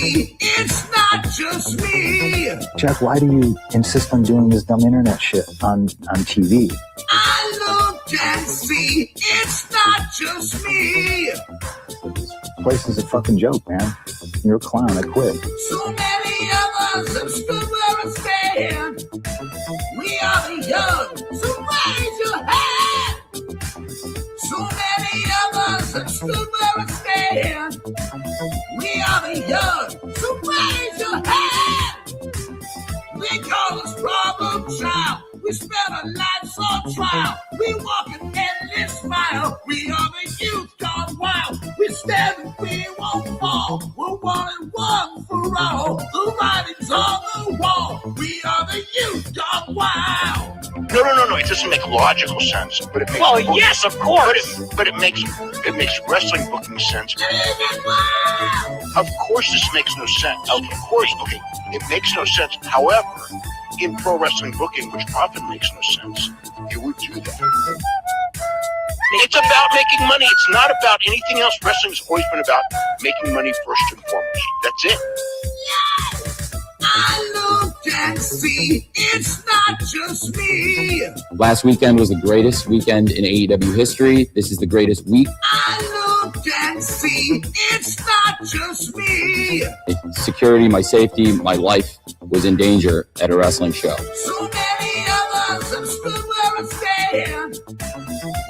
see, it's not just me. Jeff, why do you insist on doing this dumb internet shit on TV? I look and see, it's not just me. This place is a fucking joke, man. You're a clown. I quit. So many of us have stood where I stand. We are the young, so raise your hand. So many of us have stood where I stand. We are the young, so raise your hand. We call us problem child. We spend our lives on trial. We walk an endless mile. We are the youth gone wild. We stand and we won't fall. We're one and one for all. The writing's on the wall. We are the youth gone wild. No. It doesn't make logical sense, but it makes. Well, yes, of course. But it makes wrestling booking sense. Of course, this makes no sense. Of course, okay, it makes no sense. However, in pro wrestling booking, which often makes no sense, you would do that. It's about making money. It's not about anything else. Wrestling's always been about making money first and foremost. That's it. Yes, I look and see, it's not just me. Last weekend was the greatest weekend in AEW history. This is the greatest week. I look and see, it's not just me. Security, my safety, my life was in danger at a wrestling show. So many of us have stood where I stand.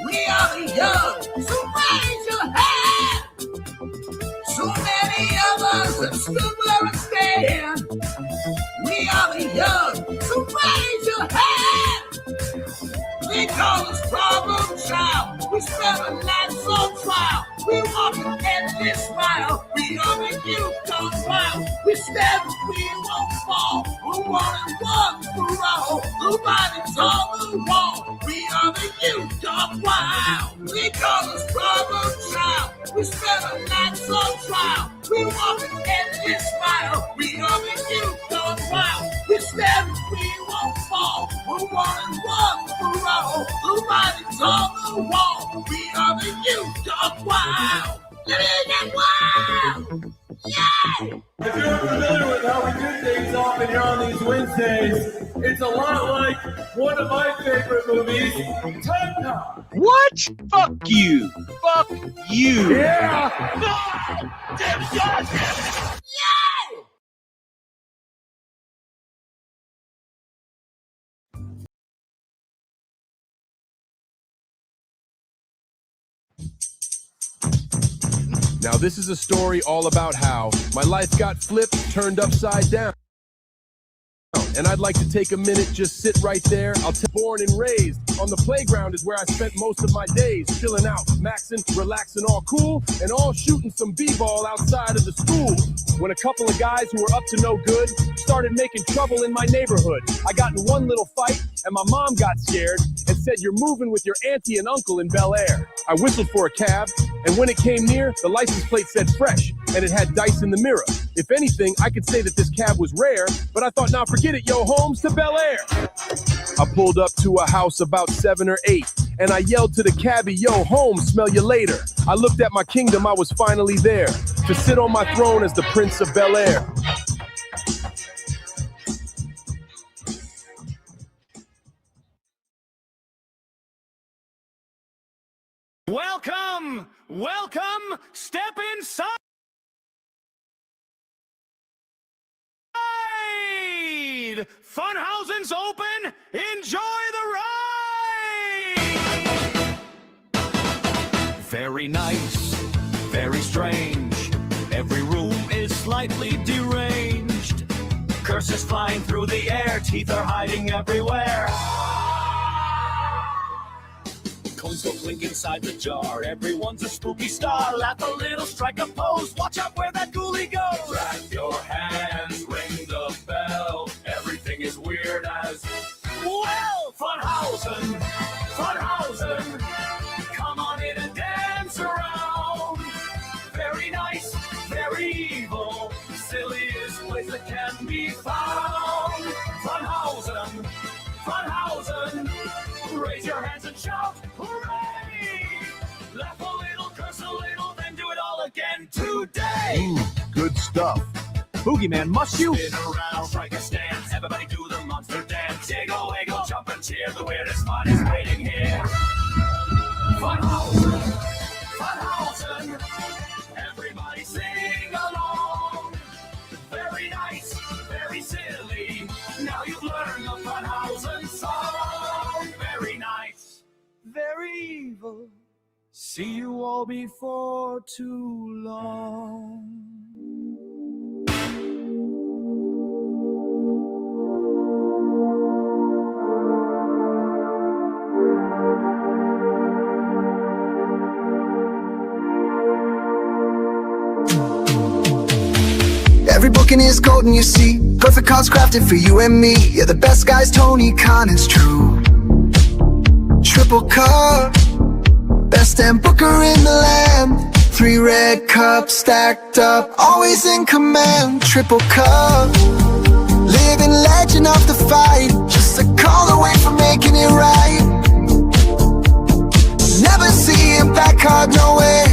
We are the young, so raise your hand. So many of us have stood where I stand. We are the young, so raise your hand. We call us problem child. We spend our lives on trial. We walk an endless mile. We are the youth gone wild. We stand and we won't fall. We're one and one for all. The writing's on the wall. We are the youth gone wild. We call us problem child. We spend our lives on trial. We walk an endless mile. We are the youth gone wild. We stand and we won't fall. We're one and one for all. The writing's on the wall. We are the youth gone wild. Wild. Yeah! If you're familiar with how we do things often here on these Wednesdays, it's a lot like one of my favorite movies, Time Cop. What? Fuck you. Fuck you. Yeah! Yeah! Now this is a story all about how my life got flipped, turned upside down. And I'd like to take a minute, just sit right there. Born and raised on the playground is where I spent most of my days, chilling out, maxing, relaxing, all cool, and all shooting some b-ball outside of the school. When a couple of guys who were up to no good started making trouble in my neighborhood. I got in one little fight, and my mom got scared and said, "You're moving with your auntie and uncle in Bel Air." I whistled for a cab, and when it came near, the license plate said fresh, and it had dice in the mirror. If anything, I could say that this cab was rare, but I thought, nah, forget it, yo, Holmes, to Bel Air. I pulled up to a house about 7 or 8, and I yelled to the cabbie, "Yo, Holmes, smell you later." I looked at my kingdom, I was finally there, to sit on my throne as the Prince of Bel Air. Welcome, welcome, step inside. Funhausen's open, enjoy the ride. Very nice, very strange, every room is slightly deranged. Curses flying through the air, teeth are hiding everywhere. Coins go blink inside the jar. Everyone's a spooky star. Laugh a little, strike a pose. Watch out where that ghoulie goes. Clap your hands, ring the bell. Everything is weird as well. Funhausen, Funhausen. Come on in and dance around. Very nice, very evil. Silliest place that can be found. Funhausen, Funhausen. Raise your hands and shout, hooray! Laugh a little, curse a little, then do it all again today. Good stuff. Boogeyman, must you? Spin around, strike a stance. Everybody do the monster dance. Jiggle, wiggle, jump and cheer. The weirdest fun is waiting here. Funhausen, Funhausen. Everybody sing along. Very nice, very silly. Now you've learned the Funhausen song. Very nice, very evil. See you all before too long. Every booking is golden, you see. Perfect cards crafted for you and me. You're the best guys, Tony Khan, it's true. Triple cup, best damn booker in the land. 3 red cups stacked up, always in command. Triple cup, living legend of the fight. Just a call away from making it right. Never see him back hard, no way.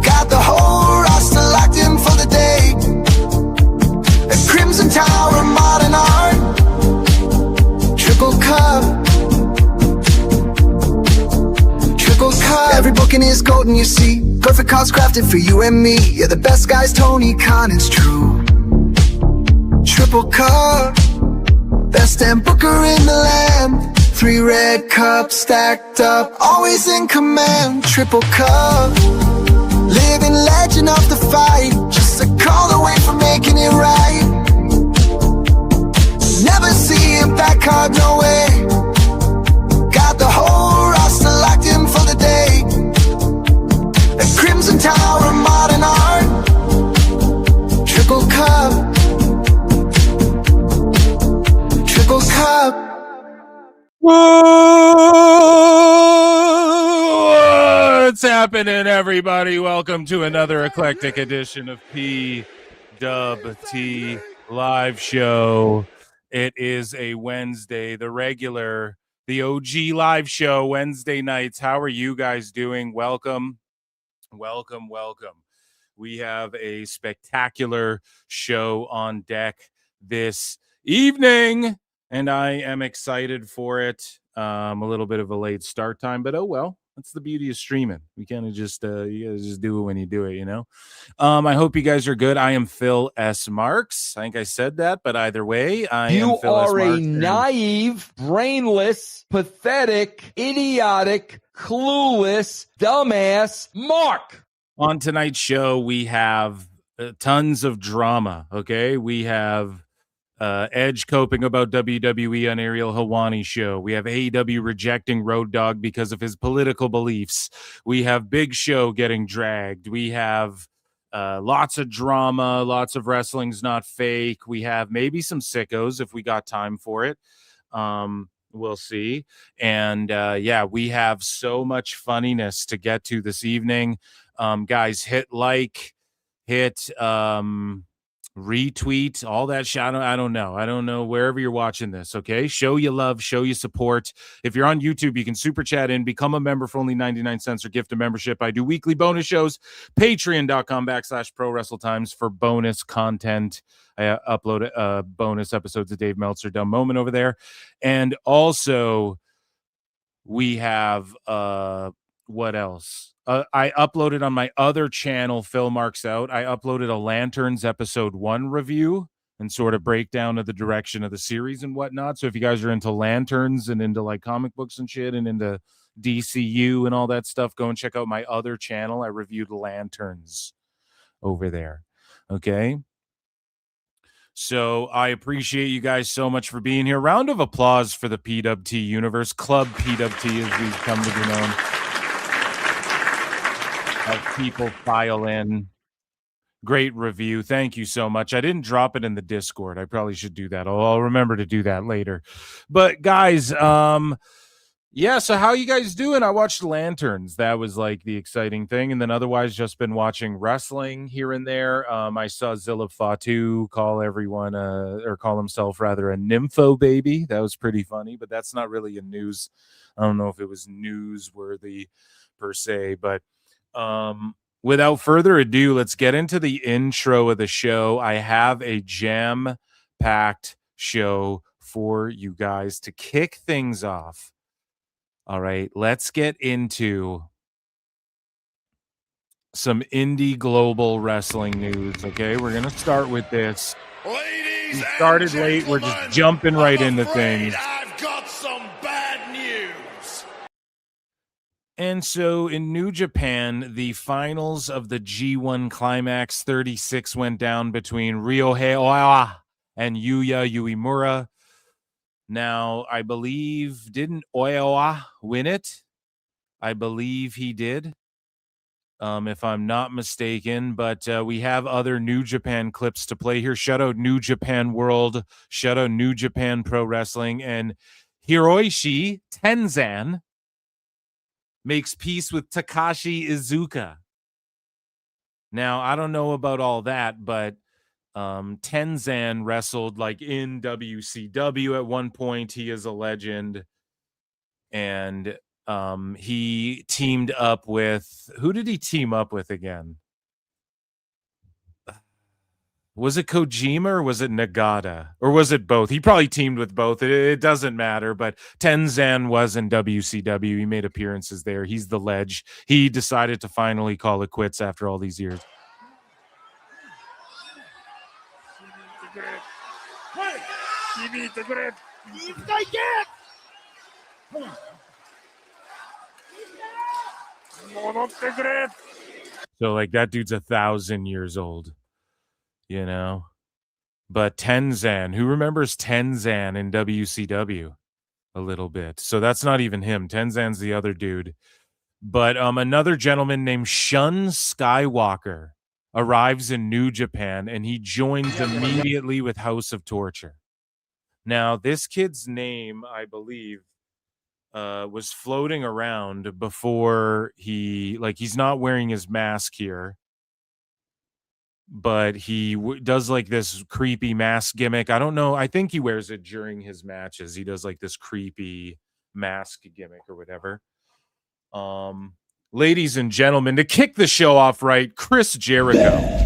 Got the whole roster locked in for the day. A Crimson Tower, modern art. Triple cup, triple cup. Every booking is golden, you see. Perfect cards crafted for you and me. You're the best guys, Tony Khan, it's true. Triple cup, best damn booker in the land. 3 red cups stacked up, always in command. Triple cup, living legend of the fight. Just a call away from making it right. Never see him back hard, no way. Got the whole roster locked in for the day. A Crimson Tower, modern art. Triple cup, triple cup. What's happening, everybody? Welcome to another eclectic edition of PWT Live Show. It is a Wednesday, the OG live show, Wednesday nights. How are you guys doing? Welcome. We have a spectacular show on deck this evening, and I am excited for it. A little bit of a late start time, but oh well. That's the beauty of streaming. We kind of just you guys just do it when you do it, you know. I hope you guys are good. I am Phil S. Marks. I think I said that, but either way, You are a naive, brainless, pathetic, idiotic, clueless, dumbass Mark. On tonight's show, we have tons of drama. Okay, we have Edge coping about WWE on Ariel Helwani show. We have AEW rejecting Road Dogg because of his political beliefs. We have Big Show getting dragged. We have lots of drama, lots of wrestling's not fake. We have maybe some sickos if we got time for it. We'll see. And yeah, we have so much funniness to get to this evening. Guys, hit like, hit retweet, all that shit. I don't know wherever you're watching this. Okay, show you love, show you support. If you're on YouTube, you can super chat in, become a member for only 99 cents or gift a membership. I do weekly bonus shows, patreon.com/ProWrestleTimes for bonus content. I upload bonus episodes of Dave Meltzer Dumb Moment over there. And also we have what else? I uploaded on my other channel, Phil Marks Out. I uploaded a Lanterns episode 1 review and sort of breakdown of the direction of the series and whatnot. So if you guys are into Lanterns and into like comic books and shit and into DCU and all that stuff, go and check out my other channel. I reviewed Lanterns over there. Okay. So I appreciate you guys so much for being here. Round of applause for the PWT universe, Club PWT as we've come to be known. As people file in. Great review. Thank you so much. I didn't drop it in the Discord. I probably should do that. I'll remember to do that later. But guys, yeah, so how you guys doing? I watched Lanterns. That was like the exciting thing. And then otherwise just been watching wrestling here and there. I saw Zilla Fatu call everyone or call himself rather a nympho baby. That was pretty funny, but that's not really a news. I don't know if it was newsworthy per se, but without further ado, let's get into the intro of the show. I have a jam-packed show for you guys to kick things off. All right, let's get into some indie global wrestling news. Okay, we're going to start with this. Ladies, we started late. We're just jumping right into things. I've got some bad news. And so in New Japan, the finals of the G1 Climax 36 went down between Ryohei Oiwa and Yuya Uemura. Now, I believe, didn't Oiwa win it? I believe he did, if I'm not mistaken. But we have other New Japan clips to play here. Shout out New Japan World. Shout out New Japan Pro Wrestling. And Hiroshi Tenzan makes peace with Takashi Iizuka. Now, I don't know about all that, but Tenzan wrestled like in WCW at one point. He is a legend. And he teamed up with, who did he team up with again? Was it Kojima or was it Nagata? Or was it both? He probably teamed with both. It doesn't matter, but Tenzan was in WCW. He made appearances there. He's the ledge. He decided to finally call it quits after all these years. So like that dude's 1,000 years old, you know. But Tenzan, who remembers Tenzan in WCW a little bit? So that's not even him. Tenzan's the other dude. But another gentleman named Shun Skywalker arrives in New Japan, and he joins immediately with House of Torture. Now, this kid's name, I believe, was floating around before he's not wearing his mask here, but he does like this creepy mask gimmick. I don't know. I think he wears it during his matches. He does like this creepy mask gimmick or whatever. Ladies and gentlemen, to kick the show off right, Chris Jericho.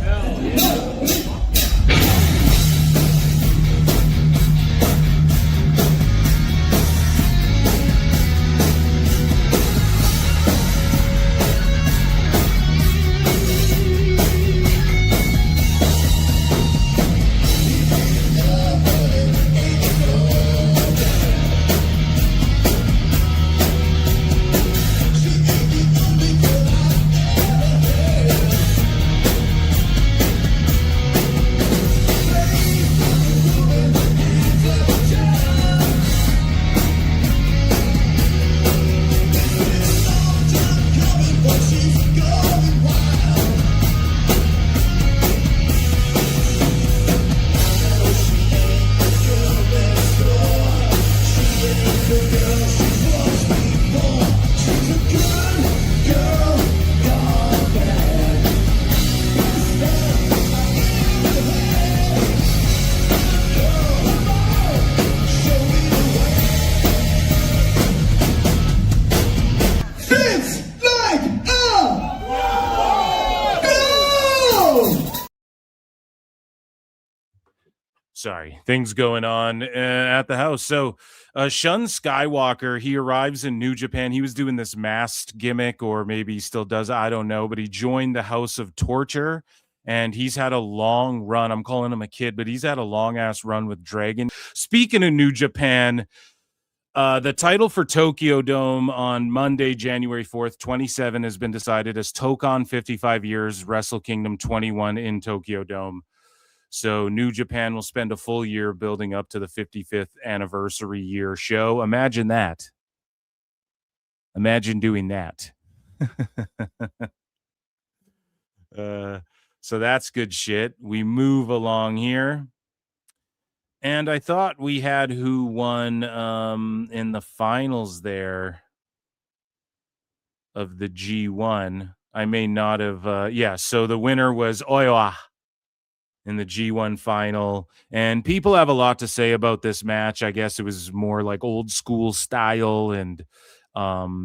Sorry, things going on at the house. So Shun Skywalker, he arrives in New Japan. He was doing this masked gimmick, or maybe he still does, I don't know, but he joined the House of Torture, and he's had a long run. I'm calling him a kid, but he's had a long-ass run with Dragon. Speaking of New Japan, the title for Tokyo Dome on Monday, January 4th, 27 has been decided as Tokon 55 years, Wrestle Kingdom 21 in Tokyo Dome. So New Japan will spend a full year building up to the 55th anniversary year show. Imagine that. Imagine doing that. So that's good shit. We move along here. And I thought we had who won in the finals there of the G1. I may not have. So the winner was Oiwa in the G1 final. And people have a lot to say about this match. I guess it was more like old school style. And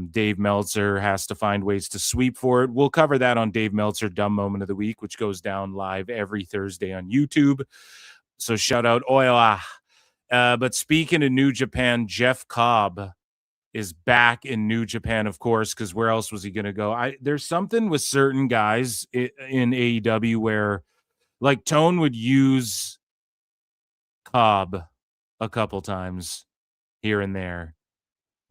Dave Meltzer has to find ways to sweep for it. We'll cover that on Dave Meltzer Dumb Moment of the Week, which goes down live every Thursday on YouTube. So shout out Oila. But speaking of New Japan, Jeff Cobb is back in New Japan, of course, because where else was he going to go? There's something with certain guys in AEW where, like, Tone would use Cobb a couple times here and there.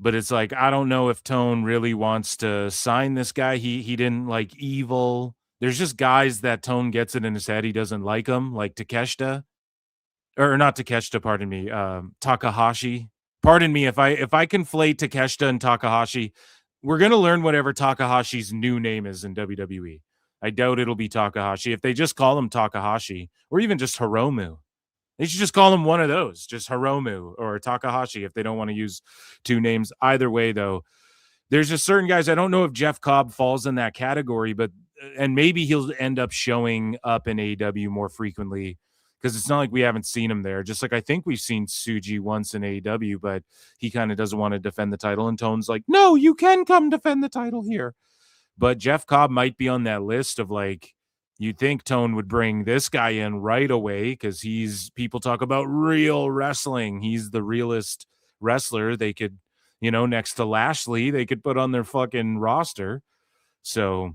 But it's like, I don't know if Tone really wants to sign this guy. He didn't like Evil. There's just guys that Tone gets it in his head. He doesn't like them, like Takeshita. Or not Takeshita, pardon me. Takahashi. Pardon me if I conflate Takeshita and Takahashi. We're going to learn whatever Takahashi's new name is in WWE. I doubt it'll be Takahashi. If they just call him Takahashi, or even just Hiromu, they should just call him one of those, just Hiromu or Takahashi if they don't want to use two names. Either way, though, there's just certain guys. I don't know if Jeff Cobb falls in that category, and maybe he'll end up showing up in AEW more frequently because it's not like we haven't seen him there. Just like I think we've seen Tsuji once in AEW, but he kind of doesn't want to defend the title. And Tone's like, no, you can come defend the title here. But Jeff Cobb might be on that list of like, you'd think Tone would bring this guy in right away because people talk about real wrestling. He's the realest wrestler they could, next to Lashley, they could put on their fucking roster. So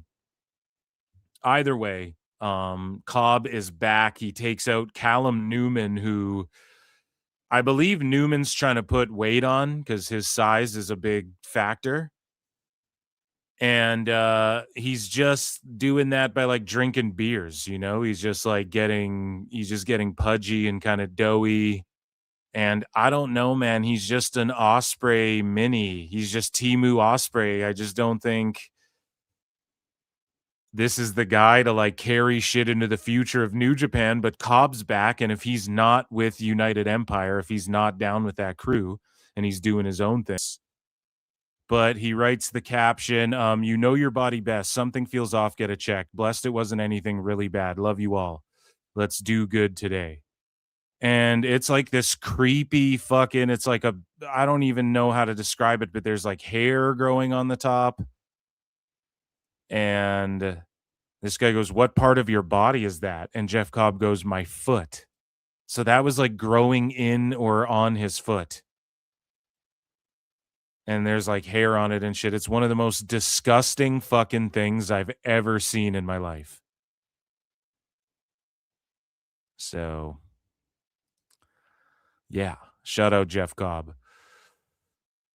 either way, Cobb is back. He takes out Callum Newman, who I believe Newman's trying to put weight on because his size is a big factor. And he's just doing that by like drinking beers, he's just like getting pudgy and kind of doughy. And I don't know, man, he's just an Osprey mini. He's just Timu Osprey. I just don't think this is the guy to like carry shit into the future of New Japan. But Cobb's back. And if he's not with United Empire, if he's not down with that crew and he's doing his own things. But he writes the caption, you know your body best. Something feels off, get it checked. Blessed it wasn't anything really bad. Love you all. Let's do good today. And it's like this creepy fucking, it's like I don't even know how to describe it, but there's like hair growing on the top. And this guy goes, what part of your body is that? And Jeff Cobb goes, my foot. So that was like growing in or on his foot. And there's like hair on it and shit. It's one of the most disgusting fucking things I've ever seen in my life. So, yeah. Shout out Jeff Cobb.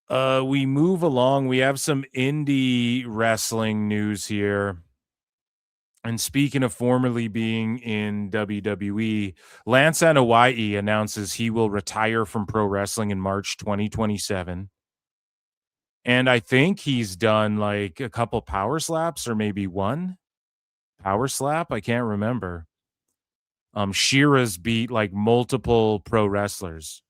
We move along. We have some indie wrestling news here. And speaking of formerly being in WWE, Lance Anoa'i announces he will retire from pro wrestling in March 2027. And I think he's done like a couple power slaps or maybe one power slap. I can't remember. Shira's beat like multiple pro wrestlers.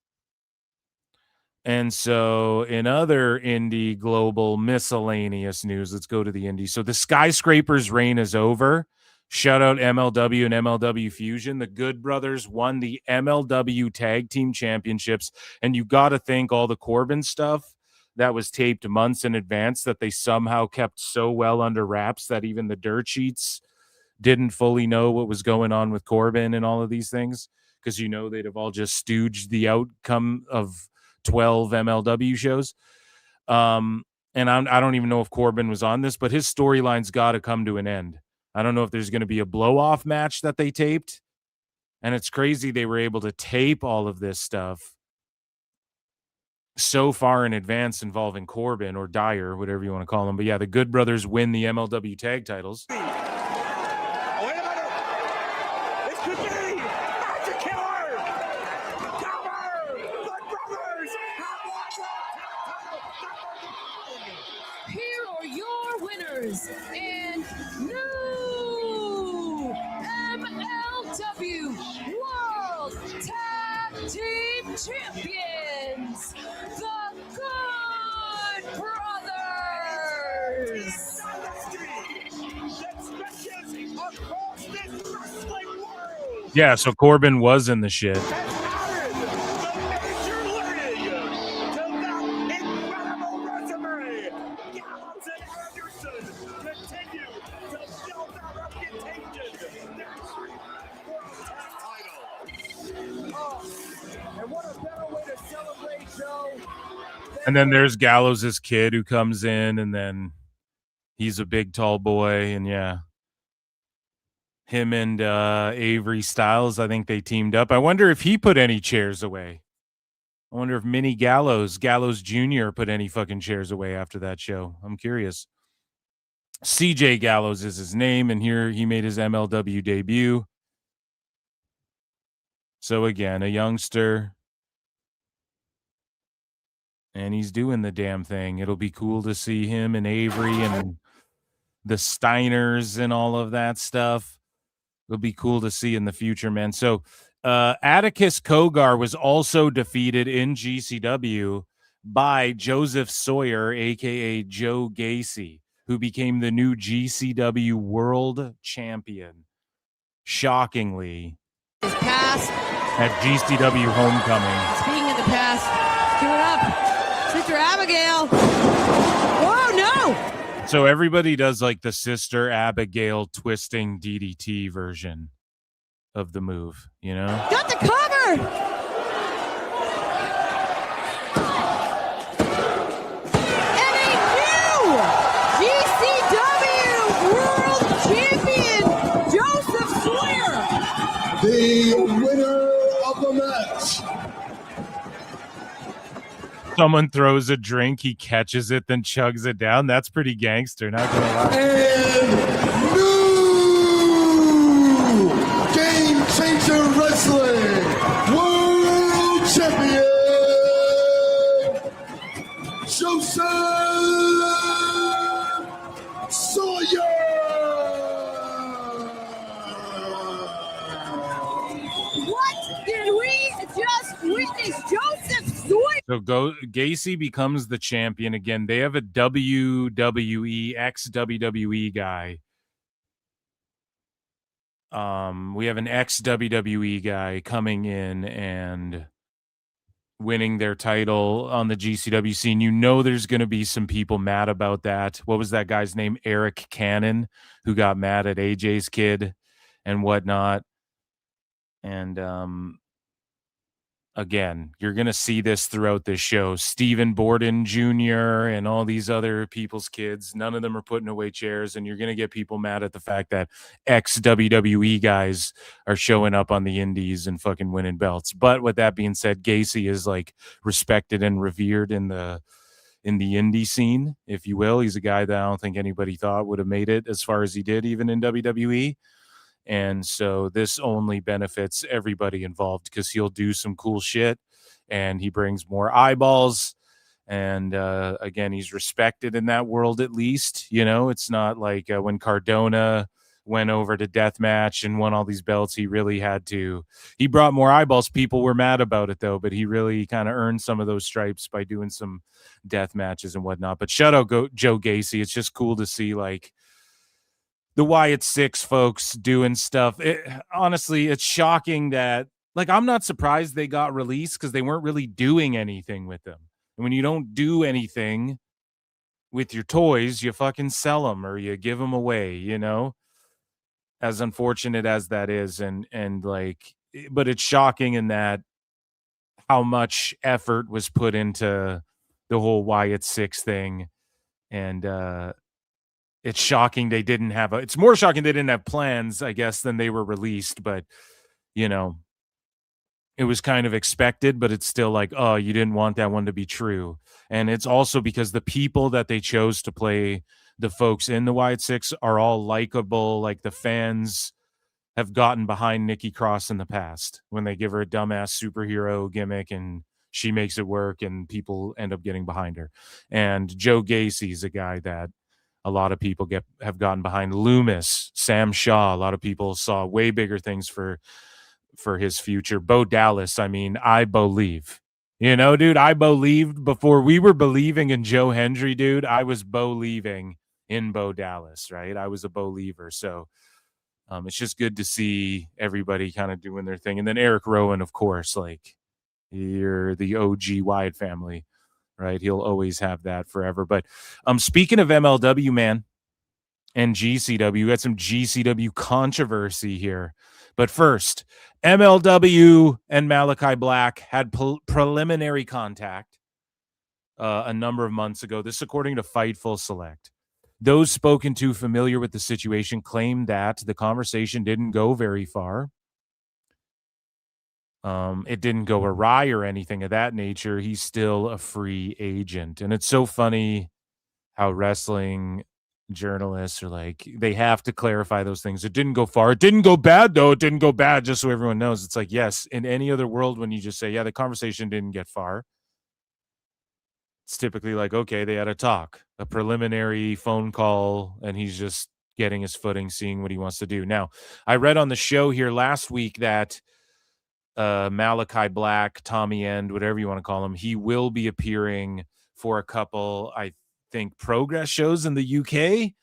And so in other indie global miscellaneous news, let's go to the indie. So the Skyscrapers reign is over. Shout out MLW and MLW Fusion. The Good Brothers won the MLW Tag Team Championships. And you got to think all the Corbin stuff that was taped months in advance that they somehow kept so well under wraps that even the dirt sheets didn't fully know what was going on with Corbin and all of these things. Because, they'd have all just stooged the outcome of 12 MLW shows. And I don't even know if Corbin was on this, but his storyline's got to come to an end. I don't know if there's going to be a blow-off match that they taped. And it's crazy they were able to tape all of this stuff so far in advance involving Corbin or Dyer, whatever you want to call him. But yeah, the Good Brothers win the MLW tag titles. Here are your winners and new MLW World Tag Team Champions, the Good Brothers. Yeah, so Corbin was in the shit. continue to show their reputation. Next, World Title. And what a better way to celebrate, Joe. And then there's Gallows' kid who comes in, and then he's a big, tall boy, and yeah. Him and Avery Styles, I think they teamed up. I wonder if he put any chairs away. I wonder if Mini Gallows Jr. put any fucking chairs away after that show. I'm curious. CJ Gallows is his name, and here he made his MLW debut. So again, a youngster. And he's doing the damn thing. It'll be cool to see him and Avery and the Steiners and all of that stuff. It'll be cool to see in the future, man. So Atticus Kogar was also defeated in GCW by Joseph Sawyer, a.k.a. Joe Gacy, who became the new GCW World Champion. Shockingly. His past. At GCW Homecoming. Speaking of the past, give it up. Sister Abigail. Whoa, no! So everybody does like the Sister Abigail twisting DDT version of the move, you know? Got the cover! And a new GCW World Champion, Joseph Sawyer! The winner of the match. Someone throws a drink, he catches it, then chugs it down. That's pretty gangster, not gonna lie. And new Game Changer Wrestling World Champion, Joseph Sawyer. What did we just witness? Joseph Sawyer! So Gacy becomes the champion again. They have a WWE ex-WWE guy. We have an ex-WWE guy coming in and winning their title on the GCW scene. You know there's going to be some people mad about that. What was that guy's name? Eric Cannon, who got mad at AJ's kid and whatnot. And again, you're going to see this throughout this show. Stephen Borden Jr. and all these other people's kids, none of them are putting away chairs, and you're going to get people mad at the fact that ex-WWE guys are showing up on the indies and fucking winning belts. But with that being said, Gacy is like respected and revered in the indie scene, if you will. He's a guy that I don't think anybody thought would have made it as far as he did, even in WWE. And so this only benefits everybody involved because he'll do some cool shit and he brings more eyeballs. And again, he's respected in that world at least. You know, it's not like when Cardona went over to Deathmatch and won all these belts. He really had to. He brought more eyeballs. People were mad about it, though, but he really kind of earned some of those stripes by doing some death matches and whatnot. But shout out Joe Gacy. It's just cool to see, like, the Wyatt Six folks doing stuff. Honestly, it's shocking that, like, I'm not surprised they got released because they weren't really doing anything with them. And when you don't do anything with your toys, you fucking sell them or you give them away, you know, as unfortunate as that is. And like, but it's shocking in that how much effort was put into the whole Wyatt Six thing. And, it's shocking they didn't have it's more shocking they didn't have plans, I guess, than they were released. But, you know, it was kind of expected, but it's still like, oh, you didn't want that one to be true. And it's also because the people that they chose to play the folks in the Wyatt Six are all likable. Like, the fans have gotten behind Nikki Cross in the past when they give her a dumbass superhero gimmick and she makes it work and people end up getting behind her. And Joe Gacy's a guy that a lot of people have gotten behind. Loomis, Sam Shaw, a lot of people saw way bigger things for his future. Bo Dallas, I mean, I believe. You know, dude, I believed before we were believing in Joe Hendry, dude. I was believing in Bo Dallas, right? I was a believer. So it's just good to see everybody kind of doing their thing. And then Eric Rowan, of course, like, you're the OG Wyatt family. Right, he'll always have that forever. But speaking of MLW, man, and GCW. We got some GCW controversy here. But first, MLW and Malachi Black had preliminary contact a number of months ago. This according to Fightful Select. Those spoken to familiar with the situation claim that the conversation didn't go very far. It didn't go awry or anything of that nature. He's still a free agent. And it's so funny how wrestling journalists are like, they have to clarify those things. It didn't go far. It didn't go bad, though. It didn't go bad, just so everyone knows. It's like, yes, in any other world, when you just say, yeah, the conversation didn't get far, it's typically like, okay, they had a talk, a preliminary phone call, and he's just getting his footing, seeing what he wants to do. Now, I read on the show here last week that Malachi Black, Tommy End, whatever you want to call him, he will be appearing for a couple, I think, Progress shows in the UK,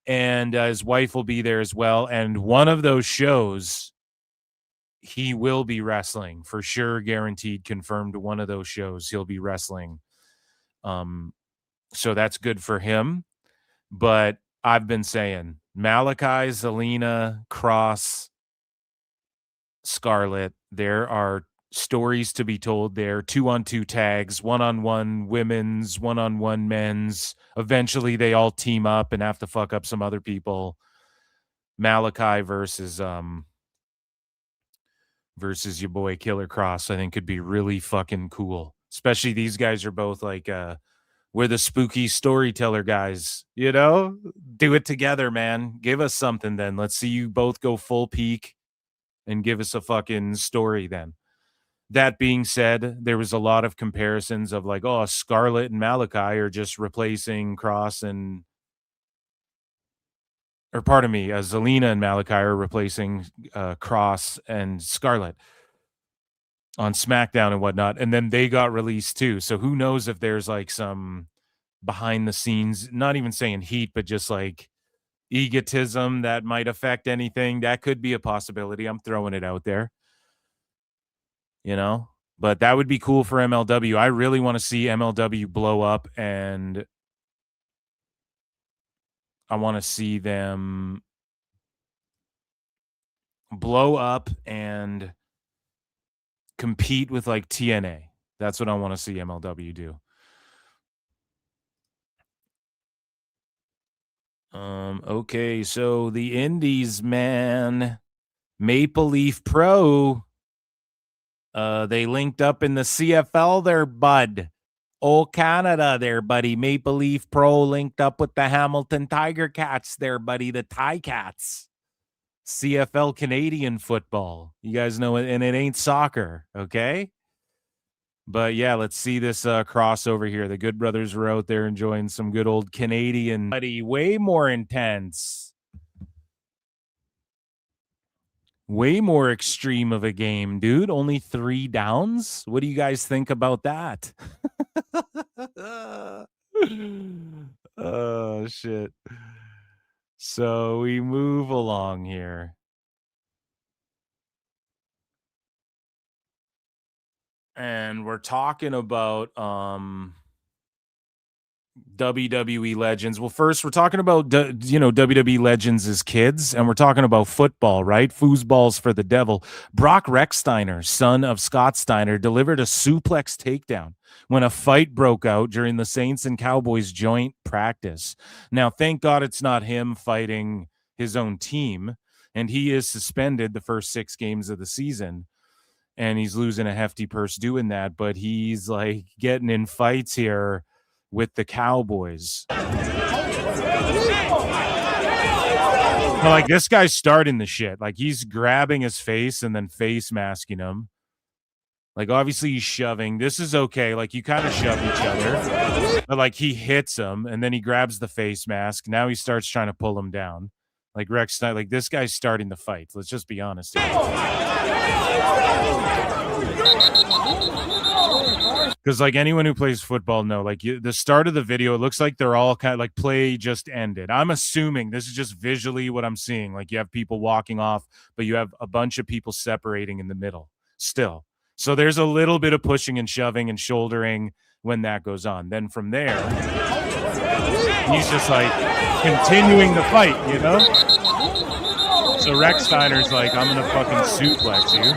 and his wife will be there as well. And one of those shows, he will be wrestling for sure, guaranteed, confirmed. One of those shows he'll be wrestling. So that's good for him. But I've been saying Malachi, Zelina, Cross, Scarlett, there are stories to be told there. 2-on-2 tags, 1-on-1 women's, 1-on-1 men's. Eventually they all team up and have to fuck up some other people. Malachi versus your boy Killer Cross, I think could be really fucking cool. Especially these guys are both like we're the spooky storyteller guys, you know? Do it together, man. Give us something then. Let's see you both go full peak and give us a fucking story then. That being said, there was a lot of comparisons of like, oh, Scarlett and Malachi are just replacing Cross and, or pardon me, Zelina and Malachi are replacing Cross and Scarlett on SmackDown and whatnot. And then they got released too. So who knows if there's like some behind the scenes, not even saying heat, but just like egotism that might affect anything. That could be a possibility. I'm throwing it out there, you know, but that would be cool for MLW. I really want to see MLW blow up, and I want to see them blow up and compete with like TNA. That's what I want to see MLW do. Okay, so the Indies, man, Maple Leaf Pro, they linked up in the CFL there, bud. Old Canada there, buddy. Maple Leaf Pro linked up with the Hamilton Tiger Cats there, buddy. The Ticats. CFL Canadian football. You guys know it, and it ain't soccer, okay? But yeah, let's see this crossover here. The Good Brothers were out there enjoying some good old Canadian, buddy. Way more intense. Way more extreme of a game, dude. Only 3 downs. What do you guys think about that? Oh, shit. So we move along here. And we're talking about WWE legends. Well, first we're talking about WWE legends as kids, and we're talking about football, right? Foosballs for the devil. Brock Rechsteiner, son of Scott Steiner, delivered a suplex takedown when a fight broke out during the Saints and Cowboys joint practice. Now, thank God it's not him fighting his own team, and he is suspended the first 6 games of the season. And he's losing a hefty purse doing that, but he's like getting in fights here with the Cowboys. Like, this guy's starting the shit. Like, he's grabbing his face and then face masking him. Like, obviously he's shoving. This is okay. Like, you kind of shove each other. But like, he hits him and then he grabs the face mask. Now he starts trying to pull him down. Like Rex, like, this guy's starting the fight. Let's just be honest here. Because like anyone who plays football know, like the start of the video, it looks like they're all kind of like play just ended. I'm assuming this is just visually what I'm seeing. Like, you have people walking off, but you have a bunch of people separating in the middle still. So there's a little bit of pushing and shoving and shouldering when that goes on. Then from there, he's just like continuing the fight, you know? So Rex Steiner's like, I'm going to fucking suplex you.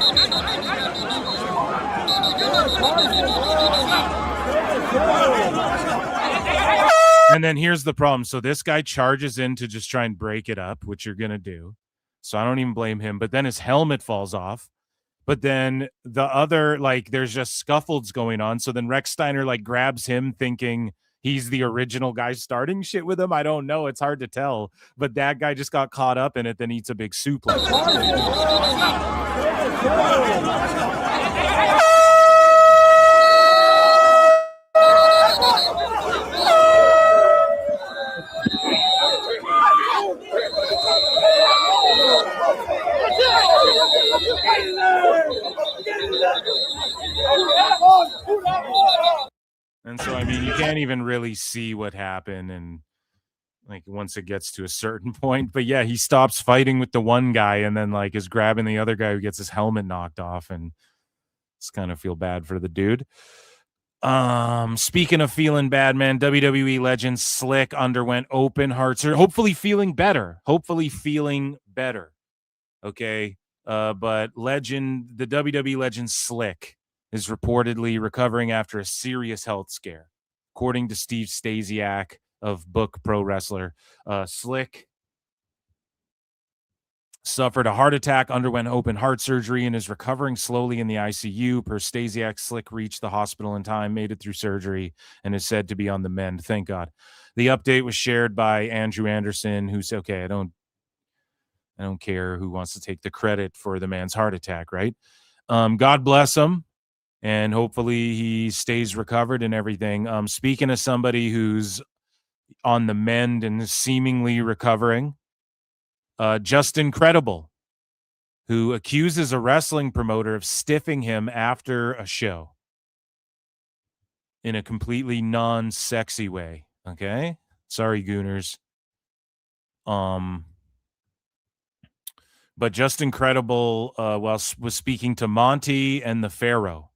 And then here's the problem. So this guy charges in to just try and break it up, which you're going to do. So I don't even blame him. But then his helmet falls off. But then the other, like, there's just scuffles going on. So then Rex Steiner, like, grabs him thinking he's the original guy starting shit with him. I don't know. It's hard to tell. But that guy just got caught up in it, then eats a big suplex. And so, I mean, you can't even really see what happened, and like once it gets to a certain point. But yeah, he stops fighting with the one guy and then like is grabbing the other guy who gets his helmet knocked off, and it's kind of feel bad for the dude. Speaking of feeling bad, man, WWE legend Slick underwent open heart surgery. Hopefully feeling better. Okay. But the WWE legend Slick is reportedly recovering after a serious health scare. According to Steve Stasiak of Book Pro Wrestler, Slick suffered a heart attack, underwent open heart surgery, and is recovering slowly in the ICU. Per Stasiak, Slick reached the hospital in time, made it through surgery, and is said to be on the mend. Thank God. The update was shared by Andrew Anderson, who said, okay, I don't care who wants to take the credit for the man's heart attack, right? God bless him, and hopefully he stays recovered and everything. Speaking of somebody who's on the mend and seemingly recovering, Justin Credible, who accuses a wrestling promoter of stiffing him after a show in a completely non-sexy way. Okay? Sorry, Gooners. But Justin Credible was speaking to Monty and the Pharaoh,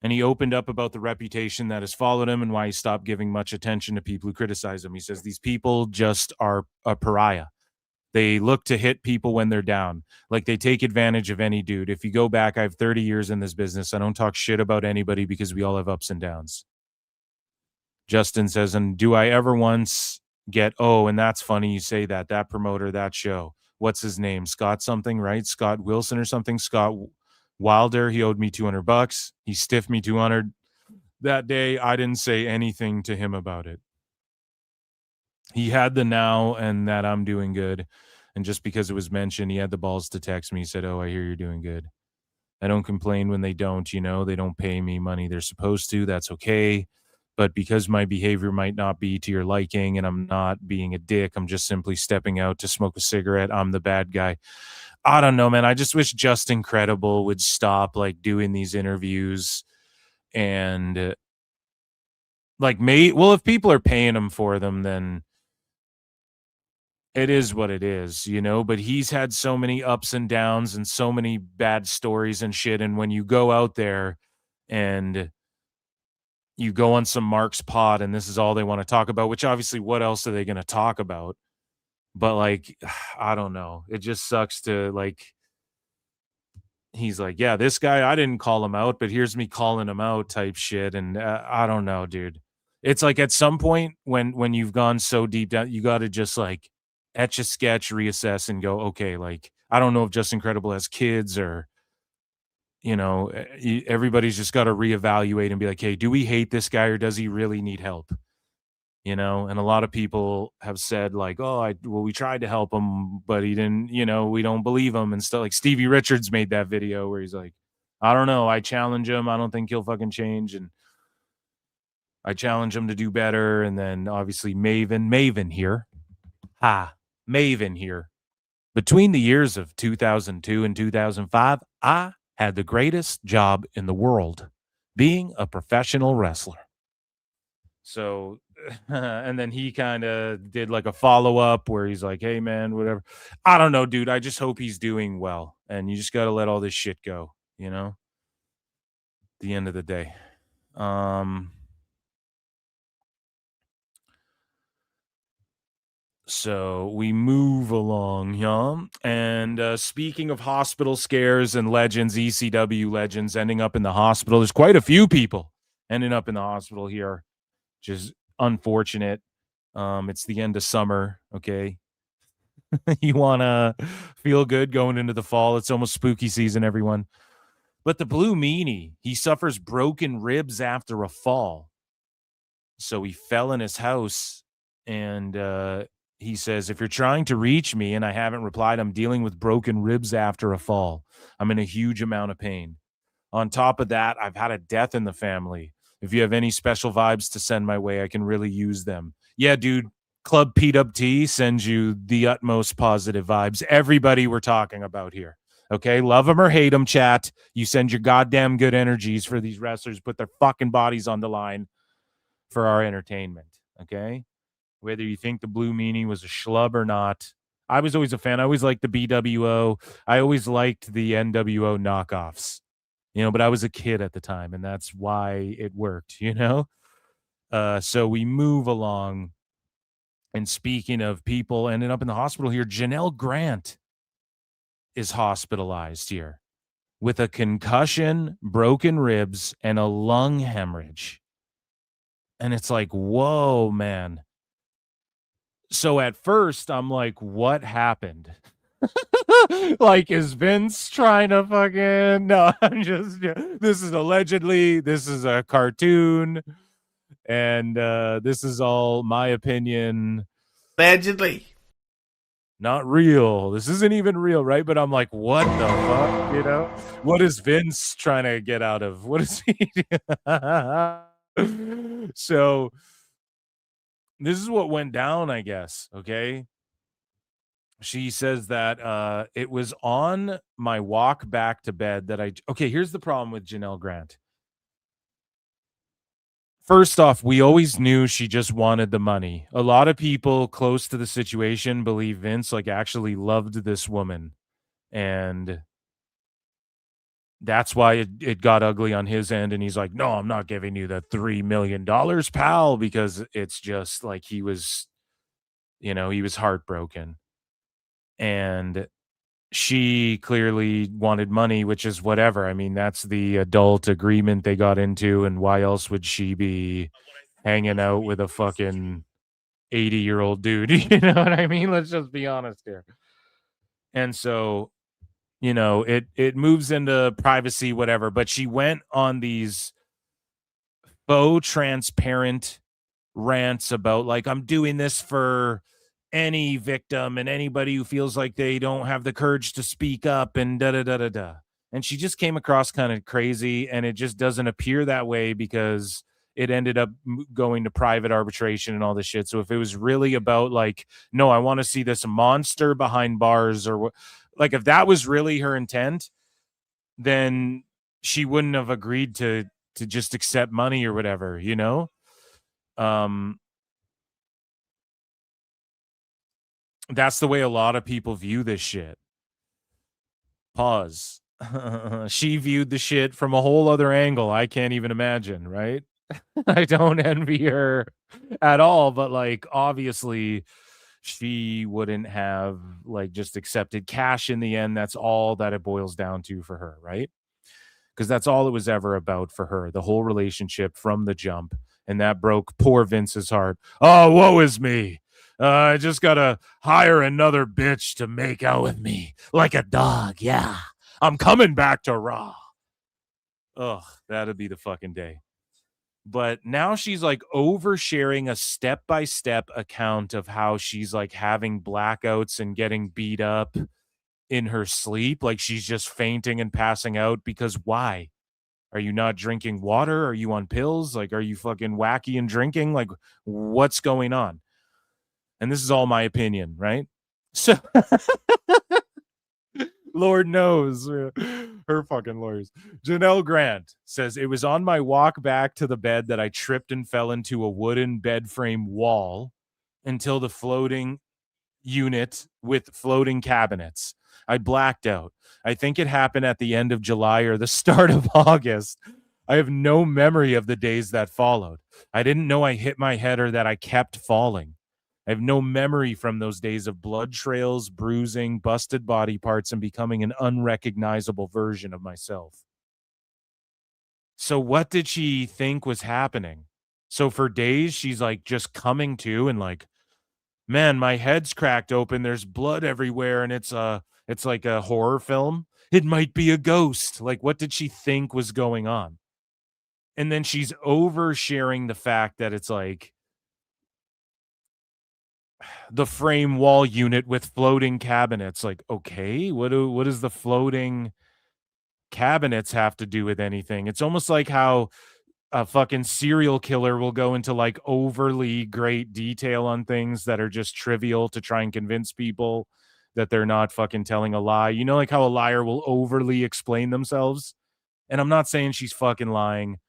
and he opened up about the reputation that has followed him and why he stopped giving much attention to people who criticize him. He says these people just are a pariah. They look to hit people when they're down. Like they take advantage of any dude. If you go back, I have 30 years in this business. I don't talk shit about anybody because we all have ups and downs. Justin says, and do I ever once get, oh, and that's funny you say that, that promoter, that show. What's his name? Scott something, right? Scott Wilson or something? Scott Wilder. He owed me $200. He stiffed me $200 that day. I didn't say anything to him about it. He had the now and that I'm doing good. And just because it was mentioned, he had the balls to text me. He said, oh, I hear you're doing good. I don't complain when they don't, they don't pay me money they're supposed to. That's okay. But because my behavior might not be to your liking and I'm not being a dick, I'm just simply stepping out to smoke a cigarette. I'm the bad guy. I don't know, man. I just wish Justin Credible would stop like doing these interviews and if people are paying him for them, then it is what it is, but he's had so many ups and downs and so many bad stories and shit. And when you go out there and you go on some Mark's pod and this is all they want to talk about, which obviously what else are they going to talk about? But I don't know. It just sucks to he's like, yeah, this guy, I didn't call him out, but here's me calling him out type shit. And I don't know, dude. It's like at some point when you've gone so deep down, you got to just etch a sketch, reassess, and go, okay, I don't know if Justin Credible has kids or, everybody's just got to reevaluate and be like, hey, do we hate this guy or does he really need help? And a lot of people have said we tried to help him, but he didn't, we don't believe him and stuff. Like Stevie Richards made that video where he's like, I don't know. I challenge him. I don't think he'll fucking change. And I challenge him to do better. And then obviously Maven here. Maven here. Between the years of 2002 and 2005, I had the greatest job in the world, being a professional wrestler. So, and then he kind of did a follow-up where he's like, hey, man, whatever. I don't know, dude. I just hope he's doing well. And you just got to let all this shit go, at the end of the day. So we move along, yeah. And speaking of hospital scares and legends, ECW legends ending up in the hospital, there's quite a few people ending up in the hospital here, which is unfortunate. It's the end of summer, okay? You want to feel good going into the fall. It's almost spooky season, everyone. But the Blue Meanie, he suffers broken ribs after a fall. So he fell in his house, and he says, if you're trying to reach me and I haven't replied, I'm dealing with broken ribs after a fall. I'm in a huge amount of pain. On top of that, I've had a death in the family. If you have any special vibes to send my way, I can really use them. Yeah, dude, Club PWT sends you the utmost positive vibes. Everybody we're talking about here. Okay, love them or hate them, chat. You send your goddamn good energies for these wrestlers, put their fucking bodies on the line for our entertainment, okay? Whether you think the Blue Meanie was a schlub or not. I was always a fan. I always liked the BWO. I always liked the NWO knockoffs, but I was a kid at the time, and that's why it worked, So we move along. And speaking of people ending up in the hospital here, Janel Grant is hospitalized here with a concussion, broken ribs, and a lung hemorrhage. And it's like, whoa, man. So at first, I'm like, what happened? Like, is Vince trying to fucking... No, I'm just... This is allegedly, this is a cartoon, and this is all my opinion. Allegedly. Not real. This isn't even real, right? But I'm like, what the fuck, What is Vince trying to get out of? What is he... So... This is what went down, I guess, okay? She says that it was on my walk back to bed that Okay, here's the problem with Janel Grant. First off, we always knew she just wanted the money. A lot of people close to the situation believe Vince, actually loved this woman. And that's why it got ugly on his end, and he's like, no, I'm not giving you the $3 million, pal, because it's just like he was heartbroken. And she clearly wanted money, which is whatever. I mean, that's the adult agreement they got into, and why else would she be hanging out with a fucking 80-year-old dude? You know what I mean? Let's just be honest here. And so... it moves into privacy, whatever, but she went on these faux transparent rants about I'm doing this for any victim and anybody who feels like they don't have the courage to speak up and da-da-da-da-da. And she just came across kind of crazy, and it just doesn't appear that way because it ended up going to private arbitration and all this shit. So if it was really about no, I want to see this monster behind bars or what, if that was really her intent, then she wouldn't have agreed to just accept money or whatever, That's the way a lot of people view this shit. Pause. She viewed the shit from a whole other angle. I can't even imagine, right? I don't envy her at all, but obviously she wouldn't have just accepted cash in the end. That's all that it boils down to for her, right? Because that's all it was ever about for her, the whole relationship from the jump. And that broke poor Vince's heart. Oh, woe is me. I just gotta hire another bitch to make out with me like a dog. Yeah, I'm coming back to Raw. Ugh, that'd be the fucking day. But now she's oversharing a step-by-step account of how she's having blackouts and getting beat up in her sleep. She's just fainting and passing out because why? Are you not drinking water? Are you on pills? Are you fucking wacky and drinking? What's going on? And this is all my opinion, right? So Lord knows her fucking lawyers. Janel Grant says, it was on my walk back to the bed that I tripped and fell into a wooden bed frame wall until the floating unit with floating cabinets. I blacked out. I think it happened at the end of July or the start of August. I have no memory of the days that followed. I didn't know I hit my head or that I kept falling. I have no memory from those days of blood trails, bruising, busted body parts, and becoming an unrecognizable version of myself. So what did she think was happening? So for days, she's like just coming to and like, man, my head's cracked open. There's blood everywhere. And it's like a horror film. It might be a ghost. Like, what did she think was going on? And then she's oversharing the fact that it's like the frame wall unit with floating cabinets. Like, okay, what does the floating cabinets have to do with anything? It's almost like how a fucking serial killer will go into like overly great detail on things that are just trivial to try and convince people that they're not fucking telling a lie. You know, like how a liar will overly explain themselves. And I'm not saying she's fucking lying.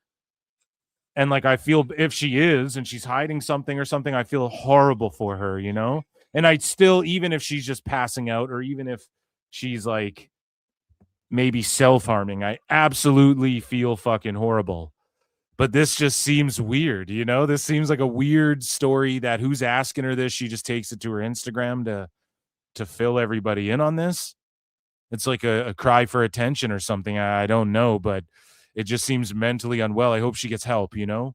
And like, I feel if she is and she's hiding something or something, I feel horrible for her, you know? And I'd still, even if she's just passing out or even if she's like maybe self-harming, I absolutely feel fucking horrible. But this just seems weird, you know? This seems like a weird story that who's asking her this? She just takes it to her Instagram to fill everybody in on this. It's like a cry for attention or something. I don't know, but it just seems mentally unwell. I hope she gets help, you know?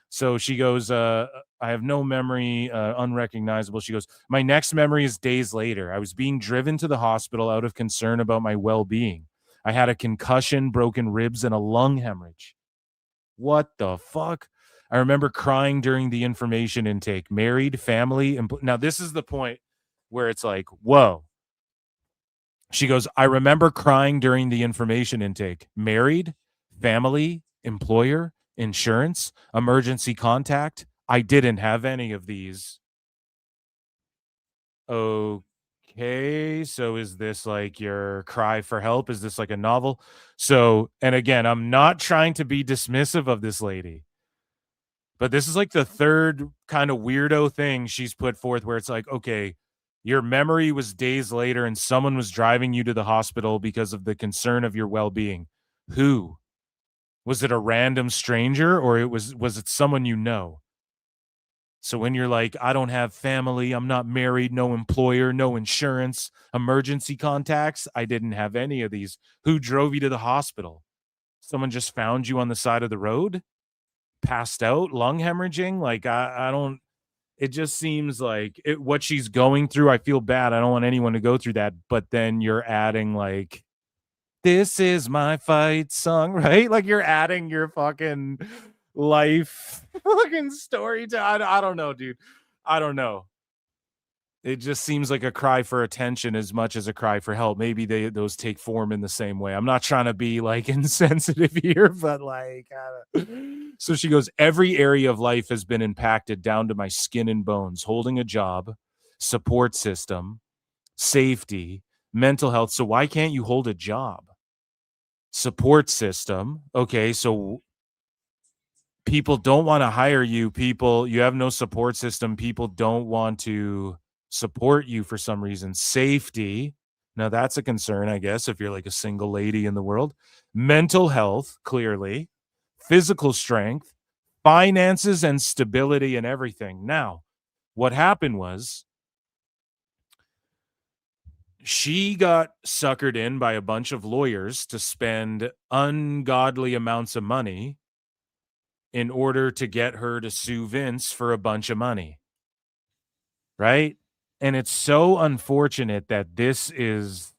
So she goes, I have no memory, unrecognizable. She goes, my next memory is days later. I was being driven to the hospital out of concern about my well-being. I had a concussion, broken ribs, and a lung hemorrhage. What the fuck? I remember crying during the information intake. Married, family. Now, this is the point where it's like, whoa. She goes, I remember crying during the information intake. Married, family, employer, insurance, emergency contact. I didn't have any of these. Okay, so is this like your cry for help? Is this like a novel? So, and again, I'm not trying to be dismissive of this lady, but this is like the third kind of weirdo thing she's put forth where it's like, okay, your memory was days later and someone was driving you to the hospital because of the concern of your well-being. Who? Was it a random stranger or was it someone you know? So when you're like, I don't have family, I'm not married, no employer, no insurance, emergency contacts, I didn't have any of these. Who drove you to the hospital? Someone just found you on the side of the road? Passed out, lung hemorrhaging? Like, I don't, it just seems like what she's going through. I feel bad. I don't want anyone to go through that. But then you're adding like, this is my fight song, right? Like you're adding your fucking life fucking story to I don't know, dude. I don't know. It just seems like a cry for attention as much as a cry for help. Maybe those take form in the same way. I'm not trying to be like insensitive here, but like so she goes, every area of life has been impacted down to my skin and bones. Holding a job, support system, safety, mental health. So why can't you hold a job? Support system. Okay, so people don't want to hire you. You have no support system. People don't want to support you for some reason. Safety. Now that's a concern, I guess, if you're like a single lady in the world. Mental health, clearly. Physical strength, finances, and stability and everything. Now, what happened was she got suckered in by a bunch of lawyers to spend ungodly amounts of money in order to get her to sue Vince for a bunch of money. Right? And it's so unfortunate that this is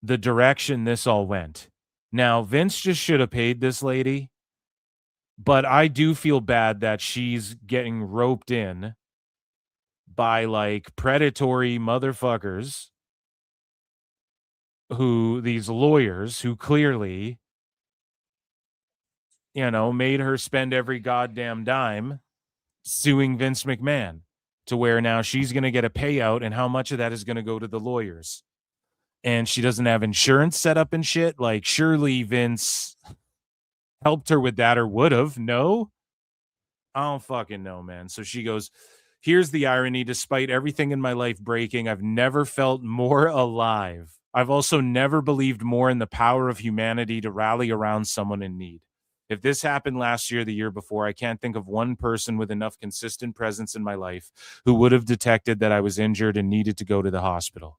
the direction this all went. Now, Vince just should have paid this lady, but I do feel bad that she's getting roped in by like predatory motherfuckers these lawyers who clearly, made her spend every goddamn dime suing Vince McMahon to where now she's going to get a payout, and how much of that is going to go to the lawyers. And she doesn't have insurance set up and shit. Like, surely Vince helped her with that or would have. No? I don't fucking know, man. So she goes, here's the irony. Despite everything in my life breaking, I've never felt more alive. I've also never believed more in the power of humanity to rally around someone in need. If this happened last year, the year before, I can't think of one person with enough consistent presence in my life who would have detected that I was injured and needed to go to the hospital.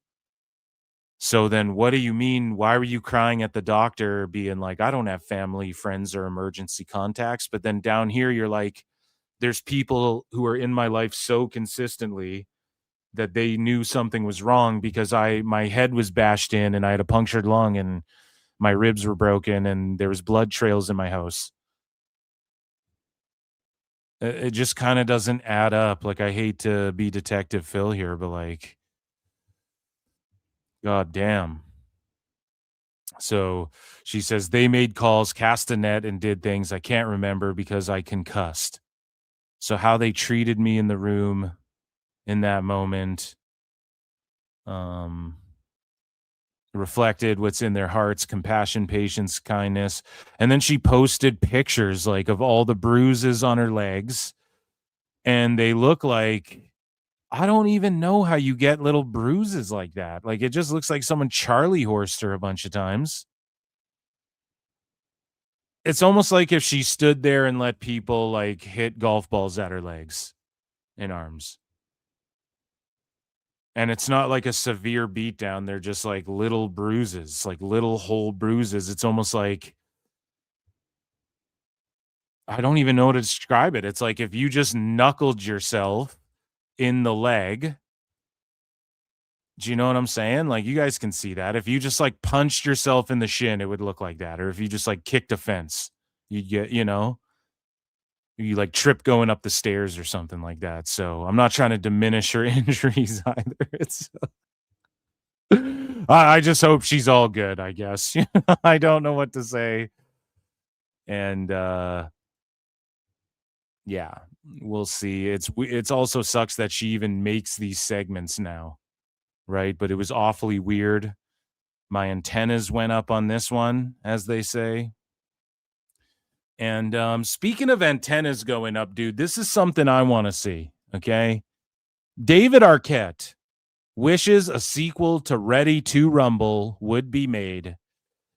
So then what do you mean? Why were you crying at the doctor being like, I don't have family, friends, or emergency contacts? But then down here, you're like, there's people who are in my life so consistently that they knew something was wrong because my head was bashed in and I had a punctured lung and my ribs were broken and there was blood trails in my house. It just kind of doesn't add up. Like, I hate to be Detective Phil here, but like, God damn. So she says they made calls, cast a net, and did things I can't remember because I concussed. So how they treated me in the room in that moment, reflected what's in their hearts: compassion, patience, kindness. And then she posted pictures like of all the bruises on her legs, and they look like, I don't even know how you get little bruises like that. Like, it just looks like someone Charlie horsed her a bunch of times. It's almost like if she stood there and let people like hit golf balls at her legs and arms. And it's not like a severe beatdown. They're just like little bruises, like little whole bruises. It's almost like, I don't even know how to describe it. It's like if you just knuckled yourself in the leg. Do you know what I'm saying? Like, you guys can see that. If you just like punched yourself in the shin, it would look like that. Or if you just like kicked a fence, you'd get, you like trip going up the stairs or something like that. So I'm not trying to diminish her injuries either. It's I just hope she's all good, I guess. I don't know what to say. And yeah, we'll see. It's also sucks that she even makes these segments now, right? But it was awfully weird. My antennas went up on this one, as they say. And speaking of antennas going up, dude, this is something I want to see, okay? David Arquette wishes a sequel to Ready to Rumble would be made.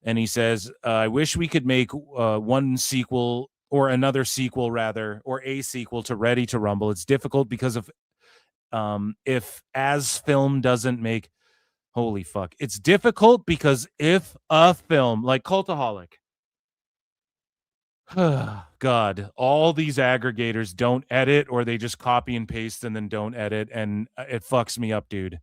And he says, I wish we could make one sequel or another sequel, rather, or a sequel to Ready to Rumble. It's difficult because of if as film doesn't make, holy fuck. It's difficult because if a film like Cultaholic, God, all these aggregators don't edit, or they just copy and paste and then don't edit, and it fucks me up, dude.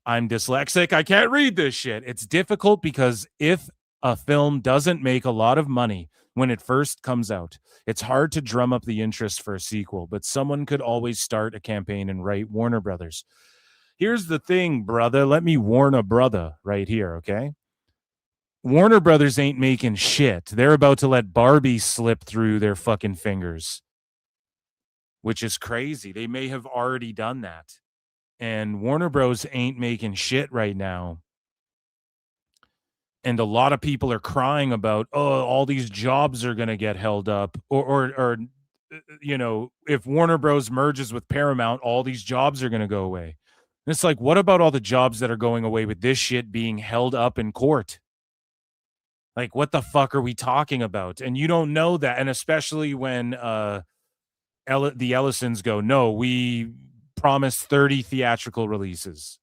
I'm dyslexic. I can't read this shit. It's difficult because if a film doesn't make a lot of money when it first comes out, it's hard to drum up the interest for a sequel, but someone could always start a campaign and write Warner Brothers. Here's the thing, brother. Let me warn a brother right here, okay? Warner Brothers ain't making shit. They're about to let Barbie slip through their fucking fingers, which is crazy. They may have already done that. And Warner Bros. Ain't making shit right now. And a lot of people are crying about, oh, all these jobs are going to get held up. Or, if Warner Bros. Merges with Paramount, all these jobs are going to go away. And it's like, what about all the jobs that are going away with this shit being held up in court? Like, what the fuck are we talking about? And you don't know that. And especially when the Ellisons go, no, we promised 30 theatrical releases.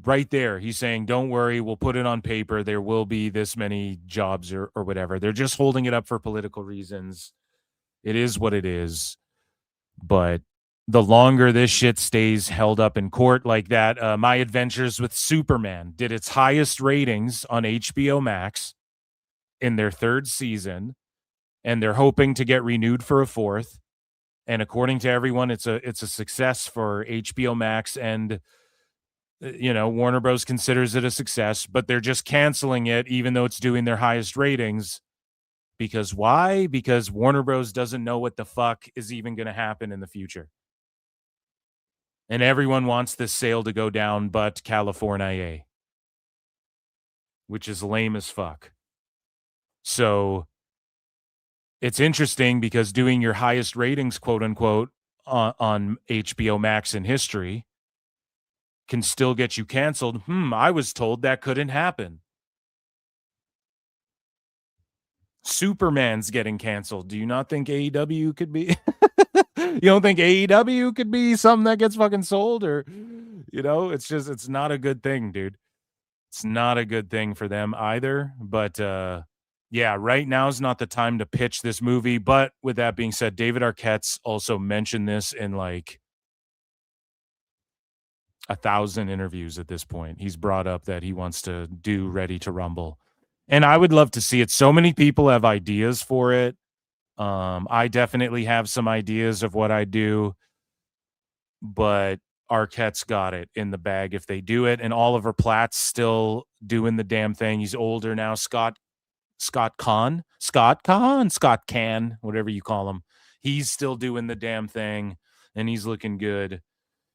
Right there, he's saying, don't worry, we'll put it on paper. There will be this many jobs or whatever. They're just holding it up for political reasons. It is what it is. But the longer this shit stays held up in court like that, My Adventures with Superman did its highest ratings on HBO Max in their third season, and they're hoping to get renewed for a fourth. And according to everyone, it's a success for HBO Max, and Warner Bros. Considers it a success, but they're just canceling it even though it's doing their highest ratings. Because why? Because Warner Bros. Doesn't know what the fuck is even going to happen in the future. And everyone wants this sale to go down but California, which is lame as fuck. So it's interesting because doing your highest ratings, quote unquote, on HBO Max in history can still get you canceled. I was told that couldn't happen. Superman's getting canceled. Do you not think AEW could be? You don't think AEW could be something that gets fucking sold? Or, it's not a good thing, dude. It's not a good thing for them either. But yeah, right now is not the time to pitch this movie. But with that being said, David Arquette's also mentioned this in like 1,000 interviews at this point. He's brought up that he wants to do Ready to Rumble. And I would love to see it. So many people have ideas for it. I definitely have some ideas of what I do, but Arquette's got it in the bag if they do it. And Oliver Platt's still doing the damn thing. He's older now. Scott Can, whatever you call him. He's still doing the damn thing, and he's looking good.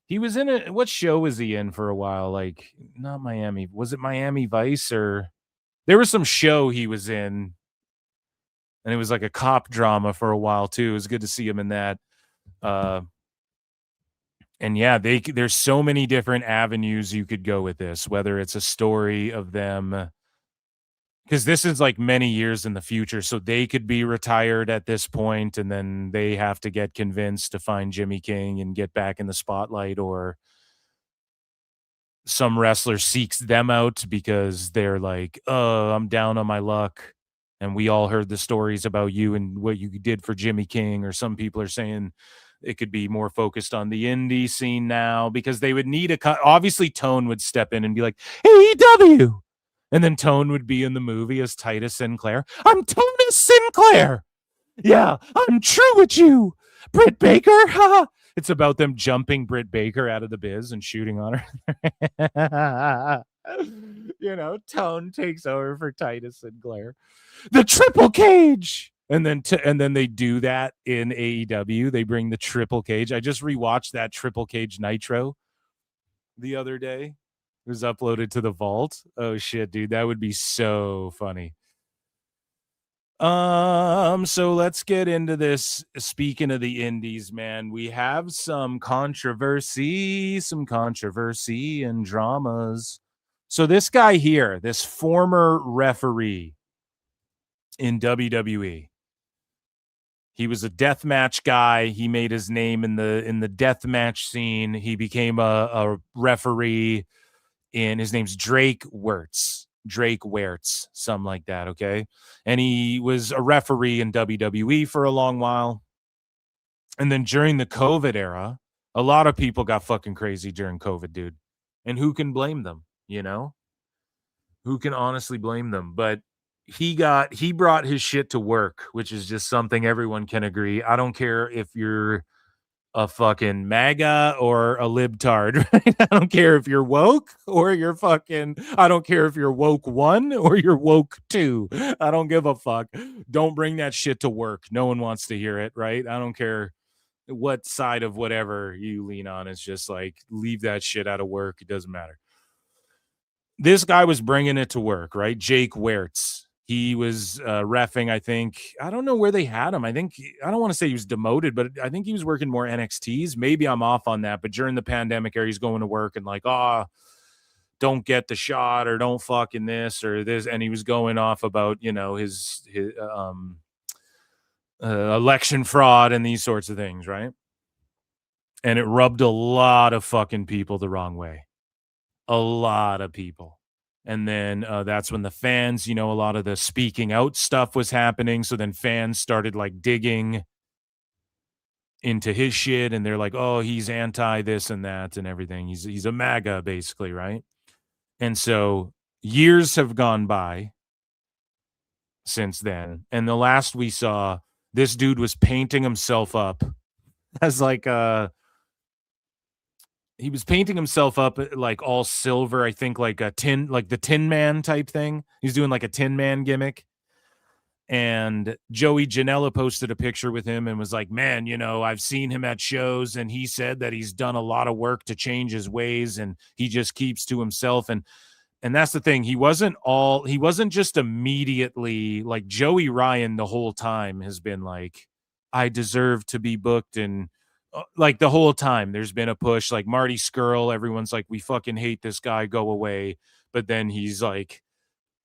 He was in what show was he in for a while? Like, not Miami. Was it Miami Vice, or there was some show he was in, and it was like a cop drama for a while too. It was good to see him in that. And yeah, there's so many different avenues you could go with this, whether it's a story of them, because this is like many years in the future, so they could be retired at this point, and then they have to get convinced to find Jimmy King and get back in the spotlight, or some wrestler seeks them out because they're like, oh, I'm down on my luck, and we all heard the stories about you and what you did for Jimmy King. Or some people are saying it could be more focused on the indie scene now, because they would need obviously Tone would step in and be like, AEW. And then Tone would be in the movie as Titus Sinclair. I'm Tonus Sinclair. Yeah, I'm true with you, Britt Baker. It's about them jumping Britt Baker out of the biz and shooting on her. Tone takes over for Titus Sinclair. The triple cage. And then they do that in AEW. They bring the triple cage. I just rewatched that Triple Cage Nitro the other day. It was uploaded to the vault. Oh shit, dude, that would be so funny. So let's get into this. Speaking of the indies, man, we have some controversy and dramas. So this guy here, this former referee in WWE, he was a deathmatch guy. He made his name in the deathmatch scene. He became a referee. And his name's Drake Wuertz, something like that, okay? And he was a referee in WWE for a long while. And then during the COVID era, a lot of people got fucking crazy during COVID, dude. And who can blame them, Who can honestly blame them? But he brought his shit to work, which is just something everyone can agree. I don't care if you're a fucking MAGA or a libtard, right? I don't care if you're woke or you're I don't care if you're woke 1 or you're woke 2. I don't give a fuck. Don't bring that shit to work. No one wants to hear it, right? I don't care what side of whatever you lean on. It's just like, leave that shit out of work. It doesn't matter. This guy was bringing it to work, right? Jake Wuertz. He was reffing, I think. I don't know where they had him. I don't want to say he was demoted, but I think he was working more NXTs. Maybe I'm off on that. But during the pandemic era, he's going to work and like, don't get the shot or don't fucking this or this. And he was going off about, his election fraud and these sorts of things, right? And it rubbed a lot of fucking people the wrong way. A lot of people. And then that's when the fans, a lot of the speaking out stuff was happening. So then fans started like digging into his shit. And they're like, oh, he's anti this and that and everything. He's a MAGA basically, right? And so years have gone by since then. And the last we saw, this dude was painting himself up as like he was painting himself up like all silver, I think like the Tin Man type thing. He's doing like a Tin Man gimmick. And Joey Janela posted a picture with him and was like, man, I've seen him at shows and he said that he's done a lot of work to change his ways and he just keeps to himself. And that's the thing. He wasn't just immediately like Joey Ryan the whole time has been like, I deserve to be booked. And like the whole time there's been a push, like Marty Scurll, everyone's like, we fucking hate this guy, go away. But then he's like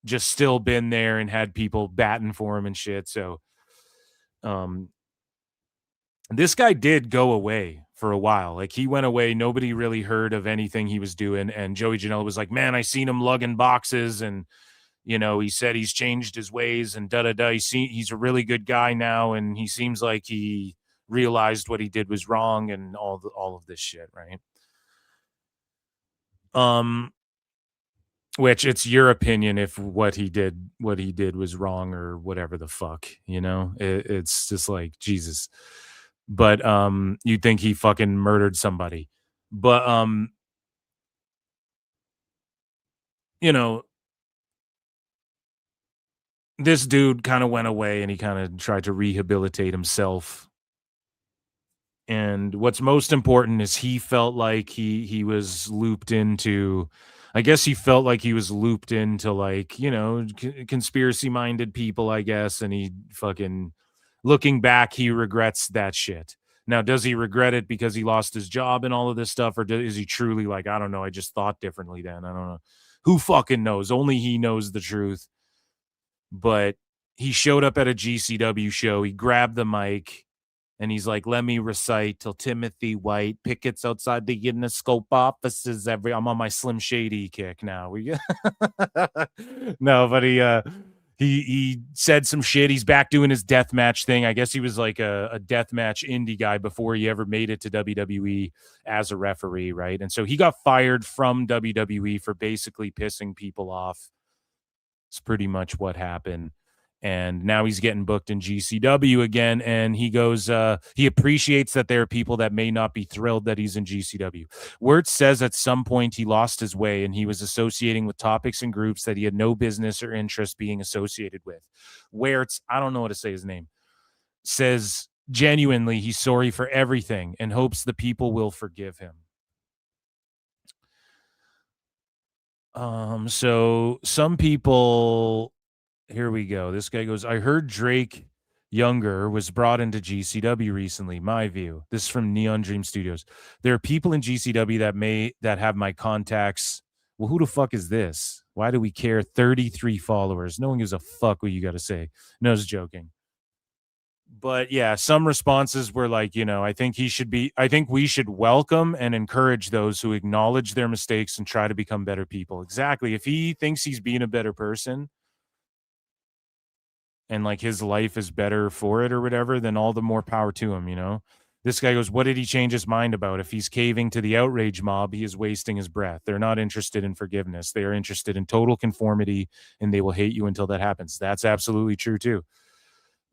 just still been there and had people batting for him and shit. So this guy did go away for a while. Like, he went away. Nobody really heard of anything he was doing. And Joey Janela was like, man, I seen him lugging boxes, and, you know, he said he's changed his ways and da-da-da. He's a really good guy now, and he seems like he realized what he did was wrong and all of this shit, right? Which, it's your opinion if what he did was wrong or whatever the fuck, you know? It's just like, Jesus. But you'd think he fucking murdered somebody. But you know, this dude kind of went away and he kind of tried to rehabilitate himself. And what's most important is he felt like he was looped into, I guess he felt like he was looped into, like, you know, conspiracy minded people, I guess. And he fucking, looking back, he regrets that shit. Now, does he regret it because he lost his job and all of this stuff? Or is he truly like, I don't know, I just thought differently then. I don't know. Who fucking knows? Only he knows the truth. But he showed up at a GCW show. He grabbed the mic and he's like, let me recite till Timothy White pickets outside the Interscope offices. I'm on my Slim Shady kick now. No, but he said some shit. He's back doing his deathmatch thing. I guess he was like a deathmatch indie guy before he ever made it to WWE as a referee, right? And so he got fired from WWE for basically pissing people off. It's pretty much what happened. And now he's getting booked in GCW again. And he goes, he appreciates that there are people that may not be thrilled that he's in GCW. Wuertz says at some point he lost his way and he was associating with topics and groups that he had no business or interest being associated with. Wuertz, I don't know how to say his name, says genuinely he's sorry for everything and hopes the people will forgive him. So some people... Here we go. This guy goes, I heard Drake Younger was brought into GCW recently. My view. This is from Neon Dream Studios. There are people in GCW that have my contacts. Well, who the fuck is this? Why do we care? 33 followers. No one gives a fuck what you got to say. No, I was joking. But yeah, some responses were like, you know, I think we should welcome and encourage those who acknowledge their mistakes and try to become better people. Exactly. If he thinks he's being a better person, and like his life is better for it or whatever, then all the more power to him, you know? This guy goes, what did he change his mind about? If he's caving to the outrage mob, he is wasting his breath. They're not interested in forgiveness. They are interested in total conformity, and they will hate you until that happens. That's absolutely true too.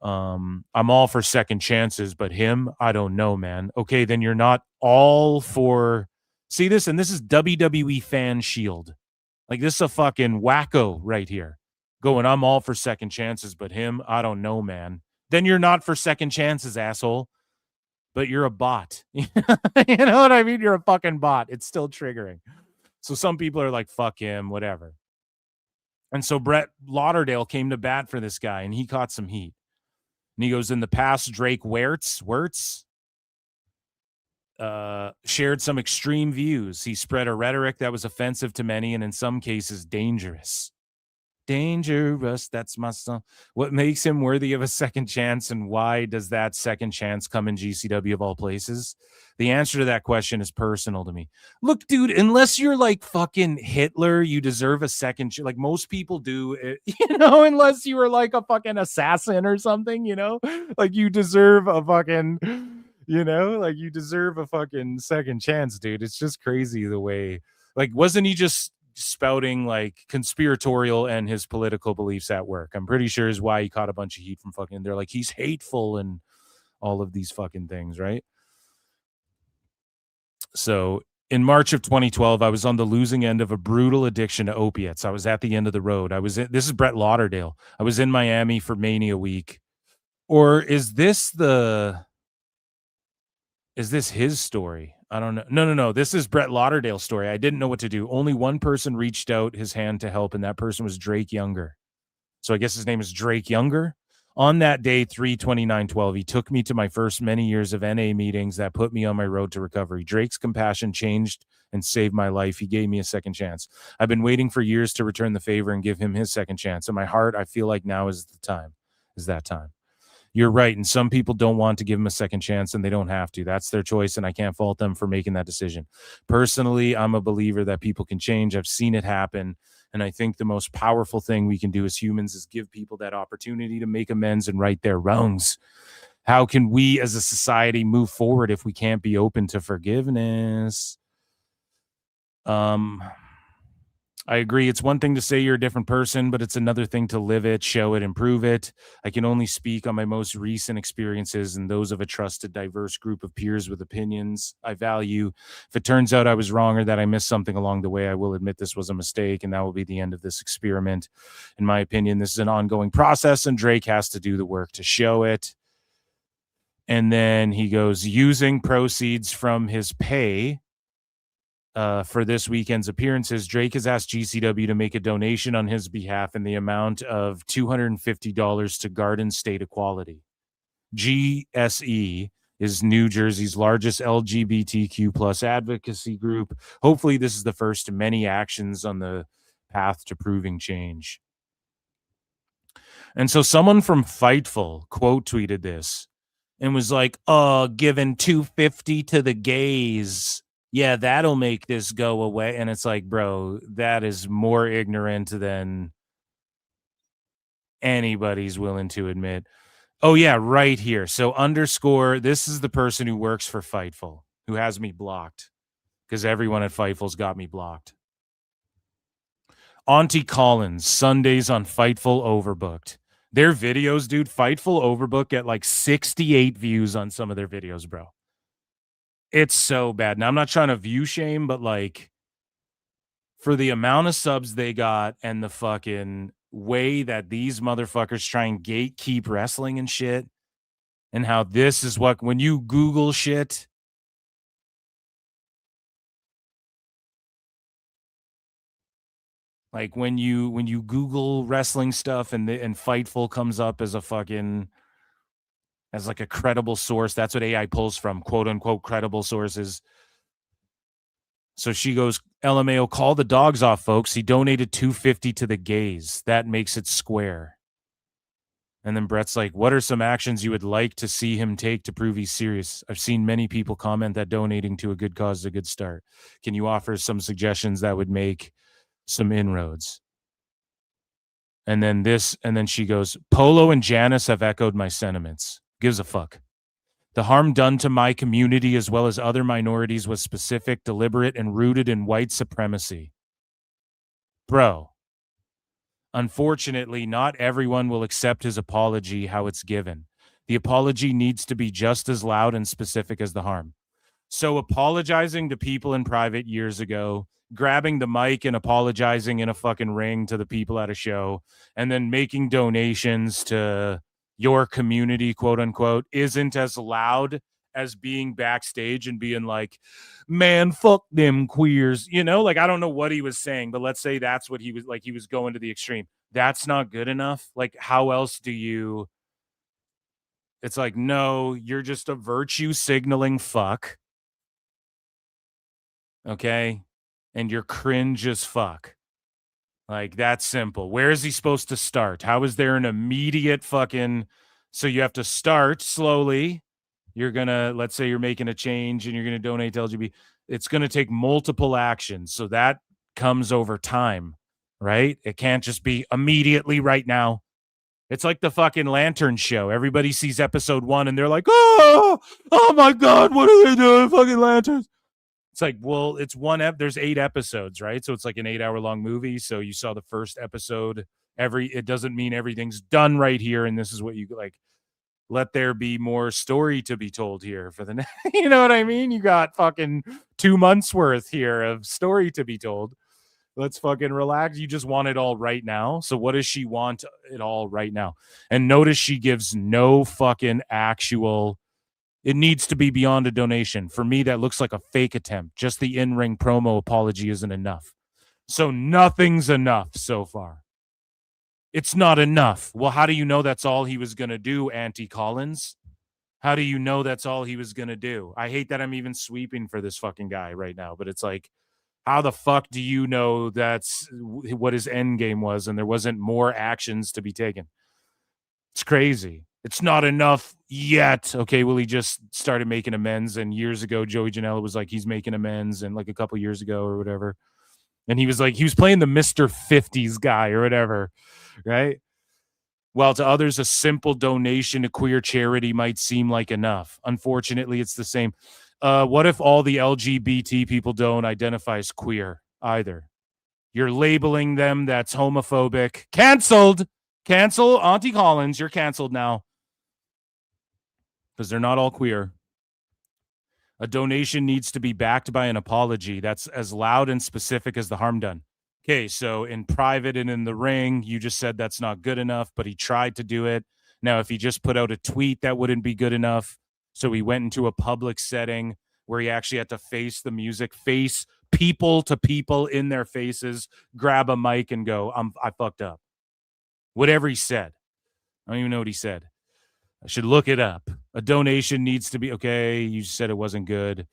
I'm all for second chances, but him, I don't know, man. Okay, then you're not all for... See this? And this is WWE Fan Shield. Like, this is a fucking wacko right here. Going, I'm all for second chances, but him, I don't know, man. Then you're not for second chances, asshole. But you're a bot. You know what I mean? You're a fucking bot. It's still triggering. So some people are like, fuck him, whatever. And so Brett Lauderdale came to bat for this guy, and he caught some heat. And he goes, in the past, Drake Wuertz shared some extreme views. He spread a rhetoric that was offensive to many and in some cases dangerous. Dangerous, that's my song. What makes him worthy of a second chance, and why does that second chance come in GCW of all places? The answer to that question is personal to me. Look, dude, unless you're like fucking Hitler, you deserve a second chance. Like most people do, you know, unless you were like a fucking assassin or something, you know, like you deserve a fucking, you know, like you deserve a fucking second chance, dude. It's just crazy the way, like, wasn't he just spouting like conspiratorial and his political beliefs at work? I'm pretty sure is why he caught a bunch of heat from fucking, they're like, he's hateful and all of these fucking things, right? So in March of 2012, I was on the losing end of a brutal addiction to opiates. I was at the end of the road. This is Brett Lauderdale. I was in Miami for Mania week. Or is this his story? I don't know. No. This is Brett Lauderdale's story. I didn't know what to do. Only one person reached out his hand to help, and that person was Drake Younger. So I guess his name is Drake Younger. On that day, 3/29/12, he took me to my first many years of NA meetings that put me on my road to recovery. Drake's compassion changed and saved my life. He gave me a second chance. I've been waiting for years to return the favor and give him his second chance. In my heart, I feel like now is that time. You're right. And some people don't want to give him a second chance, and they don't have to. That's their choice, and I can't fault them for making that decision. Personally, I'm a believer that people can change. I've seen it happen. And I think the most powerful thing we can do as humans is give people that opportunity to make amends and right their wrongs. How can we as a society move forward if we can't be open to forgiveness? I agree. It's one thing to say you're a different person, but it's another thing to live it, show it, and prove it. I can only speak on my most recent experiences and those of a trusted, diverse group of peers with opinions I value. If it turns out I was wrong or that I missed something along the way, I will admit this was a mistake, and that will be the end of this experiment. In my opinion, this is an ongoing process, and Drake has to do the work to show it. And then he goes, using proceeds from his pay for this weekend's appearances, Drake has asked GCW to make a donation on his behalf in the amount of $250 to Garden State Equality. GSE is New Jersey's largest LGBTQ plus advocacy group. Hopefully this is the first of many actions on the path to proving change. And so someone from Fightful quote tweeted this and was like, giving $250 to the gays. Yeah, that'll make this go away. And it's like, bro, that is more ignorant than anybody's willing to admit. Oh, yeah, right here. So _ this is the person who works for Fightful, who has me blocked, because everyone at Fightful's got me blocked. Auntie Collins, Sundays on Fightful overbooked. Their videos, dude, Fightful overbooked get like 68 views on some of their videos, bro. It's so bad. Now, I'm not trying to view shame, but like for the amount of subs they got and the fucking way that these motherfuckers try and gatekeep wrestling and shit, and how this is what, when you Google shit, like when you Google wrestling stuff and Fightful comes up as a fucking, as like a credible source. That's what AI pulls from, quote unquote, credible sources. So she goes, LMAO, call the dogs off, folks. He donated $250 to the gays. That makes it square. And then Brett's like, what are some actions you would like to see him take to prove he's serious? I've seen many people comment that donating to a good cause is a good start. Can you offer some suggestions that would make some inroads? And then she goes, Polo and Janice have echoed my sentiments. Gives a fuck. The harm done to my community as well as other minorities was specific, deliberate, and rooted in white supremacy. Bro, unfortunately, not everyone will accept his apology how it's given. The apology needs to be just as loud and specific as the harm. So apologizing to people in private years ago, grabbing the mic and apologizing in a fucking ring to the people at a show, and then making donations to your community, quote unquote, isn't as loud as being backstage and being like, man, fuck them queers. You know, like, I don't know what he was saying, but let's say that's what he was like. He was going to the extreme. That's not good enough. Like, how else do you? It's like, no, you're just a virtue signaling fuck. Okay. And you're cringe as fuck. Like, that's simple. Where is he supposed to start? How is there an immediate fucking... So you have to start slowly. You're going to, let's say you're making a change and you're going to donate to LGBT. It's going to take multiple actions. So that comes over time, right? It can't just be immediately right now. It's like the fucking Lantern show. Everybody sees episode 1 and they're like, oh my God, what are they doing? Fucking lanterns. It's like, well, it's there's 8 episodes, right? So it's like an 8-hour-long movie. So you saw the first episode. It doesn't mean everything's done right here. And this is what you like. Let there be more story to be told here for the, you know what I mean? You got fucking 2 months worth here of story to be told. Let's fucking relax. You just want it all right now. So what does she want it all right now? And notice she gives no fucking actual. It needs to be beyond a donation. For me, that looks like a fake attempt. Just the in-ring promo apology isn't enough. So nothing's enough so far. It's not enough. Well, how do you know that's all he was going to do, Auntie Collins? How do you know that's all he was going to do? I hate that I'm even sweeping for this fucking guy right now, but it's like, how the fuck do you know that's what his end game was and there wasn't more actions to be taken? It's crazy. It's not enough yet. Okay, well, he just started making amends, and years ago, Joey Janela was like, he's making amends, and like a couple years ago or whatever. And he was like, he was playing the Mr. 50s guy or whatever, right? While to others, a simple donation to queer charity might seem like enough. Unfortunately, it's the same. What if all the LGBT people don't identify as queer either? You're labeling them, that's homophobic. Canceled. Cancel Auntie Collins. You're canceled now. Because they're not all queer. A donation needs to be backed by an apology. That's as loud and specific as the harm done. Okay, so in private and in the ring, you just said that's not good enough, but he tried to do it. Now, if he just put out a tweet, that wouldn't be good enough. So he went into a public setting where he actually had to face the music, face people to people in their faces, grab a mic and go, I fucked up. Whatever he said. I don't even know what he said. I should look it up. A donation needs to be, okay, you said it wasn't good.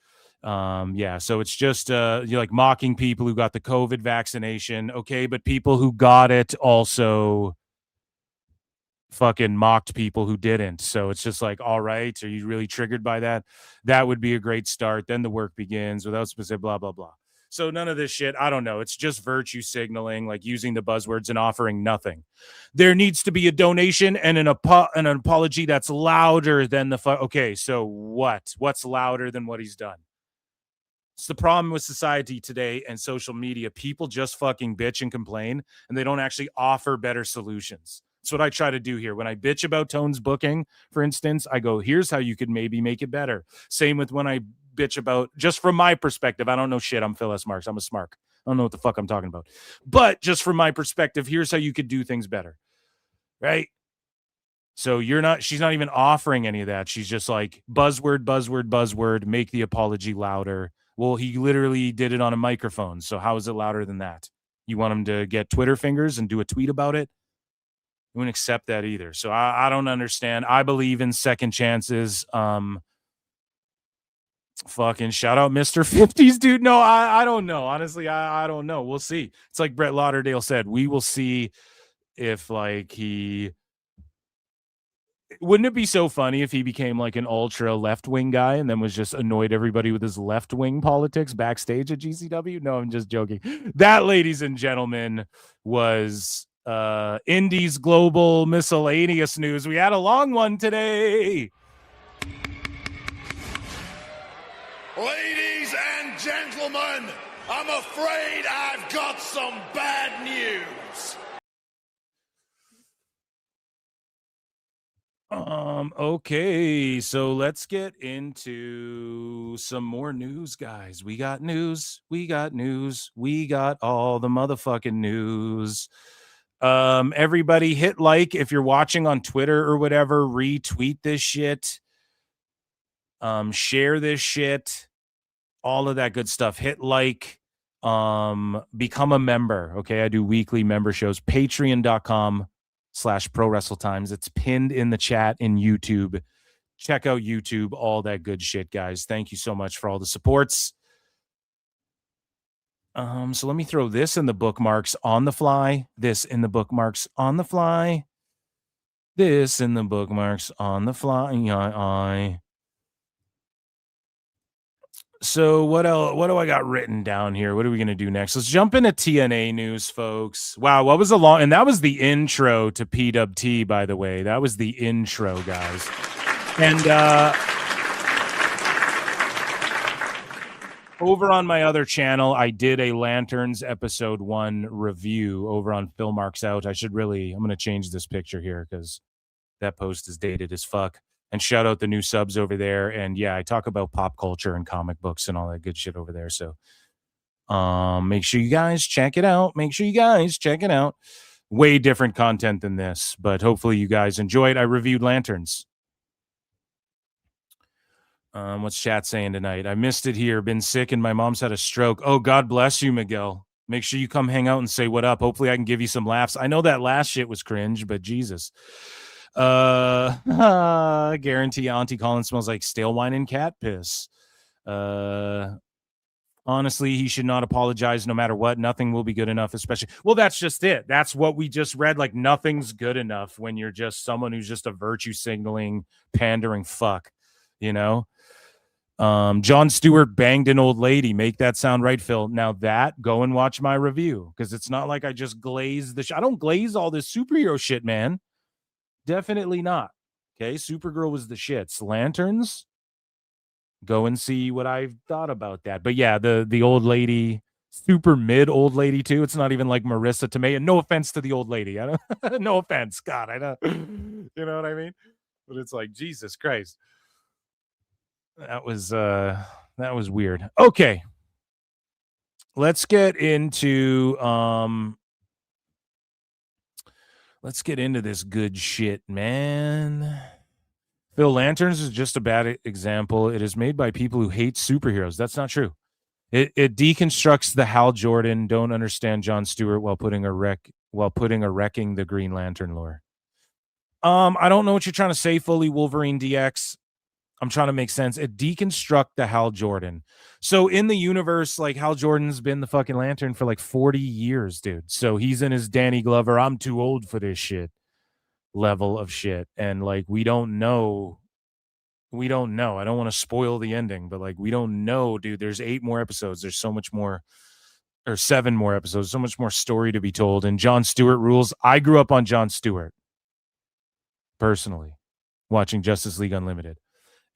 Yeah, so it's just you're like mocking people who got the COVID vaccination. Okay, but people who got it also fucking mocked people who didn't. So it's just like, all right, are you really triggered by that? That would be a great start. Then the work begins without specific blah, blah, blah. So none of this shit, I don't know. It's just virtue signaling, like using the buzzwords and offering nothing. There needs to be a donation and an apology that's louder than the okay, so what? What's louder than what he's done? It's the problem with society today and social media. People just fucking bitch and complain, and they don't actually offer better solutions. That's what I try to do here. When I bitch about Tone's booking, for instance, I go, here's how you could maybe make it better. Same with when I bitch about, just from my perspective, I don't know shit. I'm Phil S. Marks. I'm a smark. I don't know what the fuck I'm talking about. But just from my perspective, here's how you could do things better. Right? So she's not even offering any of that. She's just like, buzzword, buzzword, buzzword, make the apology louder. Well, he literally did it on a microphone. So how is it louder than that? You want him to get Twitter fingers and do a tweet about it? I wouldn't accept that either. So I don't understand. I believe in second chances. Fucking shout out Mr. 50s, dude. No, I don't know. Honestly, I don't know. We'll see. It's like Brett Lauderdale said. We will see if like he... Wouldn't it be so funny if he became like an ultra left-wing guy and then was just annoyed everybody with his left-wing politics backstage at GCW? No, I'm just joking. That, ladies and gentlemen, was Indies Global Miscellaneous News. We had a long one today. Ladies and gentlemen, I'm afraid I've got some bad news. Okay, so let's get into some more news, guys. We got news. We got all the motherfucking news. Everybody hit like if you're watching on Twitter or whatever, retweet this shit. Share this shit. All of that good stuff. Hit like, become a member. Okay, I do weekly member shows. Patreon.com/ProWrestleTimes. It's pinned in the chat in YouTube. Check out YouTube, all that good shit, guys. Thank you so much for all the supports. So let me throw this in the bookmarks on the fly. This in the bookmarks on the fly. This in the bookmarks on the fly. So what else? What do I got written down here? What are we going to do next? Let's jump into TNA news, folks. Wow, what was and that was the intro to PWT, by the way. That was the intro, guys. And over on my other channel, I did a Lanterns episode 1 review over on Phil Marks Out. I'm going to change this picture here because that post is dated as fuck. And shout out the new subs over there. And yeah, I talk about pop culture and comic books and all that good shit over there. So make sure you guys check it out. Way different content than this, but hopefully you guys enjoy it. I reviewed Lanterns. What's chat saying tonight? I missed it here. Been sick and my mom's had a stroke. Oh, God bless you, Miguel. Make sure you come hang out and say what up. Hopefully I can give you some laughs. I know that last shit was cringe, but Jesus. Guarantee Auntie Colin smells like stale wine and cat piss. Honestly, he should not apologize no matter what. Nothing will be good enough, especially. Well, that's just it. That's what we just read. Like, nothing's good enough when you're just someone who's just a virtue signaling, pandering fuck, you know? Jon Stewart banged an old lady. Make that sound right, Phil. Now that, go and watch my review, because it's not like I just glaze the I don't glaze all this superhero shit, man. Definitely not. Okay, Supergirl was the shits. Lanterns, go and see what I've thought about that. But yeah, the old lady, super mid old lady too. It's not even like Marissa Tomei. And no offense to the old lady. I don't no offense. God, I know. You know what I mean? But it's like, Jesus Christ. That was weird. Okay. Let's get into this good shit, man. Phil, Lanterns is just a bad example. It is made by people who hate superheroes. That's not true. It deconstructs the Hal Jordan, don't understand Jon Stewart while putting a wrecking the Green Lantern lore. I don't know what you're trying to say, fully Wolverine DX. I'm trying to make sense. It deconstruct the Hal Jordan. So in the universe, like, Hal Jordan's been the fucking Lantern for like 40 years, dude. So he's in his Danny Glover, I'm too old for this shit level of shit. And like, we don't know. I don't want to spoil the ending, but like, we don't know, dude. There's 8 more episodes. There's so much more, or 7 more episodes, so much more story to be told. And Jon Stewart rules. I grew up on Jon Stewart personally, watching Justice League Unlimited.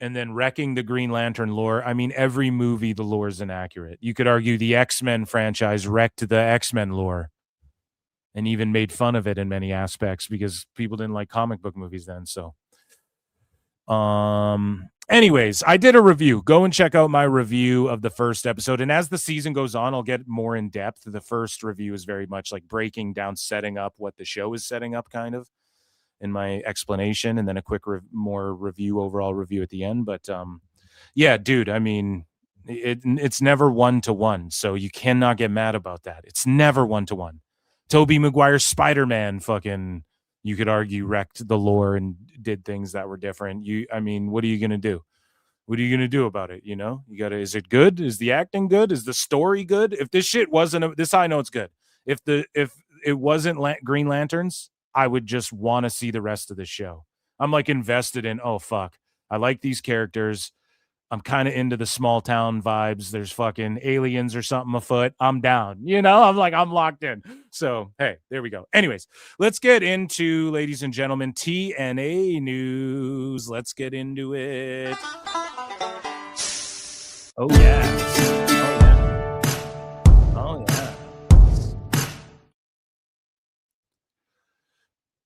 And then wrecking the Green Lantern lore. I mean, every movie, the lore is inaccurate. You could argue the X-Men franchise wrecked the X-Men lore and even made fun of it in many aspects because people didn't like comic book movies then. So, anyways, I did a review. Go and check out my review of the first episode. And as the season goes on, I'll get more in depth. The first review is very much like breaking down, setting up what the show is setting up, kind of, in my explanation, and then a quick overall review at the end. But yeah, dude, I mean, it's never 1-to-1, so you cannot get mad about that. It's never 1-to-1. Tobey Maguire's Spider-Man fucking, you could argue, wrecked the lore and did things that were different. I mean, what are you gonna do? What are you gonna do about it? You know, you gotta. Is it good? Is the acting good? Is the story good? If this shit wasn't this, I know it's good. If it wasn't Green Lanterns, I would just want to see the rest of the show. I'm like invested in, oh, fuck, I like these characters. I'm kind of into the small town vibes. There's fucking aliens or something afoot. I'm down. You know, I'm locked in. So, hey, there we go. Anyways, let's get into, ladies and gentlemen, TNA news. Let's get into it. Oh, yeah. Oh, yeah.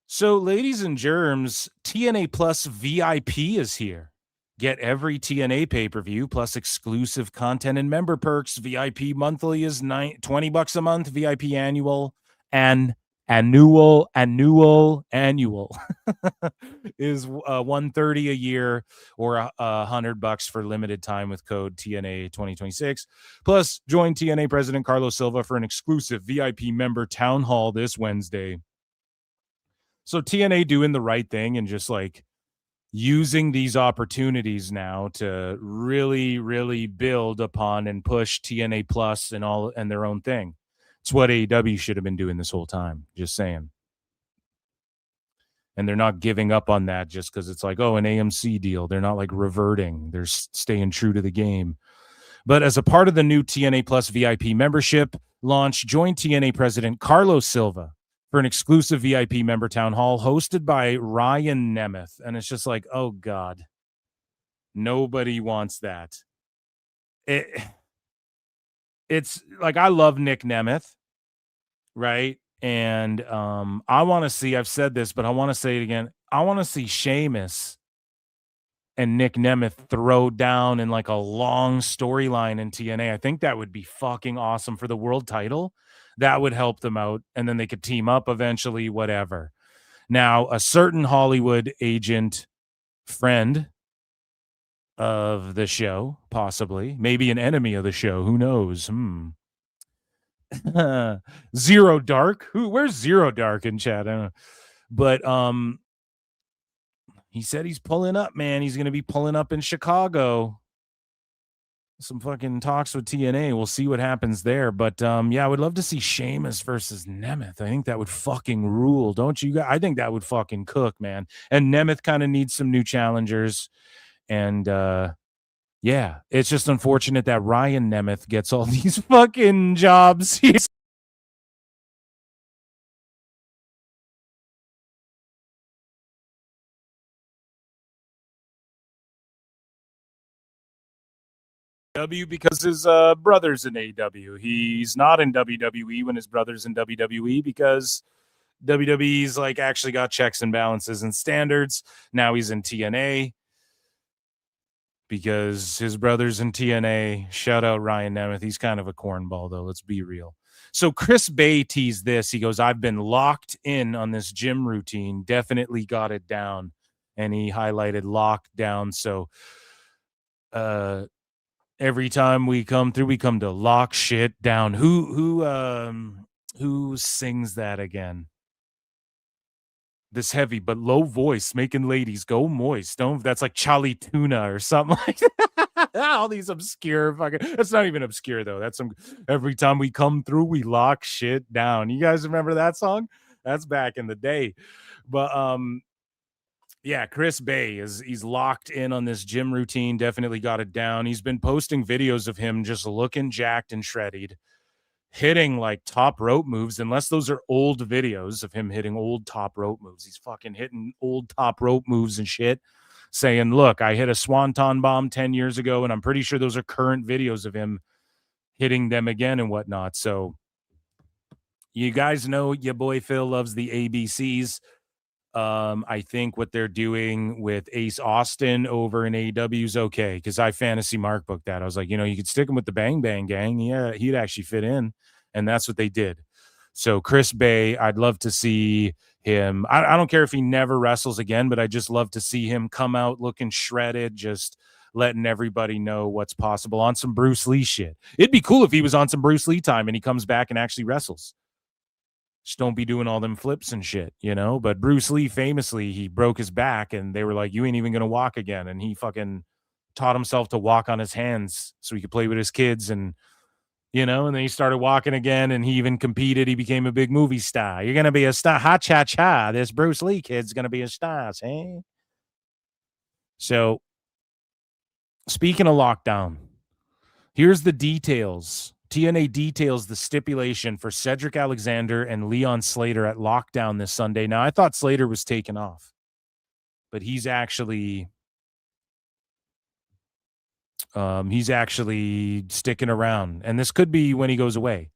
So, ladies and germs, TNA Plus VIP is here. Get every TNA pay-per-view plus exclusive content and member perks. VIP monthly is $20 a month. VIP annual and annual is $130 a year, or $100 for limited time with code TNA 2026. Plus, join TNA President Carlos Silva for an exclusive VIP member town hall this Wednesday. So TNA doing the right thing and just like using these opportunities now to really, really build upon and push TNA Plus and their own thing. It's what AEW should have been doing this whole time. Just saying. And they're not giving up on that just because it's like, oh, an AMC deal. They're not like reverting. They're staying true to the game. But as a part of the new TNA Plus VIP membership launch, join TNA President Carlos Silva for an exclusive VIP member town hall hosted by Ryan Nemeth. And it's just like, oh God, nobody wants that. It's like, I love Nick Nemeth, right? And I want to see, I've said this, but I want to say it again. I want to see Sheamus and Nick Nemeth throw down in like a long storyline in TNA. I think that would be fucking awesome for the world title. That would help them out, and then they could team up eventually, whatever. Now, a certain Hollywood agent friend of the show, possibly, maybe an enemy of the show, who knows? Zero Dark. Where's Zero Dark in chat? I don't know. But He said he's pulling up, man. He's going to be pulling up in Chicago. Some fucking talks with TNA. We'll see what happens there. But yeah, I would love to see Sheamus versus Nemeth. I think that would fucking rule, don't you guys? I think that would fucking cook, man. And Nemeth kind of needs some new challengers. And yeah, it's just unfortunate that Ryan Nemeth gets all these fucking jobs. Because his brother's in AEW. He's not in WWE when his brother's in WWE because WWE's like actually got checks and balances and standards. Now he's in TNA because his brother's in TNA. Shout out Ryan Nemeth. He's kind of a cornball though. Let's be real. So Chris Bay teased this. He goes, I've been locked in on this gym routine. Definitely got it down. And he highlighted lockdown. So, every time we come through, we come to lock shit down. Who sings that again? This heavy but low voice making ladies go moist. That's like Charlie Tuna or something like that. All these obscure fucking. That's not even obscure though. That's some. Every time we come through, we lock shit down. You guys remember that song? That's back in the day. But yeah, Chris Bay he's locked in on this gym routine. Definitely got it down. He's been posting videos of him just looking jacked and shredded, hitting like top rope moves, unless those are old videos of him hitting old top rope moves. He's fucking hitting old top rope moves and shit, saying, look, I hit a swanton bomb 10 years ago, and I'm pretty sure those are current videos of him hitting them again and whatnot. So you guys know your boy Phil loves the ABCs. I think what they're doing with Ace Austin over in AEW is okay, because I fantasy mark booked that. I was like, you could stick him with the Bang Bang Gang. Yeah, he'd actually fit in, and that's what they did. So Chris Bay, I'd love to see him. I don't care if he never wrestles again, but I just love to see him come out looking shredded, just letting everybody know what's possible on some Bruce Lee shit. It'd be cool if he was on some Bruce Lee time and he comes back and actually wrestles. Just don't be doing all them flips and shit, But Bruce Lee, famously, he broke his back and they were like, you ain't even going to walk again. And he fucking taught himself to walk on his hands so he could play with his kids. And, and then he started walking again and he even competed. He became a big movie star. You're going to be a star. Ha-cha-cha. This Bruce Lee kid's going to be a star. Eh? So, speaking of lockdown, here's the details. TNA details the stipulation for Cedric Alexander and Leon Slater at Lockdown this Sunday. Now, I thought Slater was taken off, but he's actually sticking around. And this could be when he goes away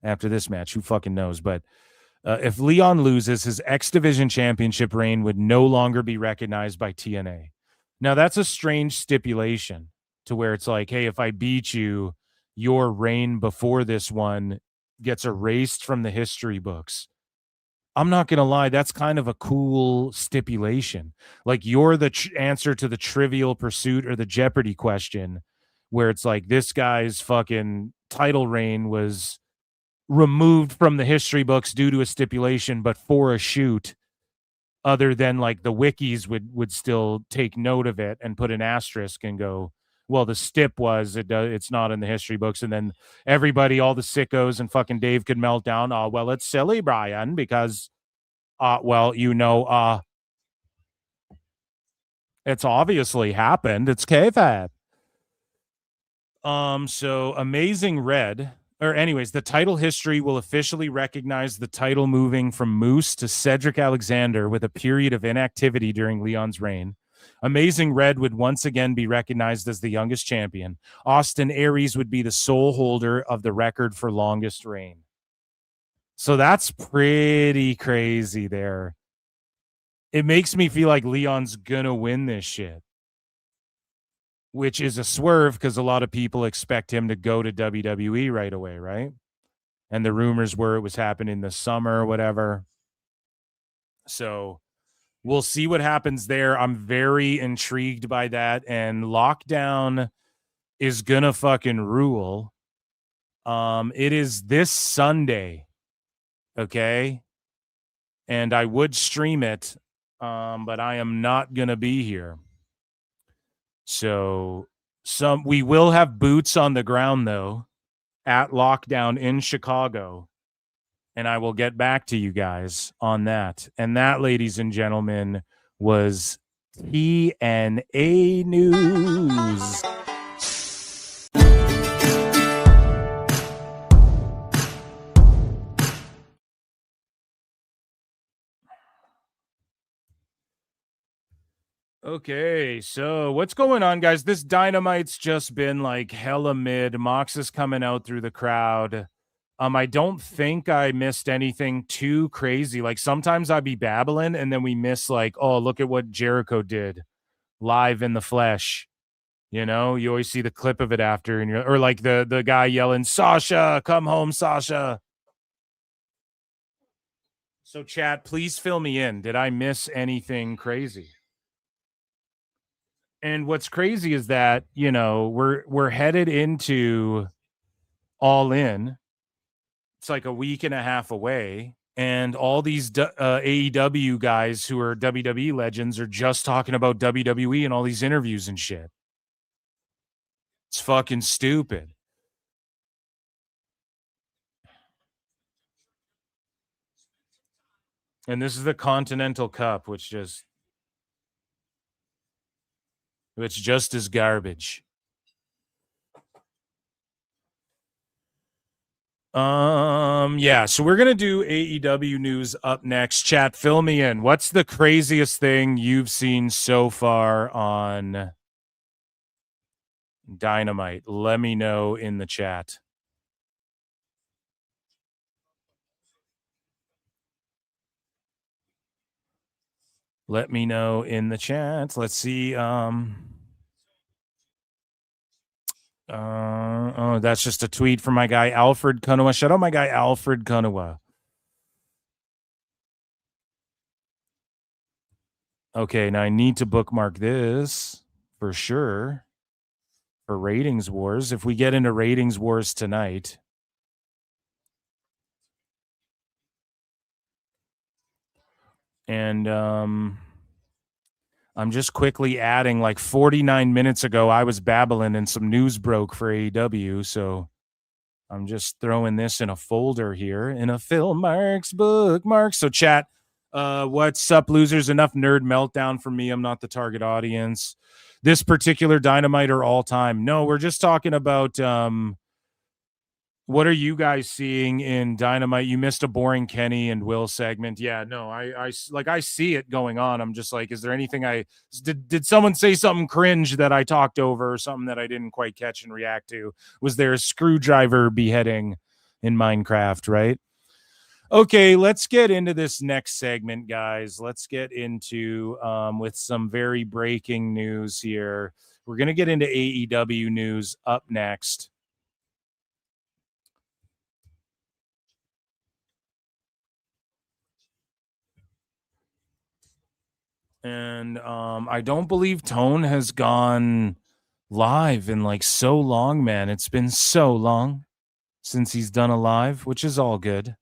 after this match. Who fucking knows? But if Leon loses, his X Division Championship reign would no longer be recognized by TNA. Now, that's a strange stipulation to where it's like, hey, if I beat you, your reign before this one gets erased from the history books. I'm not going to lie. That's kind of a cool stipulation. Like you're the answer to the Trivial Pursuit or the Jeopardy question, where it's like this guy's fucking title reign was removed from the history books due to a stipulation, but for a shoot, other than like the wikis would still take note of it and put an asterisk and go, well, the stip was it's not in the history books. And then everybody, all the sickos and fucking Dave could melt down. Oh, well, it's silly, Brian, because, it's obviously happened. It's kayfabe. So Amazing Red, or anyways, the title history will officially recognize the title moving from Moose to Cedric Alexander with a period of inactivity during Leon's reign. Amazing Red would once again be recognized as the youngest champion. Austin Aries would be the sole holder of the record for longest reign. So that's pretty crazy there. It makes me feel like Leon's gonna win this shit, which is a swerve because a lot of people expect him to go to WWE right away, right? And the rumors were it was happening this summer or whatever. So we'll see what happens there. I'm very intrigued by that. And Lockdown is going to fucking rule. It is this Sunday. Okay. And I would stream it but I am not going to be here. So we will have boots on the ground, though, at Lockdown in Chicago. And I will get back to you guys on that. And that, ladies and gentlemen, was TNA News. Okay, so what's going on, guys? This Dynamite's just been like hella mid. Mox is coming out through the crowd. I don't think I missed anything too crazy. Like sometimes I'd be babbling and then we miss like, oh, look at what Jericho did live in the flesh. You know, you always see the clip of it after, and or like the guy yelling, "Sasha, come home, Sasha." So chat, please fill me in. Did I miss anything crazy? And what's crazy is that, you know, we're headed into All In. It's like a week and a half away, and all these AEW guys who are WWE legends are just talking about WWE and all these interviews and shit. It's fucking stupid. And this is the Continental Cup, which just is garbage. Yeah, so we're gonna do AEW news up next. Chat, fill me in. What's the craziest thing you've seen so far on Dynamite? Let me know in the chat. Let me know in the chat. Let's see. Oh, that's just a tweet from my guy Alfred Kunawa. Shout out my guy Alfred Kunawa. Okay, now I need to bookmark this for sure for Ratings Wars. If we get into Ratings Wars tonight. And I'm just quickly adding, like 49 minutes ago, I was babbling and some news broke for AEW. So I'm just throwing this in a folder here in a Phil Marks bookmark. So chat, what's up, losers? Enough nerd meltdown from me. I'm not the target audience. This particular Dynamite or all time? No, we're just talking about what are you guys seeing in Dynamite? You missed a boring Kenny and Will segment. Yeah, no, I see it going on. I'm just like, is there anything did someone say something cringe that I talked over or something that I didn't quite catch and react to? Was there a screwdriver beheading in Minecraft, right? Okay, let's get into this next segment, guys. Let's get into with some very breaking news here. We're going to get into AEW news up next. And I don't believe Tone has gone live in like so long, man. It's been so long since he's done a live, which is all good.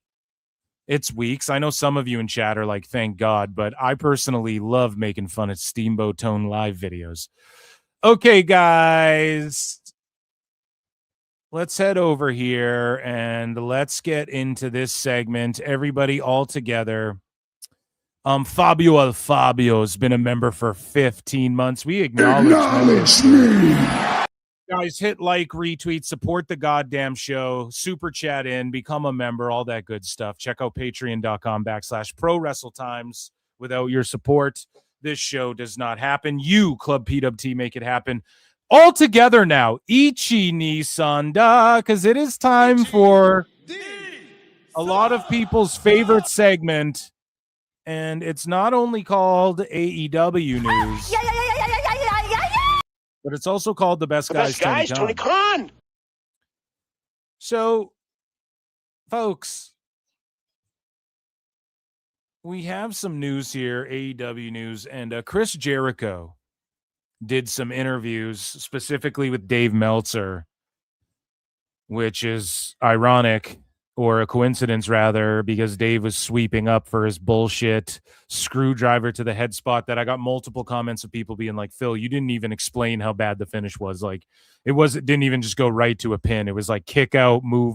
It's weeks. I know some of you in chat are like, thank God, but I personally love making fun of Steamboat Tone live videos. Okay, guys, let's head over here and let's get into this segment. Everybody all together. Fabio El Fabio has been a member for 15 months. We acknowledge me. Guys, hit like, retweet, support the goddamn show, super chat in, become a member, all that good stuff. Check out patreon.com/ProWrestleTimes. Without your support, this show does not happen. You, Club PWT, make it happen. All together now, Ichi ni Sanda, because it is time for a lot of people's favorite segment. And it's not only called AEW news, but it's also called The Best Guys, Tony Khan. So, folks, we have some news here, AEW news, and Chris Jericho did some interviews specifically with Dave Meltzer, which is ironic or a coincidence rather, because Dave was sweeping up for his bullshit screwdriver to the head spot that I got multiple comments of people being like, Phil, you didn't even explain how bad the finish was. Like it didn't even just go right to a pin. It was like kick out, move,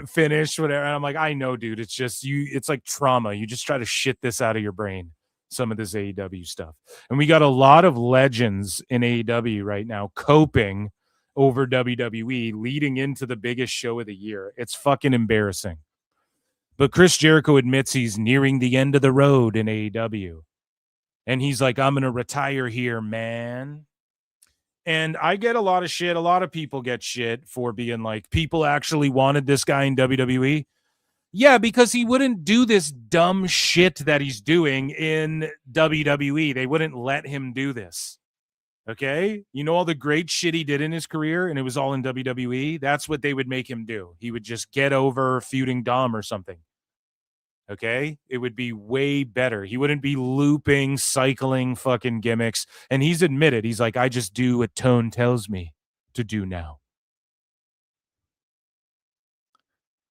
finish, whatever. And I'm like, I know, dude, it's just it's like trauma. You just try to shit this out of your brain, some of this AEW stuff. And we got a lot of legends in AEW right now coping over WWE leading into the biggest show of the year. It's fucking embarrassing. But Chris Jericho admits he's nearing the end of the road in AEW. And he's like, I'm going to retire here, man. And I get a lot of shit. A lot of people get shit for being like, people actually wanted this guy in WWE. Yeah, because he wouldn't do this dumb shit that he's doing in WWE. They wouldn't let him do this. Okay? You know all the great shit he did in his career, and it was all in WWE? That's what they would make him do. He would just get over feuding Dom or something. Okay? It would be way better. He wouldn't be looping, cycling fucking gimmicks. And he's admitted, he's like, I just do what Tone tells me to do now.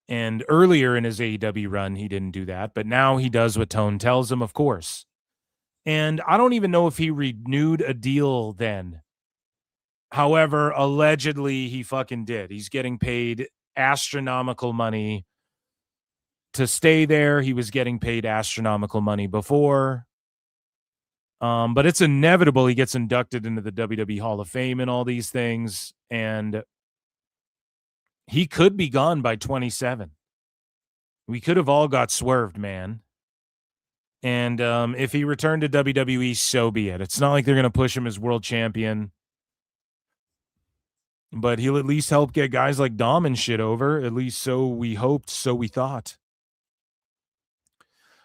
And earlier in his AEW run, he didn't do that. But now he does what Tone tells him, of course. And I don't even know if he renewed a deal then. However, allegedly he fucking did. He's getting paid astronomical money to stay there. He was getting paid astronomical money before. But it's inevitable he gets inducted into the WWE Hall of Fame and all these things. And he could be gone by 27. We could have all got swerved, man. And if he returned to WWE, so be it. It's not like they're going to push him as world champion. But he'll at least help get guys like Dom and shit over. At least so we hoped, so we thought.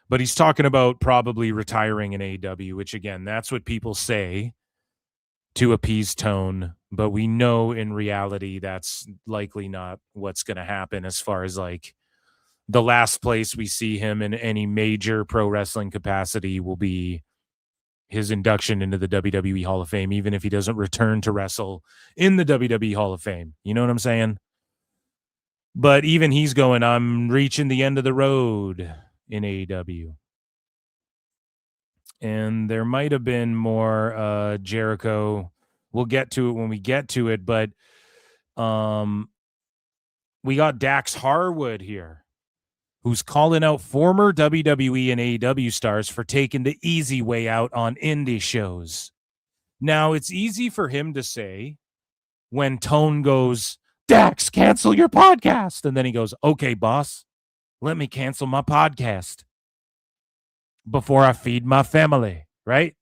But he's talking about probably retiring in AEW, which, again, that's what people say to appease Tone. But we know in reality that's likely not what's going to happen as far as, like, the last place we see him in any major pro wrestling capacity will be his induction into the WWE Hall of Fame, even if he doesn't return to wrestle in the WWE Hall of Fame. You know what I'm saying? But even he's going, I'm reaching the end of the road in AEW. And there might have been more Jericho. We'll get to it when we get to it, but we got Dax Harwood here, who's calling out former WWE and AEW stars for taking the easy way out on indie shows. Now, it's easy for him to say when Tone goes, Dax, cancel your podcast. And then he goes, okay, boss, let me cancel my podcast before I feed my family, right?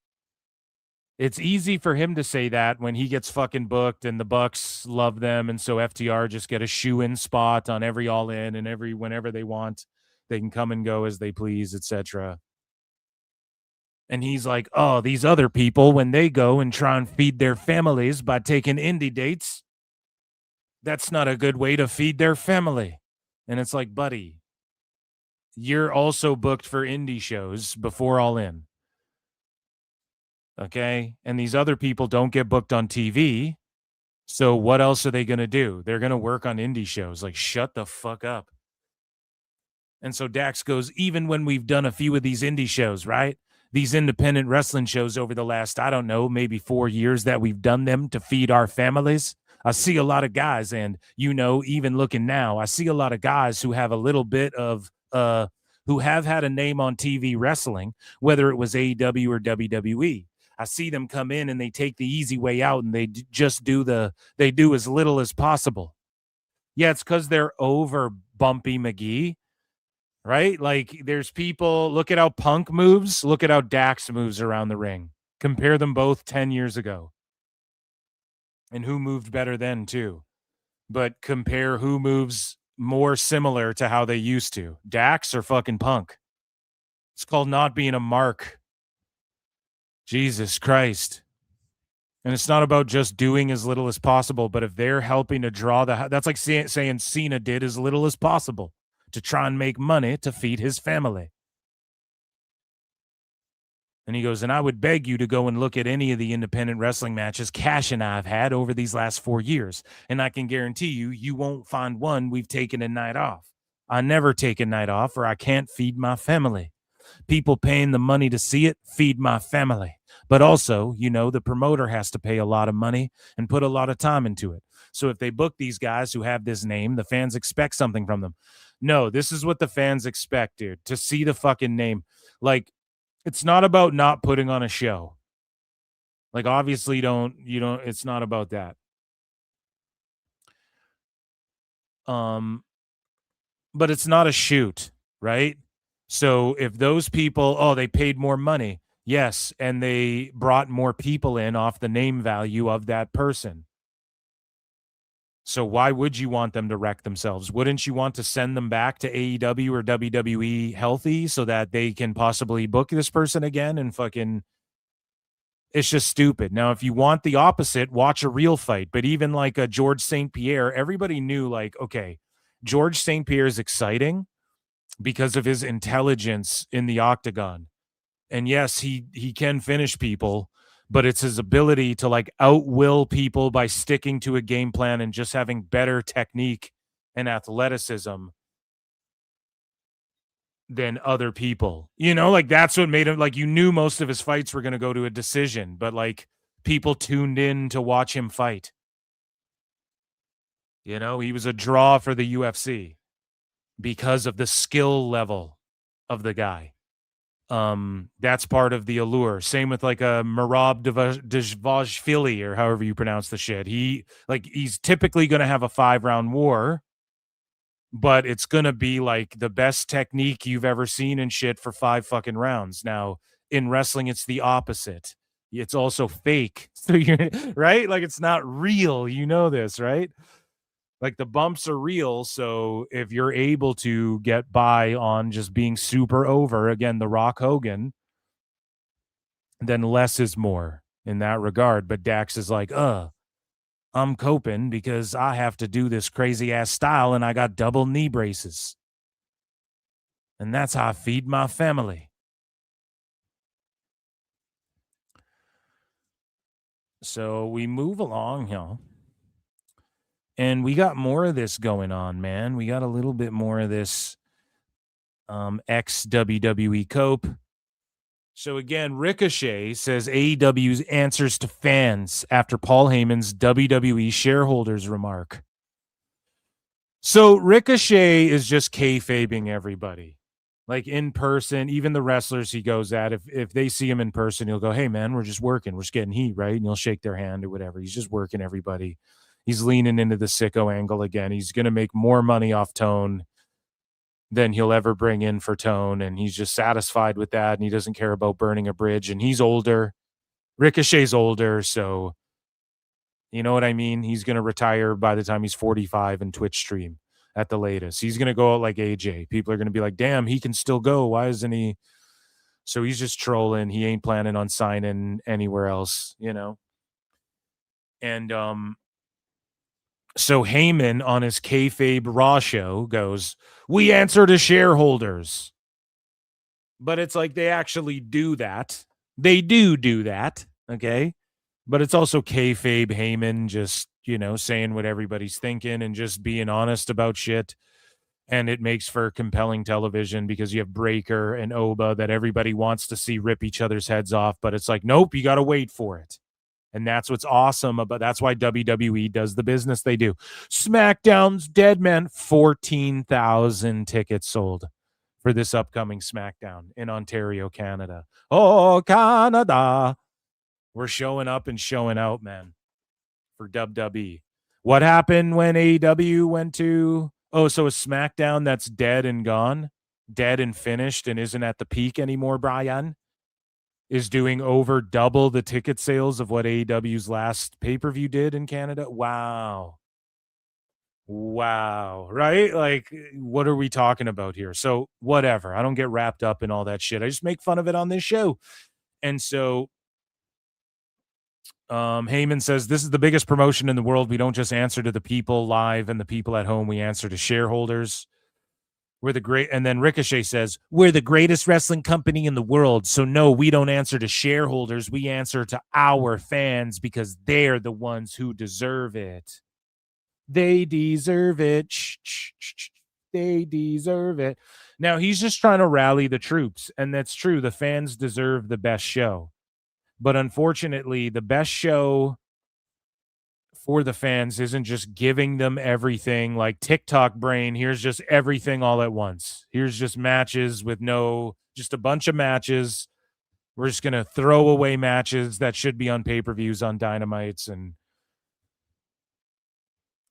It's easy for him to say that when he gets fucking booked and the Bucks love them, and so FTR just get a shoe-in spot on every All In, and whenever they want, they can come and go as they please, etc. And he's like, oh, these other people, when they go and try and feed their families by taking indie dates, that's not a good way to feed their family. And it's like, buddy, you're also booked for indie shows before All In. Okay? And these other people don't get booked on TV. So what else are they going to do? They're going to work on indie shows. Like, shut the fuck up. And so Dax goes, even when we've done a few of these indie shows, right? These independent wrestling shows over the last, I don't know, maybe 4 years that we've done them to feed our families. I see a lot of guys, and, even looking now, I see a lot of guys who have a little bit of, who have had a name on TV wrestling, whether it was AEW or WWE. I see them come in and they take the easy way out and they just do as little as possible. Yeah, it's because they're over Bumpy McGee, right? Like, there's people, look at how Punk moves, look at how Dax moves around the ring. Compare them both 10 years ago. And who moved better then, too. But compare who moves more similar to how they used to. Dax or fucking Punk. It's called not being a mark. Jesus Christ. And it's not about just doing as little as possible, but if they're helping to draw that's like saying Cena did as little as possible to try and make money to feed his family. And he goes, and I would beg you to go and look at any of the independent wrestling matches Cash and I have had over these last 4 years. And I can guarantee you, you won't find one we've taken a night off. I never take a night off or I can't feed my family. People paying the money to see it, feed my family. But also, you know, the promoter has to pay a lot of money and put a lot of time into it. So if they book these guys who have this name, the fans expect something from them. No, this is what the fans expect, dude, to see the fucking name. Like, it's not about not putting on a show. Like, obviously, it's not about that. But it's not a shoot, right? So if those people, they paid more money, yes, and they brought more people in off the name value of that person. So why would you want them to wreck themselves? Wouldn't you want to send them back to AEW or WWE healthy so that they can possibly book this person again and fucking... It's just stupid. Now, if you want the opposite, watch a real fight. But even like a George St. Pierre, everybody knew, like, okay, George St. Pierre is exciting because of his intelligence in the octagon. And yes, he can finish people, but it's his ability to like outwill people by sticking to a game plan and just having better technique and athleticism than other people. You know, like that's what made him, like, you knew most of his fights were going to go to a decision, but like people tuned in to watch him fight. You know, he was a draw for the UFC because of the skill level of the guy. That's part of the allure. Same with like a Merab Dvalishvili or however you pronounce the shit. He's typically going to have a 5-round war, but it's going to be like the best technique you've ever seen and shit for 5 fucking rounds. Now, in wrestling, it's the opposite. It's also fake. So right? Like, it's not real. You know this, right? Like, the bumps are real, so if you're able to get by on just being super over, again, the Rock Hogan, then less is more in that regard. But Dax is like, I'm coping because I have to do this crazy-ass style, and I got double knee braces. And that's how I feed my family. So we move along here. And we got more of this going on, man. We got a little bit more of this ex-WWE Cope. So again, Ricochet says AEW's answers to fans after Paul Heyman's WWE shareholders remark. So Ricochet is just kayfabing everybody. Like, in person, even the wrestlers he goes at, if they see him in person, he'll go, hey, man, we're just working. We're just getting heat, right? And he'll shake their hand or whatever. He's just working everybody. He's leaning into the sicko angle again. He's going to make more money off Tone than he'll ever bring in for Tone, and he's just satisfied with that, and he doesn't care about burning a bridge, and he's older. Ricochet's older, so you know what I mean? He's going to retire by the time he's 45 and Twitch stream at the latest. He's going to go out like AJ. People are going to be like, damn, he can still go. Why isn't he? So he's just trolling. He ain't planning on signing anywhere else, you know? And, so Heyman on his kayfabe Raw show goes, we answer to shareholders. But it's like they actually do that. They do that, okay? But it's also kayfabe Heyman just, you know, saying what everybody's thinking and just being honest about shit. And it makes for compelling television because you have Breaker and Oba that everybody wants to see rip each other's heads off. But it's like, nope, you got to wait for it. And that's what's awesome about, that's why WWE does the business they do. SmackDown's dead, man. 14,000 tickets sold for this upcoming SmackDown in Ontario, Canada. Oh, Canada. We're showing up and showing out, man, for WWE. What happened when AEW went to, so a SmackDown that's dead and gone, dead and finished and isn't at the peak anymore, Brian? Is doing over double the ticket sales of what AEW's last pay-per-view did in Canada. Wow. Right? Like, what are we talking about here? So whatever. I don't get wrapped up in all that shit. I just make fun of it on this show. And so Heyman says, this is the biggest promotion in the world. We don't just answer to the people live and the people at home. We answer to shareholders. We're the great, and then Ricochet says, we're the greatest wrestling company in the world. So no, we don't answer to shareholders. We answer to our fans because they're the ones who deserve it. They deserve it. They deserve it. Now he's just trying to rally the troops. And that's true. The fans deserve the best show. But unfortunately, the best show for the fans isn't just giving them everything like TikTok brain. Here's just everything all at once. Here's just matches with just a bunch of matches. We're just going to throw away matches that should be on pay-per-views on Dynamites. And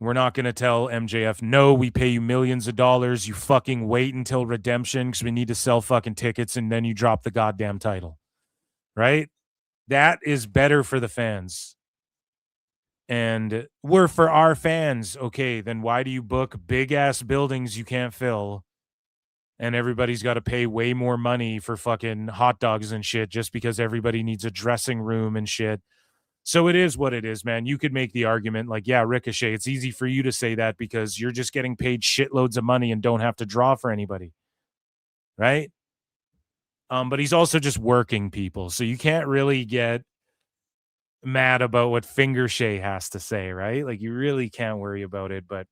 we're not going to tell MJF, no, we pay you millions of dollars. You fucking wait until redemption because we need to sell fucking tickets and then you drop the goddamn title. Right? That is better for the fans. And we're for our fans. Okay, then why do you book big-ass buildings you can't fill and everybody's got to pay way more money for fucking hot dogs and shit just because everybody needs a dressing room and shit? So it is what it is, man. You could make the argument like, yeah, Ricochet, it's easy for you to say that because you're just getting paid shitloads of money and don't have to draw for anybody, right? But he's also just working people, so you can't really get mad about what Fingershay has to say, right? Like you really can't worry about it. But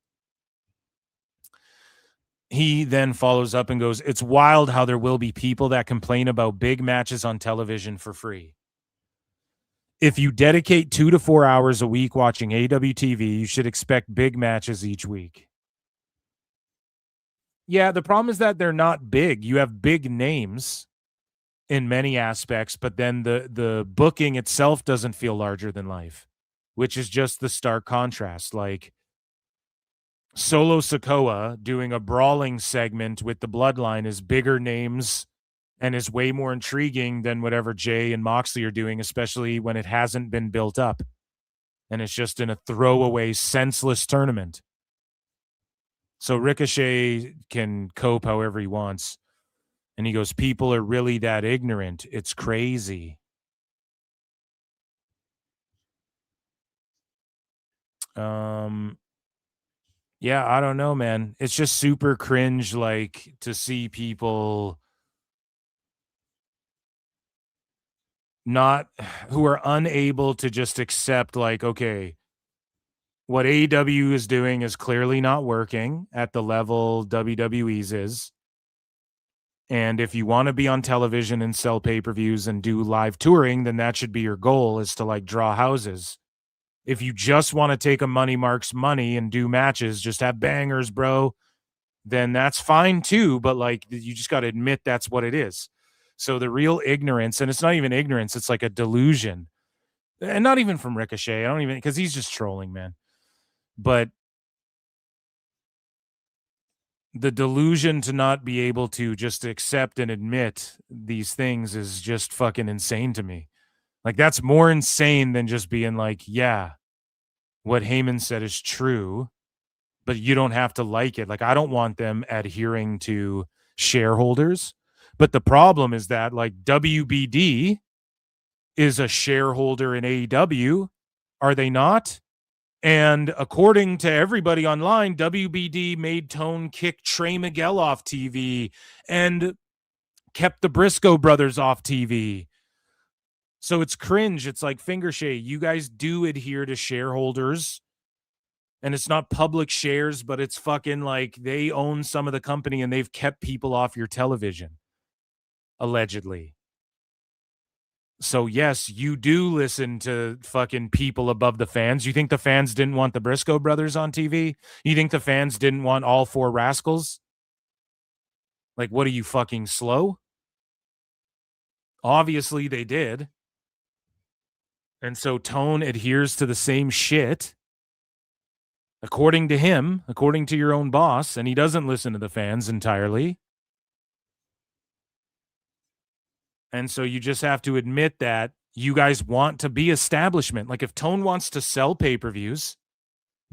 he then follows up and goes, it's wild how there will be people that complain about big matches on television for free. If you dedicate 2 to 4 hours a week watching AEW TV, you should expect big matches each week. Yeah, the problem is that they're not big. You have big names in many aspects, but then the booking itself doesn't feel larger than life, which is just the stark contrast. Like Solo Sikoa doing a brawling segment with the Bloodline is bigger names and is way more intriguing than whatever Jay and Moxley are doing, especially when it hasn't been built up and it's just in a throwaway, senseless tournament. So Ricochet can cope however he wants. And he goes, people are really that ignorant. It's crazy. Yeah, I don't know, man. It's just super cringe, like, to see people who are unable to just accept, like, okay, what AEW is doing is clearly not working at the level WWE's is. And if you want to be on television and sell pay-per-views and do live touring, then that should be your goal, is to like draw houses. If you just want to take a Money Mark's money and do matches, just have bangers, bro, then that's fine too. But like, you just got to admit that's what it is. So the real ignorance, and it's not even ignorance, it's like a delusion. And not even from Ricochet. I don't even, because he's just trolling, man. But the delusion to not be able to just accept and admit these things is just fucking insane to me. Like, that's more insane than just being like, yeah, what Heyman said is true, but you don't have to like it. Like, I don't want them adhering to shareholders. But the problem is that, like, WBD is a shareholder in AEW. Are they not? And according to everybody online, WBD made Tone kick Trey Miguel off TV and kept the Briscoe brothers off TV. So it's cringe. It's like, Fingershay, you guys do adhere to shareholders. And it's not public shares, but it's fucking like they own some of the company and they've kept people off your television, allegedly. So yes, you do listen to fucking people above the fans. You think the fans didn't want the Briscoe brothers on TV? You think the fans didn't want all four rascals? Like, what are you, fucking slow? Obviously they did. And so Tone adheres to the same shit, according to him, according to your own boss, and he doesn't listen to the fans entirely. And so you just have to admit that you guys want to be establishment. Like, if Tone wants to sell pay-per-views,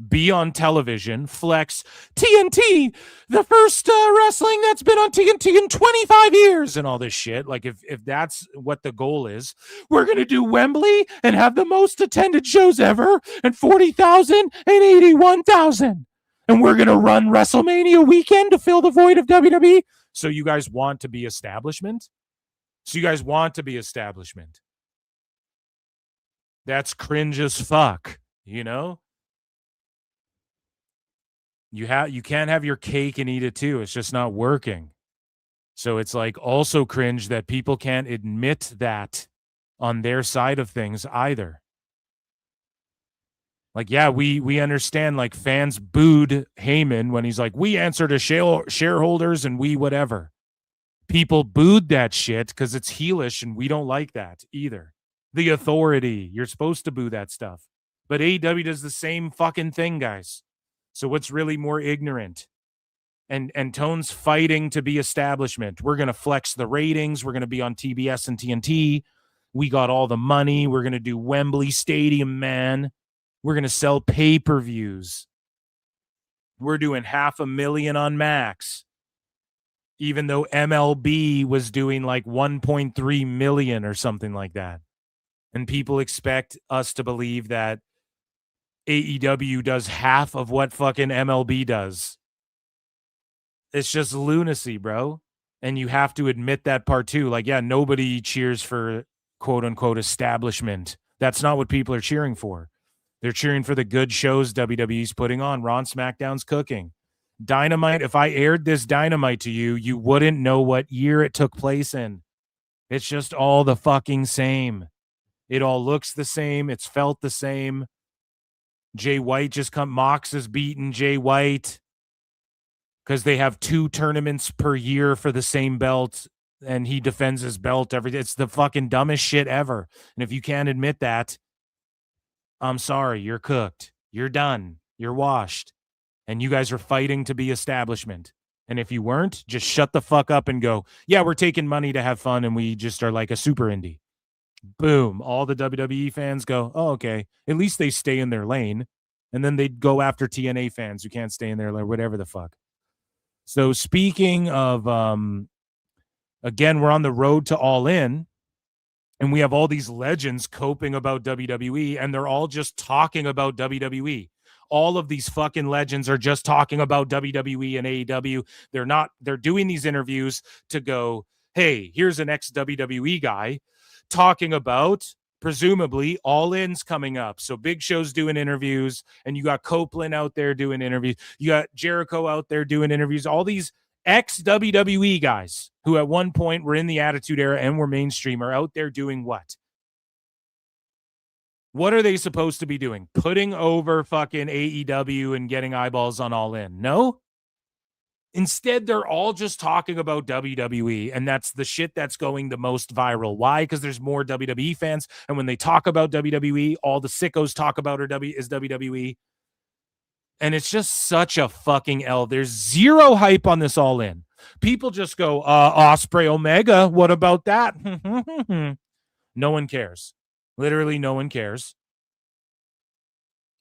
be on television, flex TNT, the first wrestling that's been on TNT in 25 years and all this shit. Like, if that's what the goal is, we're going to do Wembley and have the most attended shows ever and 40,000 and 81,000. and we're going to run WrestleMania weekend to fill the void of WWE. So you guys want to be establishment? That's cringe as fuck, you know? You can't have your cake and eat it too. It's just not working. So it's like also cringe that people can't admit that on their side of things either. Like, yeah, we understand, like, fans booed Heyman when he's like, we answer to shareholders and we whatever. People booed that shit because it's heelish and we don't like that either. The authority, you're supposed to boo that stuff. But AEW does the same fucking thing, guys. So what's really more ignorant? And Tone's fighting to be establishment. We're going to flex the ratings. We're going to be on TBS and TNT. We got all the money. We're going to do Wembley Stadium, man. We're going to sell pay-per-views. We're doing 500,000 on Max. Even though MLB was doing like 1.3 million or something like that. And people expect us to believe that AEW does half of what fucking MLB does. It's just lunacy, bro. And you have to admit that part too. Like, yeah, nobody cheers for quote unquote establishment. That's not what people are cheering for. They're cheering for the good shows WWE's putting on. Raw and SmackDown's cooking. Dynamite, if I aired this Dynamite to you, you wouldn't know what year it took place in. It's just all the fucking same. It all looks the same. It's felt the same. Jay White Mox is beating Jay White because they have 2 tournaments per year for the same belt, and he defends his belt every day. It's the fucking dumbest shit ever. And if you can't admit that, I'm sorry, you're cooked. You're done. You're washed. And you guys are fighting to be establishment. And if you weren't, just shut the fuck up and go, yeah, we're taking money to have fun, and we just are like a super indie. Boom. All the WWE fans go, oh, okay. At least they stay in their lane. And then they'd go after TNA fans who can't stay in their lane, whatever the fuck. So speaking of, again, we're on the road to All In. And we have all these legends coping about WWE, and they're all just talking about WWE. All of these fucking legends are just talking about WWE and AEW. They're doing these interviews to go, hey, here's an ex-WWE guy talking about, presumably, All In's coming up. So Big Show's doing interviews, and you got Copeland out there doing interviews. You got Jericho out there doing interviews. All these ex-WWE guys who at one point were in the Attitude Era and were mainstream are out there doing what? What are they supposed to be doing? Putting over fucking AEW and getting eyeballs on All In? No? Instead, they're all just talking about WWE, and that's the shit that's going the most viral. Why? Because there's more WWE fans, and when they talk about WWE, all the sickos talk about is WWE. And it's just such a fucking L. There's zero hype on this All In. People just go, Osprey Omega, what about that? No one cares. Literally no one cares.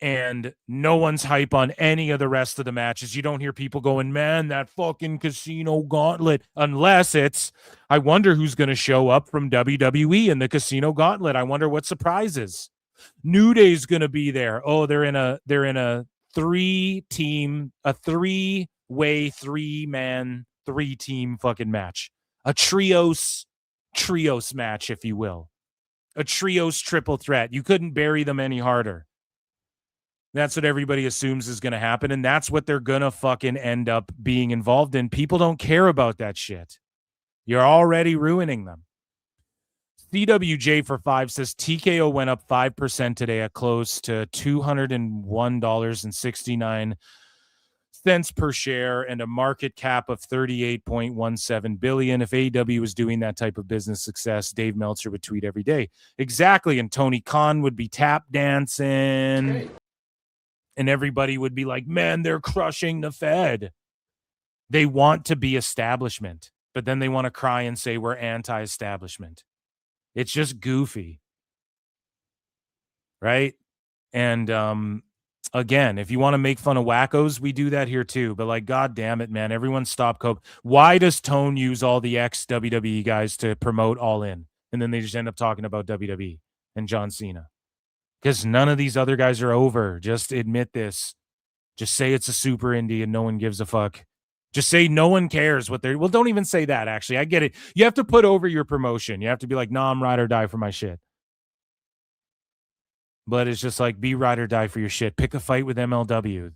And no one's hype on any of the rest of the matches. You don't hear people going, man, that fucking Casino Gauntlet. Unless it's, I wonder who's going to show up from WWE in the Casino Gauntlet. I wonder what surprises. New Day's going to be there. Oh, they're in a 3-team, a 3-way, 3-man, 3-team fucking match. A trios match, if you will. A trios triple threat. You couldn't bury them any harder. That's what everybody assumes is going to happen, and that's what they're going to fucking end up being involved in. People don't care about that shit. You're already ruining them. CWJ for 5 says TKO went up 5% today at close to $201.69 per share and a market cap of $38.17 billion. If AEW was doing that type of business success, Dave Meltzer would tweet every day. Exactly. And Tony Khan would be tap dancing. Okay. And everybody would be like, man, they're crushing the Fed. They want to be establishment, but then they want to cry and say we're anti-establishment. It's just goofy. Right? And again, if you want to make fun of wackos, we do that here too. But like, God damn it, man, everyone stop cope. Why does Tone use all the ex-WWE guys to promote All In? And then they just end up talking about WWE and John Cena. Because none of these other guys are over. Just admit this. Just say it's a super indie and no one gives a fuck. Just say no one cares what they're... Well, don't even say that, actually. I get it. You have to put over your promotion. You have to be like, nah, I'm ride or die for my shit. But it's just like, be ride or die for your shit. Pick a fight with MLW.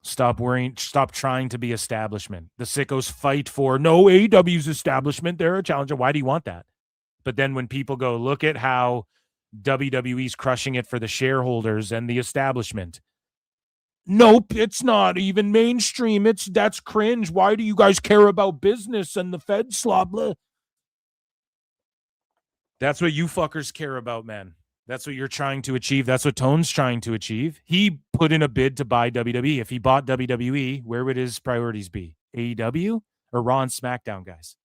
Stop worrying. Stop trying to be establishment. The sickos fight for, no, AEW's establishment. They're a challenger. Why do you want that? But then when people go, look at how WWE's crushing it for the shareholders and the establishment. Nope, it's not even mainstream. That's cringe. Why do you guys care about business and the Fed slop? Blah. That's what you fuckers care about, man. That's what you're trying to achieve. That's what Tone's trying to achieve. He put in a bid to buy WWE. If he bought WWE, where would his priorities be? AEW or Raw and SmackDown, guys?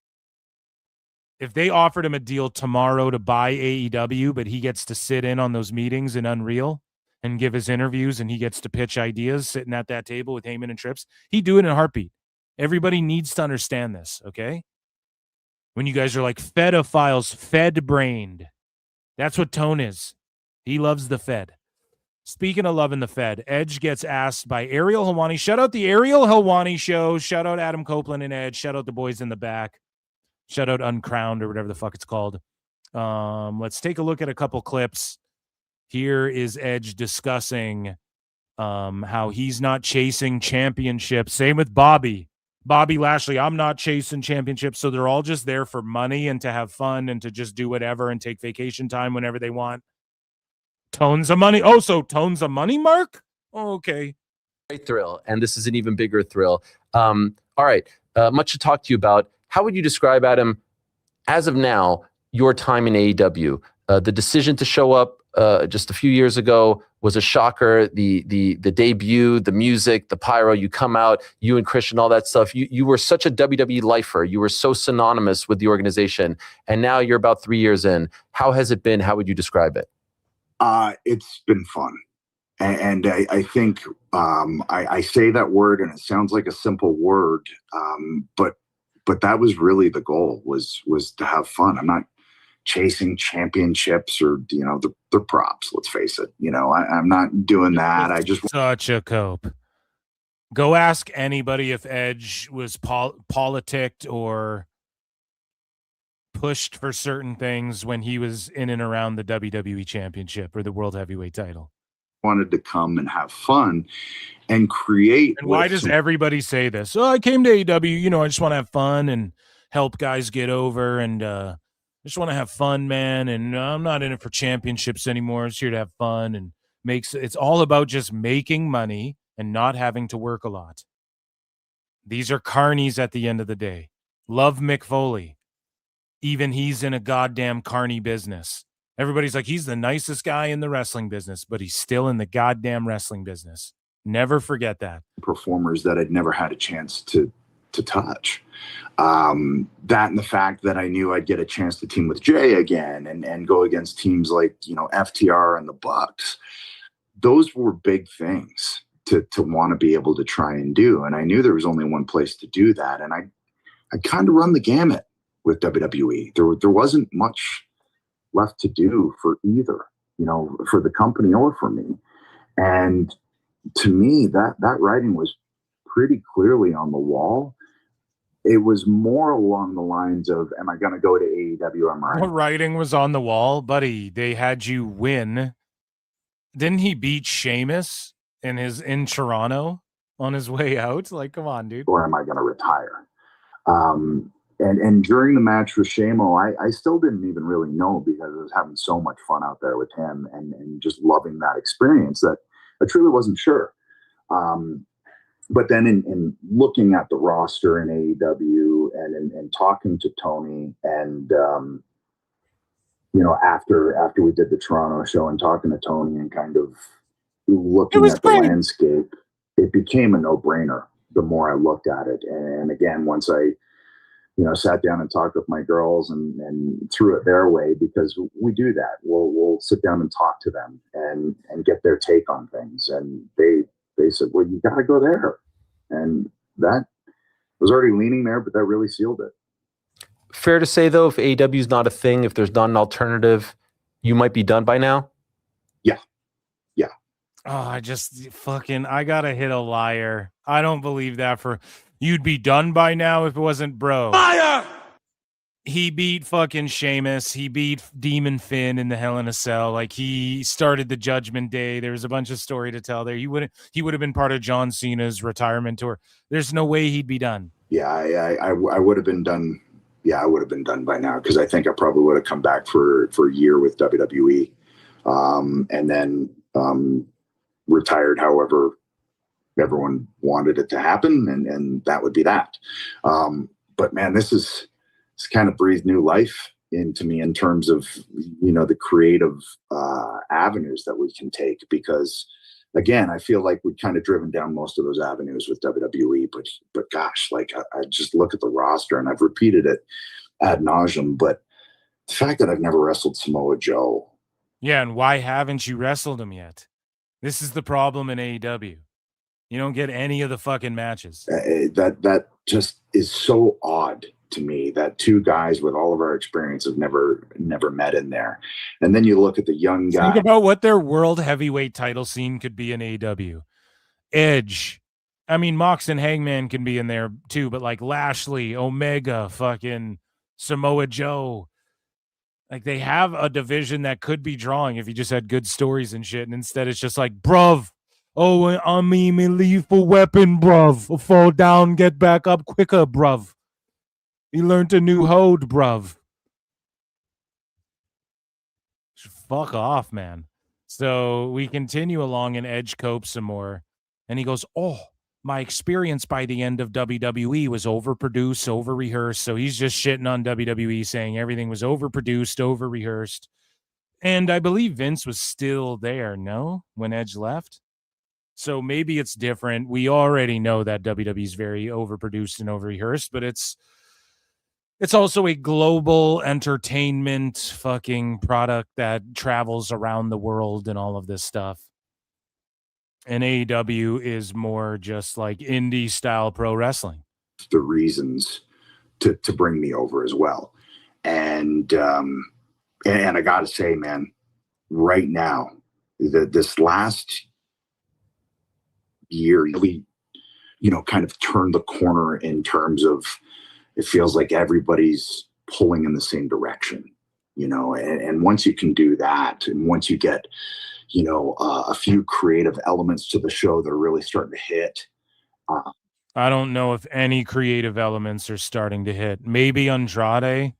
If they offered him a deal tomorrow to buy AEW, but he gets to sit in on those meetings in Unreal and give his interviews and he gets to pitch ideas sitting at that table with Heyman and Trips, he'd do it in a heartbeat. Everybody needs to understand this, okay? When you guys are like pedophiles, Fed-brained. That's what Tone is. He loves the Fed. Speaking of loving the Fed, Edge gets asked by Ariel Helwani. Shout out the Ariel Helwani show. Shout out Adam Copeland and Edge. Shout out the boys in the back. Shout out Uncrowned or whatever the fuck it's called. Let's take a look at a couple clips. Here is Edge discussing how he's not chasing championships. Same with Bobby Lashley. I'm not chasing championships. So they're all just there for money and to have fun and to just do whatever and take vacation time whenever they want. Tone's a money. Oh, so Tone's a money mark? Oh, okay. Great thrill. And this is an even bigger thrill. All right. Much to talk to you about. How would you describe, Adam, as of now, your time in AEW? The decision to show up just a few years ago was a shocker. The debut, the music, the pyro, you come out, you and Christian, all that stuff. You were such a WWE lifer. You were so synonymous with the organization. And now you're about 3 years in. How has it been? How would you describe it? It's been fun. And I think I say that word and it sounds like a simple word, but that was really the goal was to have fun. I'm not chasing championships or, the props, let's face it. I'm not doing that. I just... Such a cope. Go ask anybody if Edge was politicked or pushed for certain things when he was in and around the WWE Championship or the World Heavyweight title. Wanted to come and have fun and create. And why does everybody say this? Oh, I came to AEW, I just want to have fun and help guys get over and I just want to have fun, man, and I'm not in it for championships anymore. It's here to have fun and it's all about just making money and not having to work a lot. These are carnies at the end of the day. Love Mick Foley. Even he's in a goddamn carny business. Everybody's like, he's the nicest guy in the wrestling business, but he's still in the goddamn wrestling business. Never forget that. Performers that I'd never had a chance to touch. That and the fact that I knew I'd get a chance to team with Jay again and go against teams like, FTR and the Bucks. Those were big things to want to be able to try and do. And I knew there was only one place to do that. And I kind of run the gamut with WWE. There wasn't much left to do for either, for the company or for me. And to me, that writing was pretty clearly on the wall. It was more along the lines of, am I going to go to AEW? What writing was on the wall, buddy? They had you win. Didn't he beat Sheamus in Toronto on his way out? Like, come on, dude. Or am I going to retire? And during the match with Shamo, I still didn't even really know because I was having so much fun out there with him and just loving that experience that I truly wasn't sure. But then in looking at the roster in AEW and talking to Tony and, after we did the Toronto show and talking to Tony and kind of looking at the landscape, it became a no-brainer the more I looked at it. And again, once I, sat down and talked with my girls and threw it their way because we do that. We'll sit down and talk to them and get their take on things. And they said, well, you got to go there. And that was already leaning there, but that really sealed it. Fair to say, though, if AEW is not a thing, if there's not an alternative, you might be done by now? Yeah. Oh, I gotta hit a liar. I don't believe that you'd be done by now if it wasn't bro. Liar! He beat fucking Sheamus. He beat Demon Finn in the Hell in a Cell. Like, he started the Judgment Day. There was a bunch of story to tell there. He would have been part of John Cena's retirement tour. There's no way he'd be done. Yeah, I would have been done. Yeah, I would have been done by now, because I think I probably would have come back for a year with WWE, and then retired however everyone wanted it to happen, and that would be that. But man, it's kind of breathed new life into me in terms of, the creative avenues that we can take, because again, I feel like we've kind of driven down most of those avenues with WWE, but gosh, like I just look at the roster, and I've repeated it ad nauseum, but the fact that I've never wrestled Samoa Joe. Yeah, and why haven't you wrestled him yet? This is the problem in AEW. You don't get any of the fucking matches. That just is so odd to me, that two guys with all of our experience have never met in there. And then you look at the young guy. Think about what their world heavyweight title scene could be in AEW. Edge. I mean, Mox and Hangman can be in there too, but like Lashley, Omega, fucking Samoa Joe. Like, they have a division that could be drawing if you just had good stories and shit. And instead it's just like, bruv. Oh, I mean, lethal weapon, bruv. Fall down, get back up quicker, bruv. He learned a new hold, bruv. Fuck off, man. So we continue along and Edge copes some more. And he goes, oh, my experience by the end of WWE was overproduced, over-rehearsed. So he's just shitting on WWE, saying everything was overproduced, over-rehearsed. And I believe Vince was still there, no? When Edge left? So maybe it's different. We already know that WWE is very overproduced and over-rehearsed, but it's also a global entertainment fucking product that travels around the world and all of this stuff. And AEW is more just like indie style pro wrestling. The reasons to bring me over as well. And I got to say, man, right now, this last year, we, kind of turned the corner in terms of, it feels like everybody's pulling in the same direction, and once you can do that, and once you get, a few creative elements to the show that are really starting to hit. I don't know if any creative elements are starting to hit. Maybe Andrade.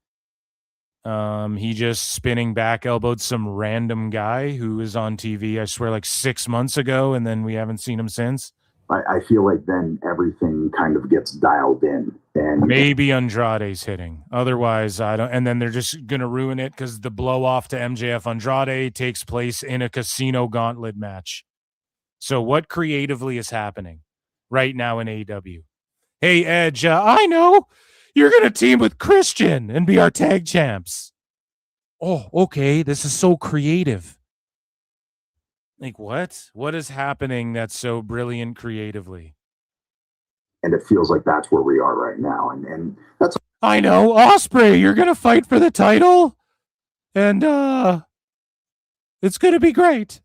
He just spinning back elbowed some random guy who was on TV, I swear, like 6 months ago, and then we haven't seen him since. I feel like then everything kind of gets dialed in, and maybe Andrade's hitting. Otherwise, I don't. And then they're just gonna ruin it because the blow off to MJF Andrade takes place in a casino gauntlet match. So what creatively is happening right now in AEW? Hey Edge, I know you're gonna team with Christian and be our tag champs. Oh, okay. This is so creative. Like, what? What is happening that's so brilliant creatively? And it feels like that's where we are right now. And that's... I know. Ospreay, you're going to fight for the title? And it's going to be great.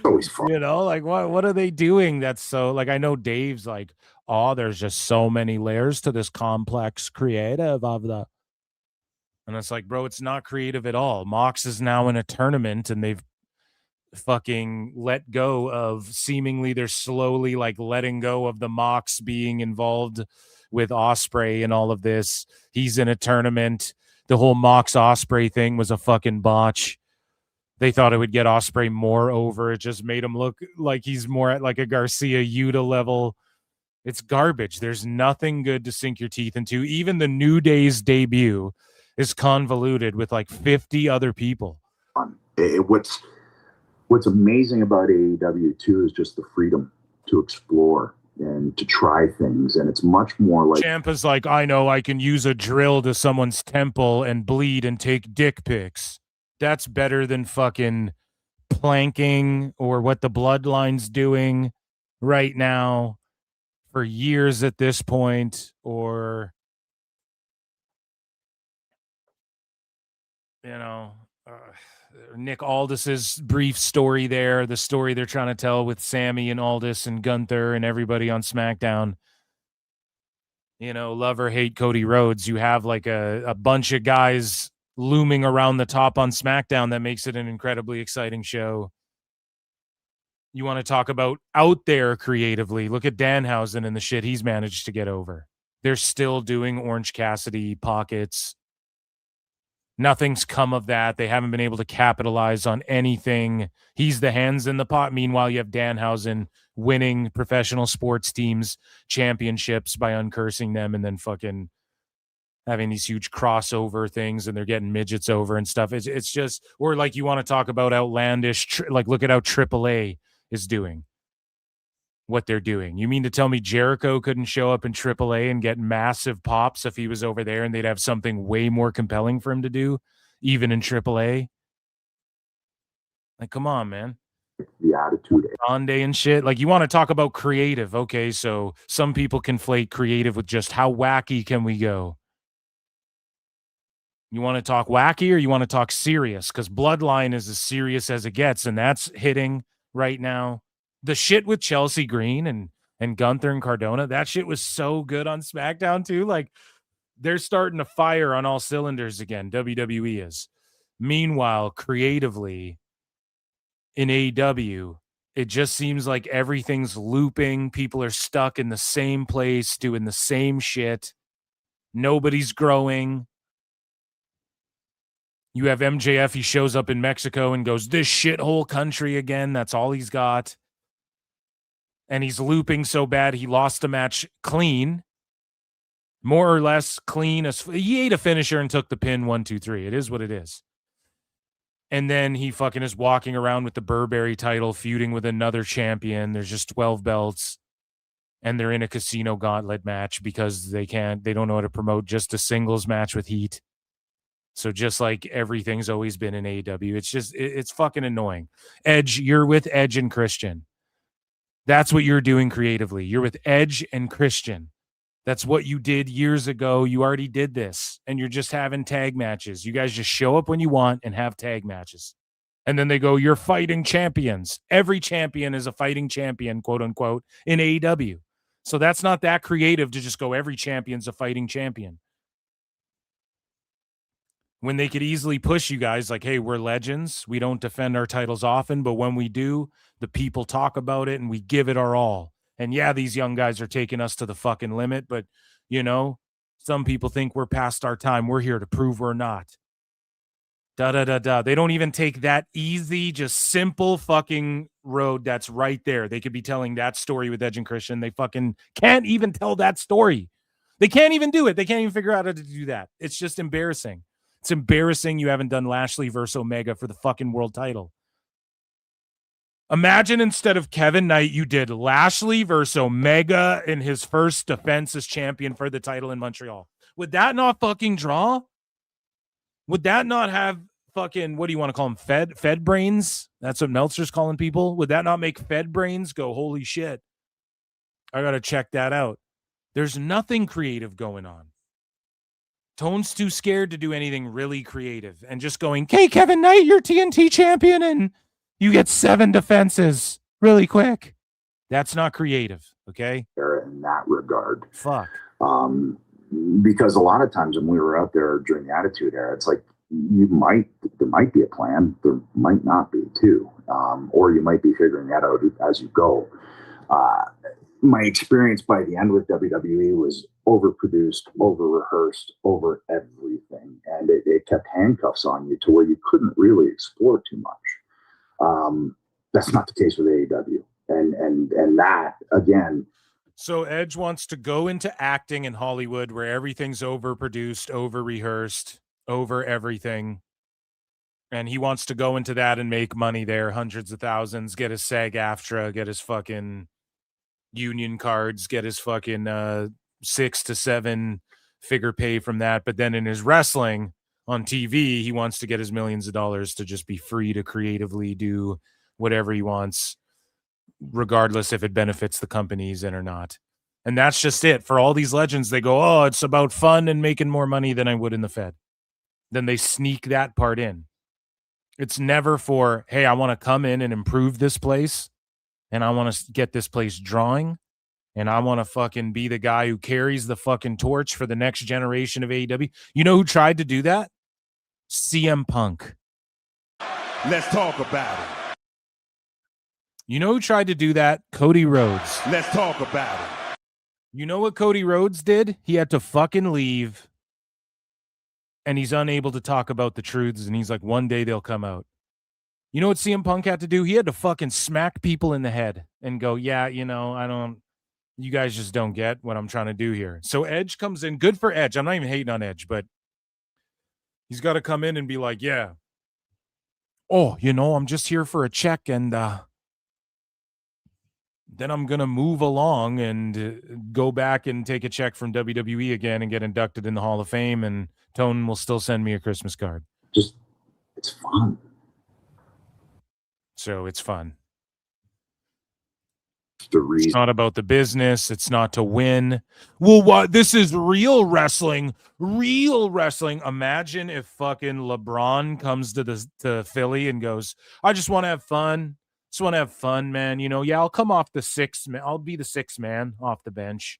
Always fun. Like, what are they doing that's so... Like, I know Dave's like, oh, there's just so many layers to this complex creative of the... And it's like, bro, it's not creative at all. Mox is now in a tournament and they've fucking let go of, seemingly they're slowly like letting go of the Mox being involved with Ospreay and all of this. He's in a tournament. The whole Mox Ospreay thing was a fucking botch. They thought it would get Ospreay more over. It just made him look like he's more at like a Garcia Yuta level. It's garbage. There's nothing good to sink your teeth into. Even the New Day's debut is convoluted with like 50 other people. What's amazing about AEW too is just the freedom to explore and to try things, and it's much more like Ciampa's like, I know I can use a drill to someone's temple and bleed and take dick pics. That's better than fucking planking or what the Bloodline's doing right now for years at this point, or Nick Aldis's brief story there, the story they're trying to tell with Sammy and Aldis and Gunther and everybody on SmackDown. You know, love or hate Cody Rhodes, you have like a bunch of guys looming around the top on SmackDown that makes it an incredibly exciting show. You want to talk about out there creatively, look at Danhausen and the shit he's managed to get over. They're still doing Orange Cassidy pockets. Nothing's come of that. They haven't been able to capitalize on anything. He's the hands in the pot. Meanwhile, you have Danhausen winning professional sports teams championships by uncursing them and then fucking having these huge crossover things, and they're getting midgets over and stuff. It's just, or like you want to talk about outlandish, like look at how AAA is doing what they're doing. You mean to tell me Jericho couldn't show up in AAA and get massive pops if he was over there and they'd have something way more compelling for him to do, even in AAA? Like, come on, man. The attitude. Ande and shit. Like, you want to talk about creative. Okay, so some people conflate creative with just how wacky can we go? You want to talk wacky or you want to talk serious? Because Bloodline is as serious as it gets, and that's hitting right now. The shit with Chelsea Green and Gunther and Cardona, that shit was so good on SmackDown too. Like, they're starting to fire on all cylinders again. WWE is. Meanwhile, creatively in AEW, it just seems like everything's looping. People are stuck in the same place, doing the same shit. Nobody's growing. You have MJF, he shows up in Mexico and goes, this shithole country again. That's all he's got. And he's looping so bad he lost a match clean. More or less clean. He ate a finisher and took the pin 1, 2, 3. It is what it is. And then he fucking is walking around with the Burberry title, feuding with another champion. There's just 12 belts. And they're in a casino gauntlet match because they don't know how to promote just a singles match with heat. So just like everything's always been in AEW, it's fucking annoying. Edge, you're with Edge and Christian. That's what you're doing creatively. You're with Edge and Christian. That's what you did years ago. You already did this, and you're just having tag matches. You guys just show up when you want and have tag matches. And then they go, you're fighting champions. Every champion is a fighting champion, quote unquote, in AEW. So that's not that creative to just go, every champion's a fighting champion. When they could easily push you guys like, hey, we're legends. We don't defend our titles often, but when we do, the people talk about it and we give it our all. And yeah, these young guys are taking us to the fucking limit, but, you know, some people think we're past our time. We're here to prove we're not. Da-da-da-da. They don't even take that easy, just simple fucking road that's right there. They could be telling that story with Edge and Christian. They fucking can't even tell that story. They can't even do it. They can't even figure out how to do that. It's just embarrassing. It's embarrassing you haven't done Lashley versus Omega for the fucking world title. Imagine instead of Kevin Knight, you did Lashley versus Omega in his first defense as champion for the title in Montreal. Would that not fucking draw? Would that not have fucking, what do you want to call them? Fed brains? That's what Meltzer's calling people. Would that not make Fed brains go, holy shit? I got to check that out. There's nothing creative going on. Tone's too scared to do anything really creative and just going, hey, Kevin Knight, you're TNT champion and you get 7 defenses really quick. That's not creative, okay? In that regard. Fuck. Because a lot of times when we were out there during the Attitude Era, it's like there might be a plan, there might not be too. Or you might be figuring that out as you go. My experience by the end with WWE was overproduced, over-rehearsed, over everything. And it kept handcuffs on you to where you couldn't really explore too much. That's not the case with AEW. And that, again... So Edge wants to go into acting in Hollywood where everything's overproduced, over-rehearsed, over everything. And he wants to go into that and make money there, hundreds of thousands, get his SAG-AFTRA, get his fucking... union cards, get his fucking 6 to 7 figure pay from that. But then in his wrestling on TV, he wants to get his millions of dollars to just be free to creatively do whatever he wants, regardless if it benefits the company he's in or not. And that's just it. For all these legends, they go, oh, it's about fun and making more money than I would in the Fed. Then they sneak that part in. It's never for, hey, I want to come in and improve this place, and I want to get this place drawing, and I want to fucking be the guy who carries the fucking torch for the next generation of AEW. You know who tried to do that? CM Punk. Let's talk about it. You know who tried to do that? Cody Rhodes. Let's talk about it. You know what Cody Rhodes did? He had to fucking leave, and he's unable to talk about the truths, and he's like, one day they'll come out. You know what CM Punk had to do? He had to fucking smack people in the head and go, yeah, you guys just don't get what I'm trying to do here. So Edge comes in. Good for Edge. I'm not even hating on Edge, but he's got to come in and be like, yeah. Oh, I'm just here for a check, and then I'm going to move along and go back and take a check from WWE again and get inducted in the Hall of Fame, and Tone will still send me a Christmas card. It's fun. So it's fun. The reason. It's not about the business. It's not to win. Well, what? This is real wrestling. Real wrestling. Imagine if fucking LeBron comes to Philly and goes, I just want to have fun. Just want to have fun, man. I'll come off the sixth man. I'll be the sixth man off the bench.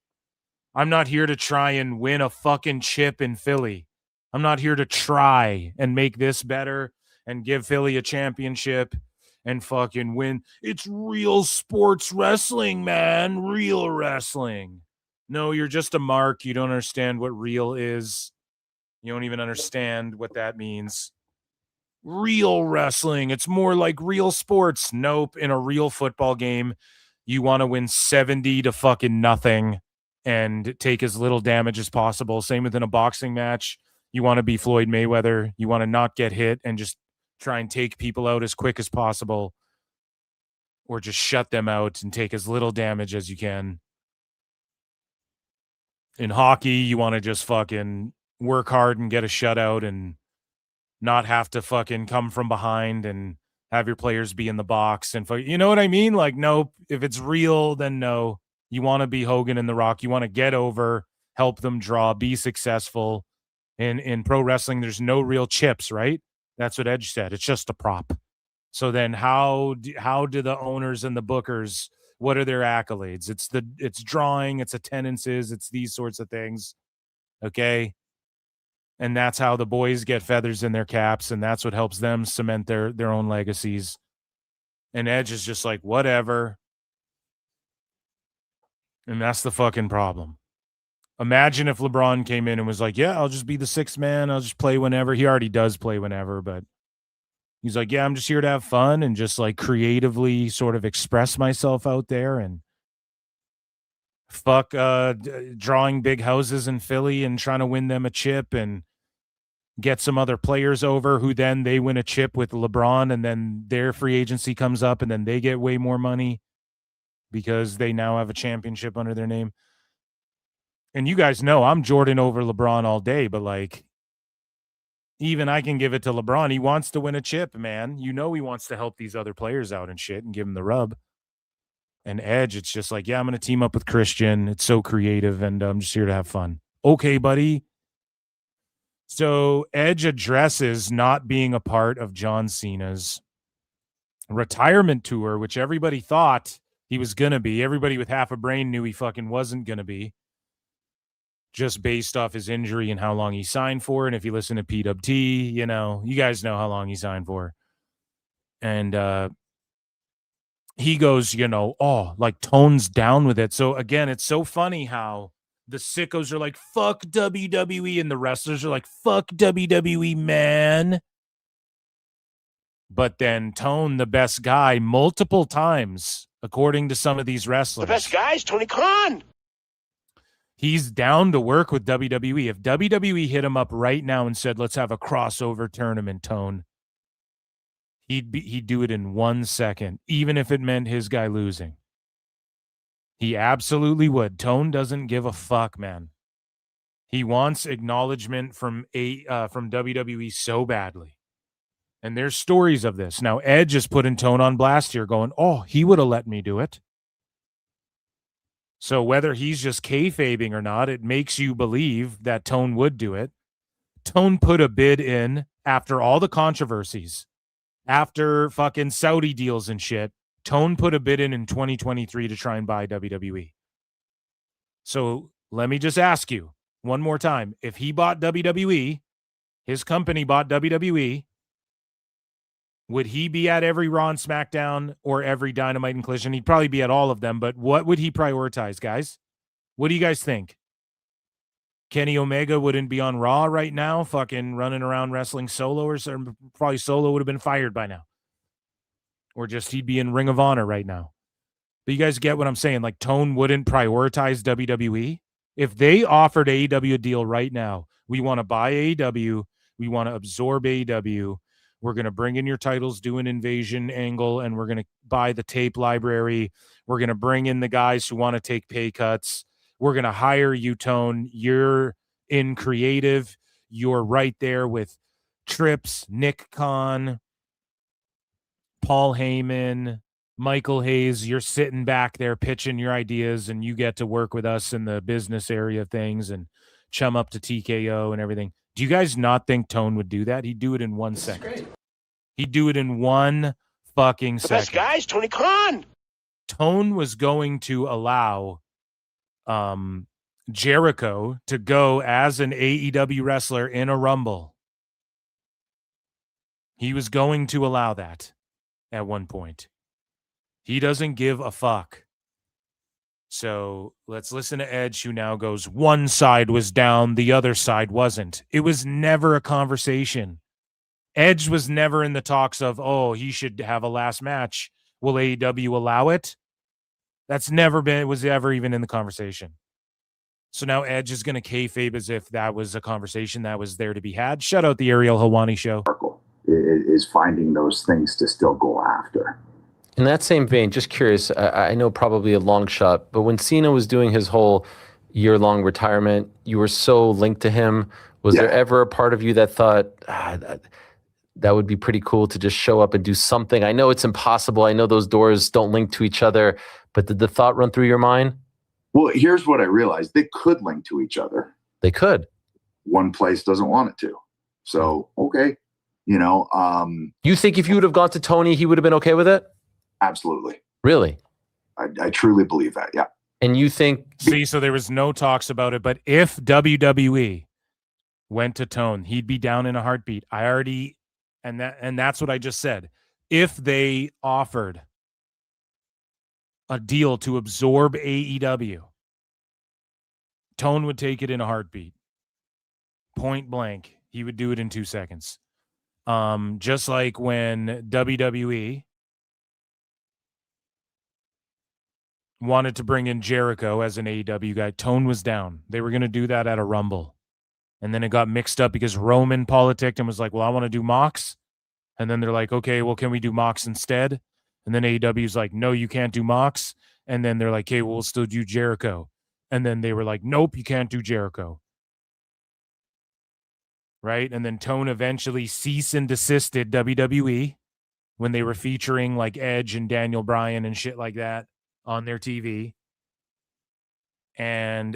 I'm not here to try and win a fucking chip in Philly. I'm not here to try and make this better and give Philly a championship and fucking win. It's real sports wrestling, man. Real wrestling. No, you're just a mark. You don't understand what real is. You don't even understand what that means. Real wrestling. It's more like real sports. Nope. In a real football game, you want to win 70 to fucking nothing and take as little damage as possible. Same within a boxing match. You want to be Floyd Mayweather. You want to not get hit and just try and take people out as quick as possible, or just shut them out and take as little damage as you can. In hockey, you want to just fucking work hard and get a shutout and not have to fucking come from behind and have your players be in the box. And you know what I mean? Like, nope. If it's real, then no. You want to be Hogan and The Rock. You want to get over, help them draw, be successful. In pro wrestling, there's no real chips, right? That's what Edge said. It's just a prop. So then how do the owners and the bookers, what are their accolades? It's drawing, it's attendances, it's these sorts of things. Okay? And that's how the boys get feathers in their caps, and that's what helps them cement their own legacies. And Edge is just like, whatever. And that's the fucking problem. Imagine if LeBron came in and was like, yeah, I'll just be the sixth man. I'll just play whenever. He already does play whenever, but he's like, yeah, I'm just here to have fun and just like creatively sort of express myself out there and fuck drawing big houses in Philly and trying to win them a chip and get some other players over who then they win a chip with LeBron and then their free agency comes up and then they get way more money because they now have a championship under their name. And you guys know I'm Jordan over LeBron all day, but like, even I can give it to LeBron. He wants to win a chip, man. He wants to help these other players out and shit and give them the rub. And Edge, it's just like, yeah, I'm going to team up with Christian. It's so creative, and I'm just here to have fun. Okay, buddy. So Edge addresses not being a part of John Cena's retirement tour, which everybody thought he was going to be. Everybody with half a brain knew he fucking wasn't going to be, just based off his injury and how long he signed for. And if you listen to PWT, you guys know how long he signed for. And he goes, like Tone's down with it. So again, it's so funny how the sickos are like, fuck WWE, and the wrestlers are like, fuck WWE, man. But then Tone, the best guy, multiple times, according to some of these wrestlers. The best guy is Tony Khan. He's down to work with WWE. If WWE hit him up right now and said, let's have a crossover tournament, Tone, he'd do it in 1 second, even if it meant his guy losing. He absolutely would. Tone doesn't give a fuck, man. He wants acknowledgement from WWE so badly. And there's stories of this. Now, Edge is putting Tone on blast here going, oh, he would have let me do it. So whether he's just kayfabing or not, it makes you believe that Tone would do it. Tone put a bid in after all the controversies. after fucking Saudi deals and shit, Tone put a bid in 2023 to try and buy WWE. So let me just ask you one more time. If he bought WWE, his company bought WWE, would he be at every Raw and SmackDown or every Dynamite and Collision? He'd probably be at all of them, but what would he prioritize, guys? What do you guys think? Kenny Omega wouldn't be on Raw right now, fucking running around wrestling solo, or probably Solo would have been fired by now. Or just he'd be in Ring of Honor right now. But you guys get what I'm saying? Like, Tone wouldn't prioritize WWE. If they offered AEW a deal right now, we want to buy AEW, we want to absorb AEW, we're going to bring in your titles, do an invasion angle, and we're going to buy the tape library. We're going to bring in the guys who want to take pay cuts. We're going to hire you, Tone. You're in creative. You're right there with Trips, Nick Khan, Paul Heyman, Michael Hayes. You're sitting back there pitching your ideas, and you get to work with us in the business area of things and chum up to TKO and everything. Do you guys not think Tone would do that? He'd do it in 1 second. He'd do it in 1 fucking second. The best guys, Tony Khan. Tone was going to allow Jericho to go as an AEW wrestler in a Rumble. He was going to allow that at one point. He doesn't give a fuck. So let's listen to Edge, who now goes, one side was down, the other side wasn't. It was never a conversation. Edge was never in the talks of, oh, he should have a last match. Will AEW allow it? That's never been, it was ever even in the conversation. So now Edge is going to kayfabe as if that was a conversation that was there to be had. Shout out the Ariel Helwani show. Is finding those things to still go after. In that same vein, just curious, I know probably a long shot, but when Cena was doing his whole year-long retirement, you were so linked to him. Was there ever a part of you that thought, that would be pretty cool to just show up and do something? I know it's impossible. I know those doors don't link to each other, but did the thought run through your mind? Well, here's what I realized. They could link to each other. They could. One place doesn't want it to. So, okay. You know. You think if you would have gone to Tony, he would have been okay with it? Absolutely. Really? I truly believe that, yeah. And you think... See, so there was no talks about it, but if WWE went to Tone, he'd be down in a heartbeat. And that's what I just said. If they offered a deal to absorb AEW, Tone would take it in a heartbeat. Point blank. He would do it in 2 seconds. Just like when WWE wanted to bring in Jericho as an AEW guy, Tone was down. They were going to do that at a Rumble. And then it got mixed up because Roman politicked and was like, well, I want to do Mox. And then they're like, okay, well, can we do Mox instead? And then AEW's like, no, you can't do Mox. And then they're like, okay, well, we'll still do Jericho. And then they were like, nope, you can't do Jericho. Right? And then Tone eventually cease and desisted WWE when they were featuring like Edge and Daniel Bryan and shit like that on their TV. And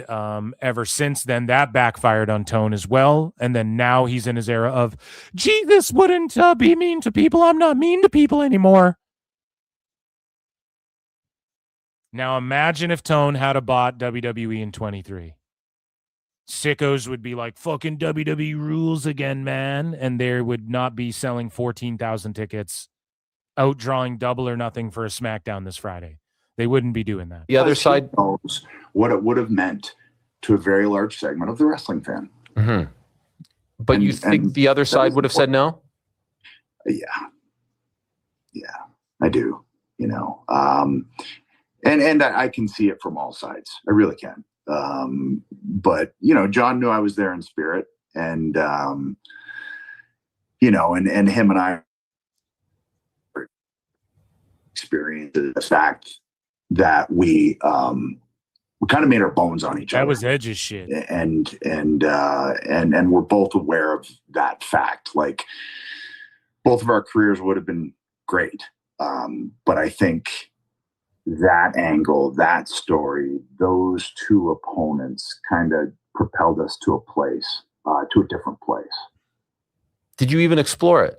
ever since then, that backfired on Tone as well. And then now he's in his era of, Jesus wouldn't be mean to people. I'm not mean to people anymore. Now imagine if Tone had bought WWE in 23. Sickos would be like, fucking WWE rules again, man. And they would not be selling 14,000 tickets, outdrawing Double or Nothing for a SmackDown this Friday. They wouldn't be doing that. The other side knows what it would have meant to a very large segment of the wrestling fan. Mm-hmm. But you think the other side would have said no? Yeah, I do. You know, and I can see it from all sides. I really can. But you know, John knew I was there in spirit, and you know, and him and I experienced the fact that we kind of made our bones on each other. That was Edge's shit. And we're both aware of that fact. Like, both of our careers would have been great. But I think that angle, that story, those two opponents kind of propelled us to a place, to a different place. Did you even explore it?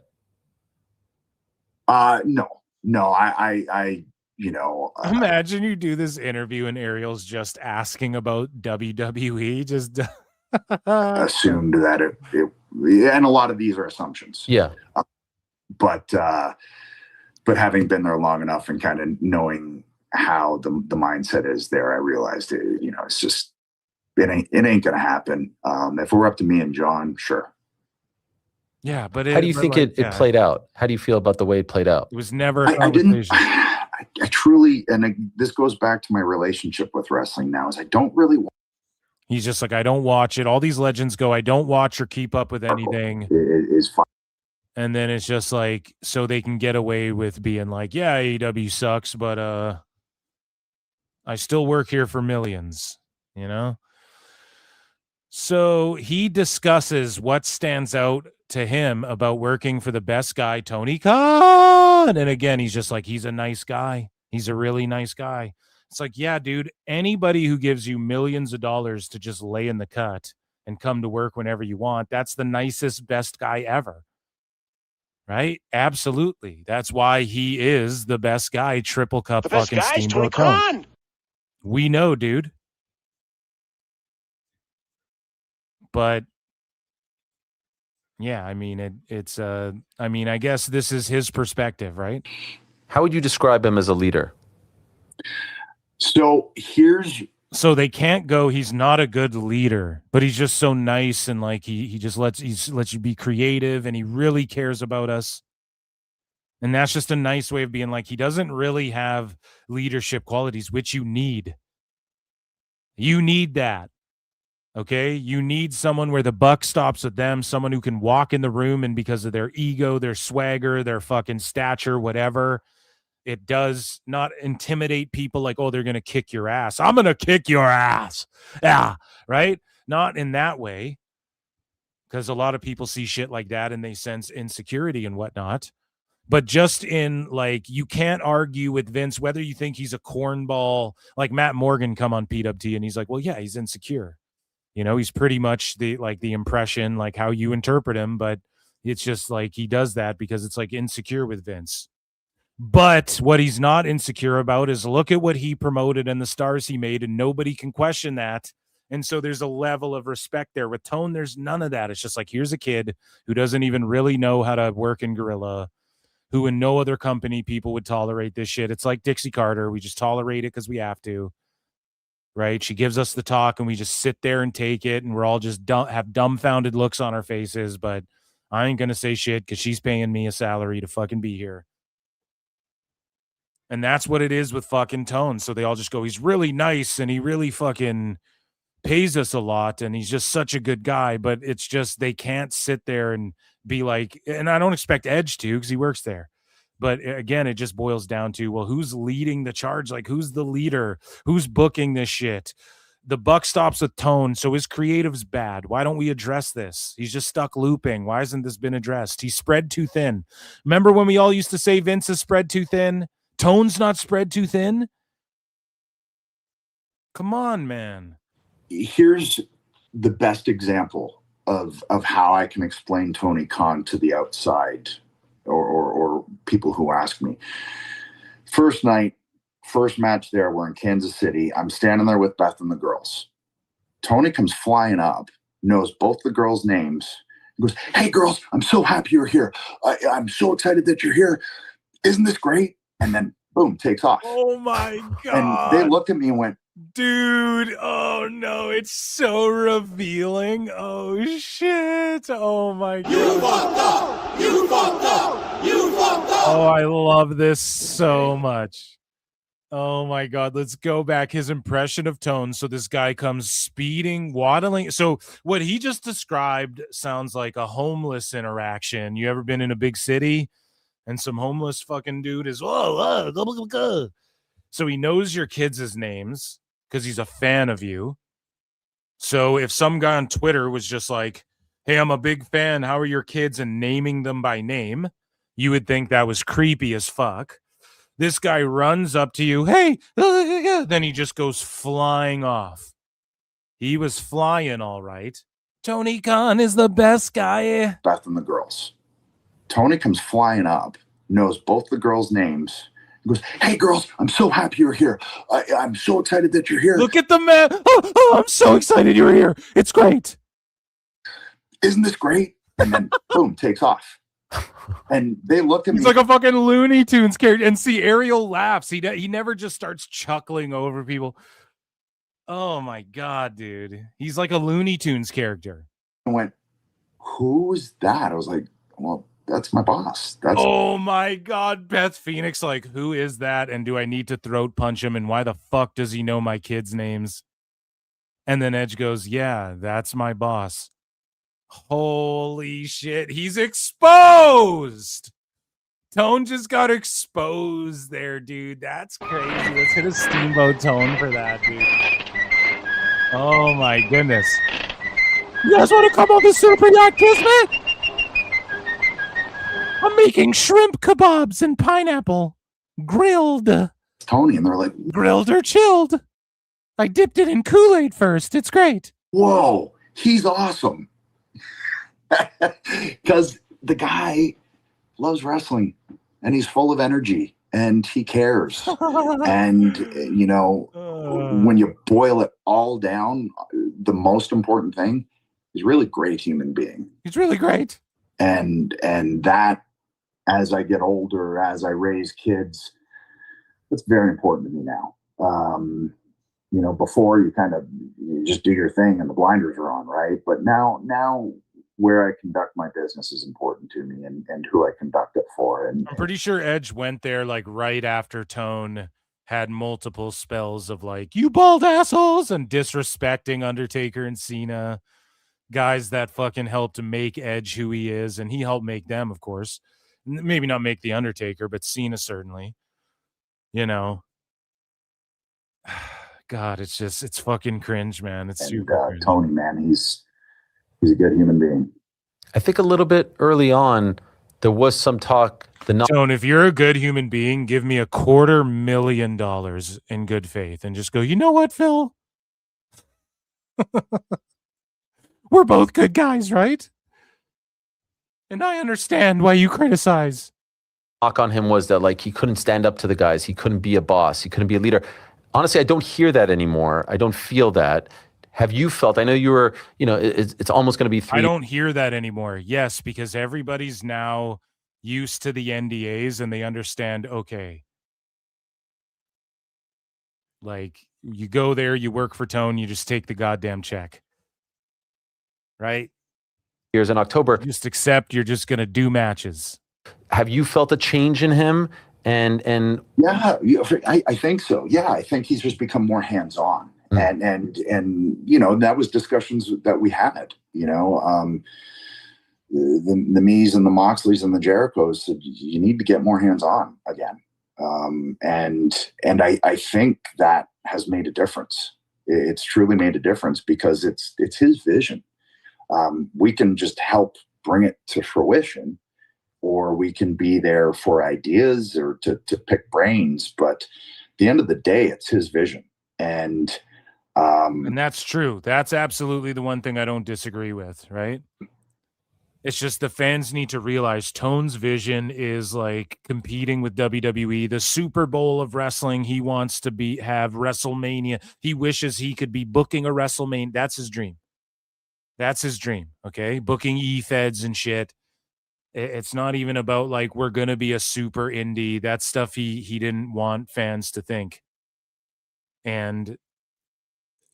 No, I imagine you do this interview and Ariel's just asking about WWE, just assumed that it and a lot of these are assumptions. Yeah. But having been there long enough and kind of knowing how the mindset is there, I realized it's just it ain't gonna happen. If it were up to me and John, sure. Yeah, but how do you think it played out? How do you feel about the way it played out? It was never a conversation. I truly, and this goes back to my relationship with wrestling now, is I don't really. He's just like, I don't watch it. All these legends go, I don't watch or keep up with anything. It is fine. And then it's just like, so they can get away with being like, yeah, AEW sucks, but I still work here for millions, So he discusses what stands out to him about working for the best guy, Tony Khan. And again, he's just like, he's a nice guy. He's a really nice guy. It's like, yeah, dude, anybody who gives you millions of dollars to just lay in the cut and come to work whenever you want, that's the nicest, best guy ever. Right? Absolutely. That's why he is the best guy, triple cup the best fucking guy's Steamboat Tony Khan. Khan. We know, dude. But yeah, I mean, it's I guess this is his perspective, right? How would you describe him as a leader? So so they can't go, he's not a good leader, but he's just so nice and like he just lets you be creative and he really cares about us. And that's just a nice way of being like, he doesn't really have leadership qualities, which you need. You need that. Okay, you need someone where the buck stops with them, someone who can walk in the room and because of their ego, their swagger, their fucking stature, whatever, it does not intimidate people like, oh, they're going to kick your ass. I'm going to kick your ass. Yeah, right? Not in that way, because a lot of people see shit like that and they sense insecurity and whatnot. But just in like, you can't argue with Vince, whether you think he's a cornball, like Matt Morgan come on PWT and he's like, well, yeah, he's insecure. He's pretty much the impression, like how you interpret him, but it's just like he does that because it's like insecure with Vince. But what he's not insecure about is look at what he promoted and the stars he made, and nobody can question that. And so there's a level of respect there. With Tone, there's none of that. It's just like, here's a kid who doesn't even really know how to work in Gorilla, who in no other company people would tolerate this shit. It's like Dixie Carter. We just tolerate it because we have to. Right? She gives us the talk and we just sit there and take it, and we're all just have dumbfounded looks on our faces, but I ain't going to say shit because she's paying me a salary to fucking be here. And that's what it is with fucking Tone. So they all just go, he's really nice and he really fucking pays us a lot and he's just such a good guy, but it's just they can't sit there and be like, and I don't expect Edge to because he works there. But again, it just boils down to, well, who's leading the charge? Like, who's the leader? Who's booking this shit? The buck stops with Tone, so his creative's bad. Why don't we address this? He's just stuck looping. Why hasn't this been addressed? He's spread too thin. Remember when we all used to say Vince is spread too thin? Tone's not spread too thin? Come on, man. Here's the best example of how I can explain Tony Khan to the outside or people who ask me. First night, first match there, we're in Kansas City. I'm standing there with Beth and the girls. Tony comes flying up, knows both the girls' names, goes, hey, girls, I'm so happy you're here. I'm so excited that you're here. Isn't this great? And then, boom, takes off. Oh, my God. And they looked at me and went, dude, oh, no, it's so revealing. Oh, shit. Oh, my God. You fucked up. You fucked up. You fucked up. Oh, I love this so much. Oh, my God. Let's go back. His impression of Tone. So this guy comes speeding, waddling. So what he just described sounds like a homeless interaction. You ever been in a big city and some homeless fucking dude is, so he knows your kids' names because he's a fan of you. So if some guy on Twitter was just like, hey, I'm a big fan, how are your kids, and naming them by name, you would think that was creepy as fuck. This guy runs up to you, hey, then he just goes flying off. He was flying all right. Tony Khan is the best guy. Beth and the girls. Tony comes flying up, knows both the girls' names. He goes, "Hey, girls, I'm so happy you're here. I'm so excited that you're here. Look at the man. Oh, I'm so excited you're here. It's great. Isn't this great?" And then, boom, takes off. And they look at me. He's like a fucking Looney Tunes character. And see, Ariel laughs. He never just starts chuckling over people. Oh, my God, dude. He's like a Looney Tunes character. I went, "Who is that?" I was like, "Well, that's my boss." Oh my God, Beth Phoenix, like, who is that? And do I need to throat punch him? And why the fuck does he know my kids' names? And then Edge goes, "Yeah, that's my boss." Holy shit, he's exposed. Tone just got exposed there, dude. That's crazy. Let's hit a Steamboat Tone for that, dude. Oh my goodness. You guys want to come on the Super Yacht Kismet? I'm making shrimp kebabs and pineapple. Grilled. Tony, and they're like, grilled or chilled. I dipped it in Kool-Aid first. It's great. Whoa, he's awesome. Because the guy loves wrestling and he's full of energy and he cares. And, you know, when you boil it all down, the most important thing is really great human being. He's really great. And that, as I get older, as I raise kids, it's very important to me now. You know, before you just do your thing and the blinders are on, right? But now where I conduct my business is important to me and who I conduct it for. And I'm pretty sure Edge went there like right after Tone had multiple spells of like, "You bald assholes," and disrespecting Undertaker and Cena, guys that fucking helped make Edge who he is. And he helped make them, of course. Maybe not make the Undertaker, but Cena certainly, you know. God, it's fucking cringe, man. It's super cringe. Tony, man, he's a good human being. I think a little bit early on, there was some talk. Tone, if you're a good human being, give me $250,000 in good faith and just go, "You know what, Phil? We're both good guys, right? And I understand why you criticize." Talk on him was that like he couldn't stand up to the guys. He couldn't be a boss. He couldn't be a leader. Honestly, I don't hear that anymore. I don't feel that. Have you felt? I know you were, you know, it's almost going to be 3. I don't hear that anymore. Yes, because everybody's now used to the NDAs and they understand, okay, like you go there, you work for Tone, you just take the goddamn check. Right? Years in October. Just accept you're just going to do matches. Have you felt a change in him? And yeah, I think so. Yeah, I think he's just become more hands-on. And you know, that was discussions that we had, you know, the Mees and the Moxleys and the Jerichos said, you need to get more hands-on again. And I think that has made a difference. It's truly made a difference because it's his vision. We can just help bring it to fruition, or we can be there for ideas or to pick brains. But at the end of the day, it's his vision. And that's true. That's absolutely the one thing I don't disagree with, right? It's just the fans need to realize Tone's vision is like competing with WWE, the Super Bowl of wrestling. He wants to have WrestleMania. He wishes he could be booking a WrestleMania. That's his dream. That's his dream, okay? Booking E-Feds and shit. It's not even about like we're going to be a super indie. That's stuff he didn't want fans to think. And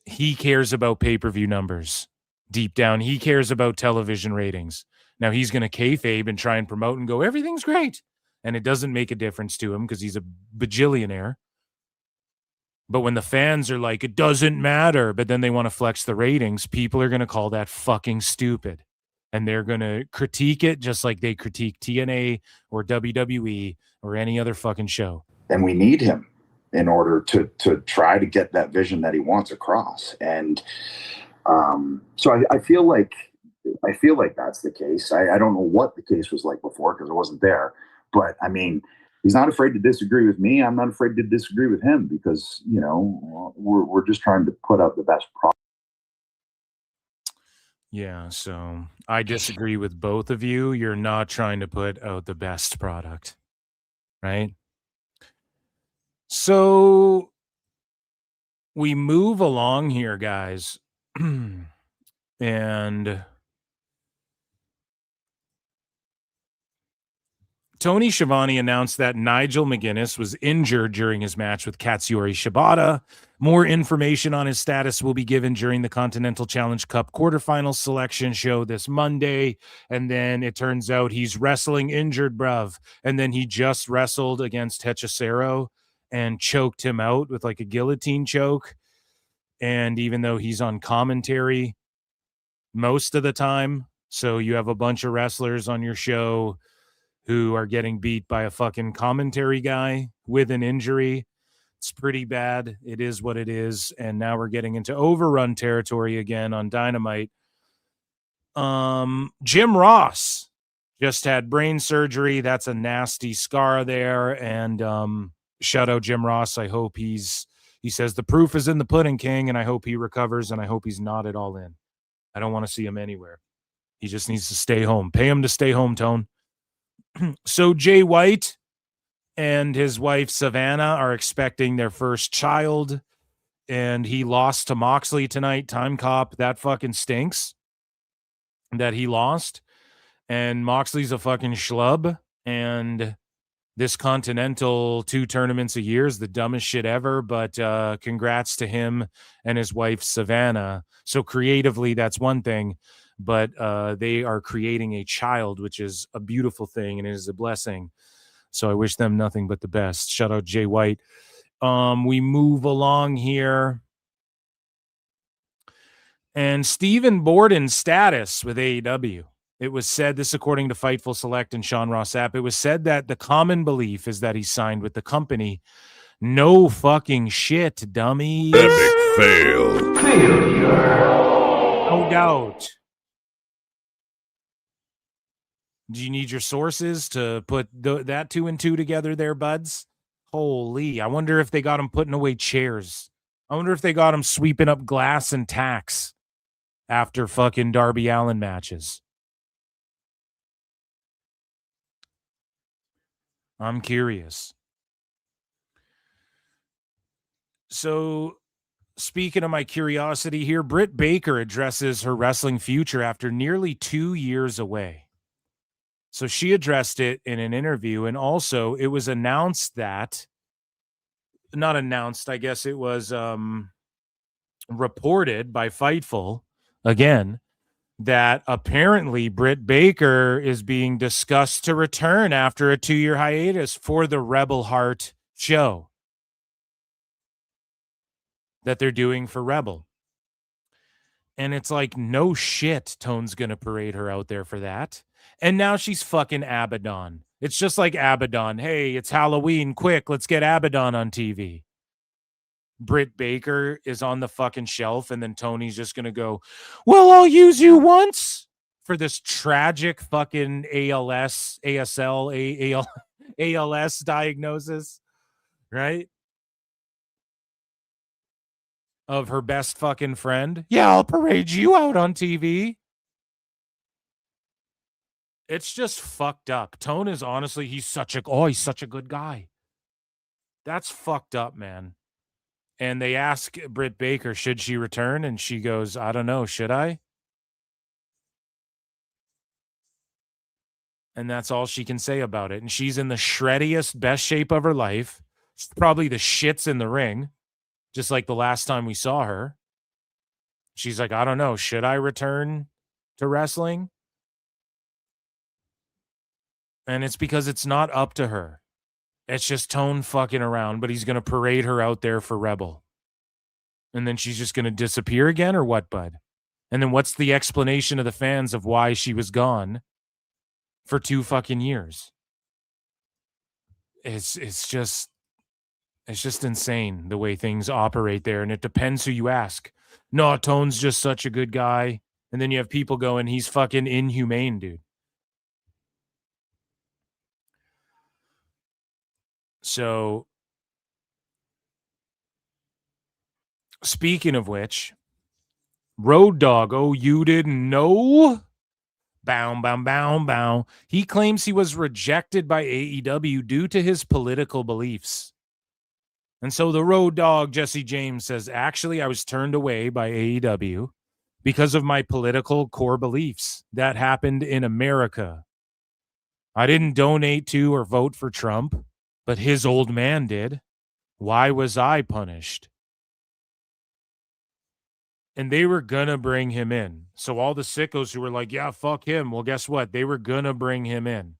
he cares about pay-per-view numbers. Deep down, he cares about television ratings. Now he's going to kayfabe and try and promote and go, everything's great. And it doesn't make a difference to him because he's a bajillionaire. But when the fans are like, it doesn't matter, but then they want to flex the ratings, people are going to call that fucking stupid. And they're going to critique it just like they critique TNA or WWE or any other fucking show. And we need him in order to try to get that vision that he wants across. And so I feel like that's the case. I don't know what the case was like before because I wasn't there. But, I mean, he's not afraid to disagree with me. I'm not afraid to disagree with him because, you know, we're just trying to put out the best product. Yeah, so I disagree with both of you. You're not trying to put out the best product. right? So we move along here, guys. And Tony Schiavone announced that Nigel McGuinness was injured during his match with Katsuyori Shibata. More information on his status will be given during the Continental Challenge Cup quarterfinals selection show this Monday. And then it turns out he's wrestling injured, bruv. And then he just wrestled against Hechicero and choked him out with like a guillotine choke. And even though he's on commentary most of the time, so you have a bunch of wrestlers on your show who are getting beat by a fucking commentary guy with an injury. It's pretty bad. It is what it is. And now we're getting into overrun territory again on Dynamite. Jim Ross just had brain surgery. That's a nasty scar there. And shout out Jim Ross. I hope he says the proof is in the pudding, King, and I hope he recovers, and I hope he's not at all in. I don't want to see him anywhere. He just needs to stay home. Pay him to stay home, Tone. So Jay White and his wife Savannah are expecting their first child, and he lost to Moxley tonight. Time Cop, that fucking stinks that he lost. And Moxley's a fucking schlub, and this Continental 2 tournaments a year is the dumbest shit ever, but congrats to him and his wife Savannah. So creatively, that's one thing. But they are creating a child, which is a beautiful thing, and it is a blessing. So I wish them nothing but the best. Shout out Jay White. We move along here. And Stephen Borden's status with AEW. It was said, this according to Fightful Select and Sean Ross Sapp, it was said that the common belief is that he signed with the company. No fucking shit, dummies. Epic fail. Failure. No doubt. Do you need your sources to put that 2 and 2 together there, buds? Holy, I wonder if they got him putting away chairs. I wonder if they got him sweeping up glass and tacks after fucking Darby Allin matches. I'm curious. So, speaking of my curiosity here, Britt Baker addresses her wrestling future after nearly 2 years away. So she addressed it in an interview, and also it was announced that, not announced, I guess it was reported by Fightful, again, that apparently Britt Baker is being discussed to return after a 2-year hiatus for the Rebel Heart show that they're doing for Rebel. And it's like, no shit, Tone's going to parade her out there for that. And now she's fucking Abaddon. It's just like Abaddon. Hey, it's Halloween. Quick, let's get Abaddon on TV. Britt Baker is on the fucking shelf, and then Tony's just going to go, well, I'll use you once for this tragic fucking ALS diagnosis, right? Of her best fucking friend. Yeah, I'll parade you out on TV. It's just fucked up. Tone is honestly, he's such a good guy. That's fucked up, man. And they ask Britt Baker, should she return? And she goes, I don't know, should I? And that's all she can say about it. And she's in the shreddiest, best shape of her life. She's probably the shits in the ring, just like the last time we saw her. She's like, I don't know, should I return to wrestling? And it's because it's not up to her. It's just Tone fucking around, but he's going to parade her out there for Rebel. And then she's just going to disappear again, or what, bud? And then what's the explanation of the fans of why she was gone for 2 fucking years? It's just insane the way things operate there. And it depends who you ask. No, Tone's just such a good guy. And then you have people going, he's fucking inhumane, dude. So, speaking of which, Road Dogg, oh, you didn't know? Bow, bow, bow, bow. He claims he was rejected by AEW due to his political beliefs. And so the Road Dogg, Jesse James, says, actually, I was turned away by AEW because of my political core beliefs. That happened in America. I didn't donate to or vote for Trump, but his old man did. Why was I punished? And they were going to bring him in. So all the sickos who were like, yeah, fuck him. Well, guess what? They were going to bring him in.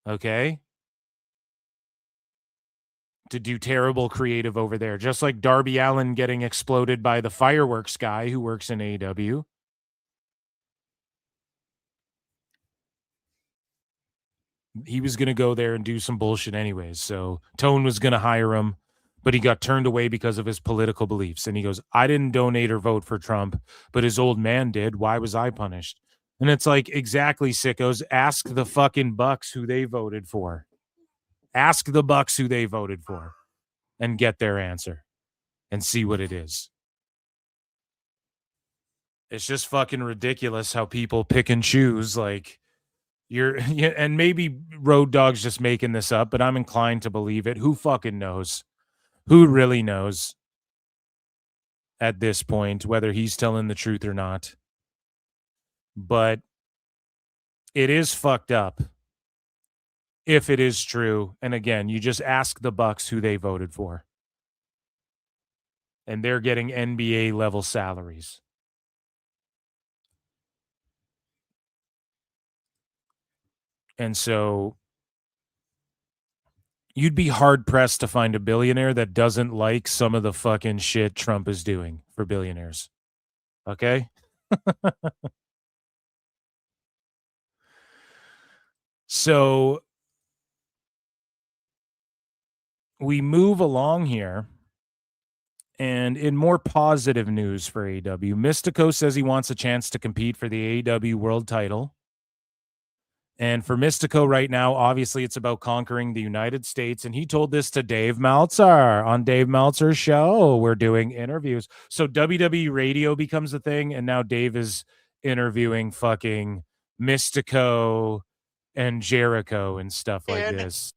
Okay? To do terrible creative over there. Just like Darby Allin getting exploded by the fireworks guy who works in AEW. He was going to go there and do some bullshit anyways. So Tone was going to hire him, but he got turned away because of his political beliefs. And he goes, I didn't donate or vote for Trump, but his old man did. Why was I punished? And it's like, exactly, sickos. Ask the fucking Bucks who they voted for. Ask the Bucks who they voted for and get their answer and see what it is. It's just fucking ridiculous how people pick and choose. Like, and maybe Road Dogg's just making this up, but I'm inclined to believe it. Who fucking knows? Who really knows at this point, whether he's telling the truth or not? But it is fucked up if it is true. And again, you just ask the Bucks who they voted for. And they're getting NBA level salaries. And so you'd be hard pressed to find a billionaire that doesn't like some of the fucking shit Trump is doing for billionaires. Okay? So we move along here. And in more positive news for AEW, Mystico says he wants a chance to compete for the AEW world title. And for Mystico right now, obviously it's about conquering the United States. And he told this to Dave Meltzer on Dave Meltzer's show. We're doing interviews. So WWE radio becomes a thing. And now Dave is interviewing fucking Mystico and Jericho and stuff like this.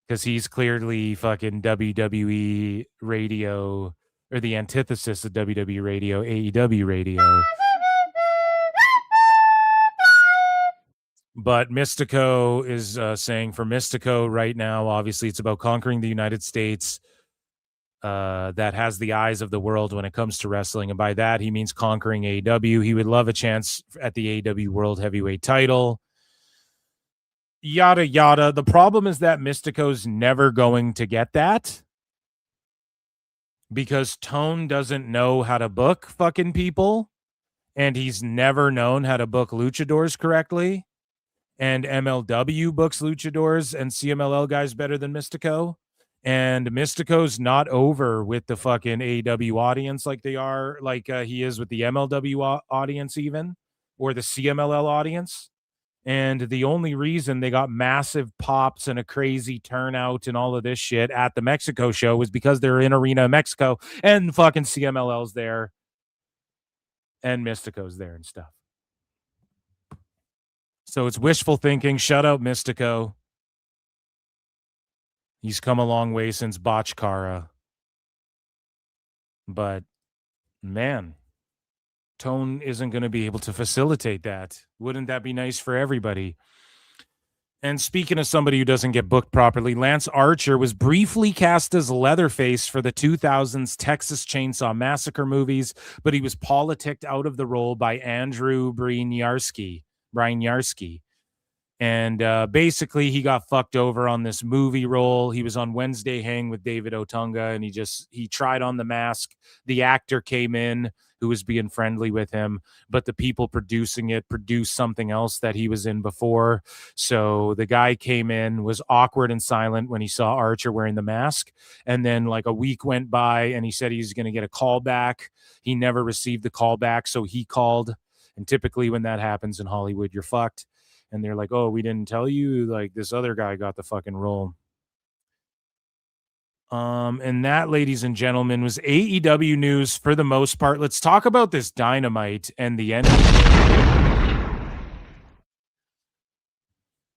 Because he's clearly fucking WWE radio, or the antithesis of WWE radio, AEW radio. But Mystico is saying for Mystico right now, obviously it's about conquering the United States that has the eyes of the world when it comes to wrestling. And by that, he means conquering AEW. He would love a chance at the AEW World Heavyweight title. Yada, yada. The problem is that Mystico's never going to get that because Tone doesn't know how to book fucking people, and he's never known how to book luchadors correctly. And MLW books luchadors and CMLL guys better than Mystico. And Mystico's not over with the fucking AEW audience like they are, like he is with the MLW audience even, or the CMLL audience. And the only reason they got massive pops and a crazy turnout and all of this shit at the Mexico show was because they're in Arena in Mexico and fucking CMLL's there and Mystico's there and stuff. So it's wishful thinking. Shut up, Mystico. He's come a long way since Botchkara. But, man, Tone isn't going to be able to facilitate that. Wouldn't that be nice for everybody? And speaking of somebody who doesn't get booked properly, Lance Archer was briefly cast as Leatherface for the 2000s Texas Chainsaw Massacre movies, but he was politicked out of the role by Andrew Brian Yarsky. And basically he got fucked over on this movie role. He was on Wednesday Hang with David Otunga, and he tried on the mask. The actor came in who was being friendly with him, but the people producing it produced something else that he was in before. So the guy came in, was awkward and silent when he saw Archer wearing the mask. And then like a week went by and he said he's going to get a call back. He never received the call back. So he called. And typically when that happens in Hollywood, you're fucked. And they're like, oh, we didn't tell you, like this other guy got the fucking role. And that, ladies and gentlemen, was AEW news for the most part. Let's talk about this Dynamite and the end.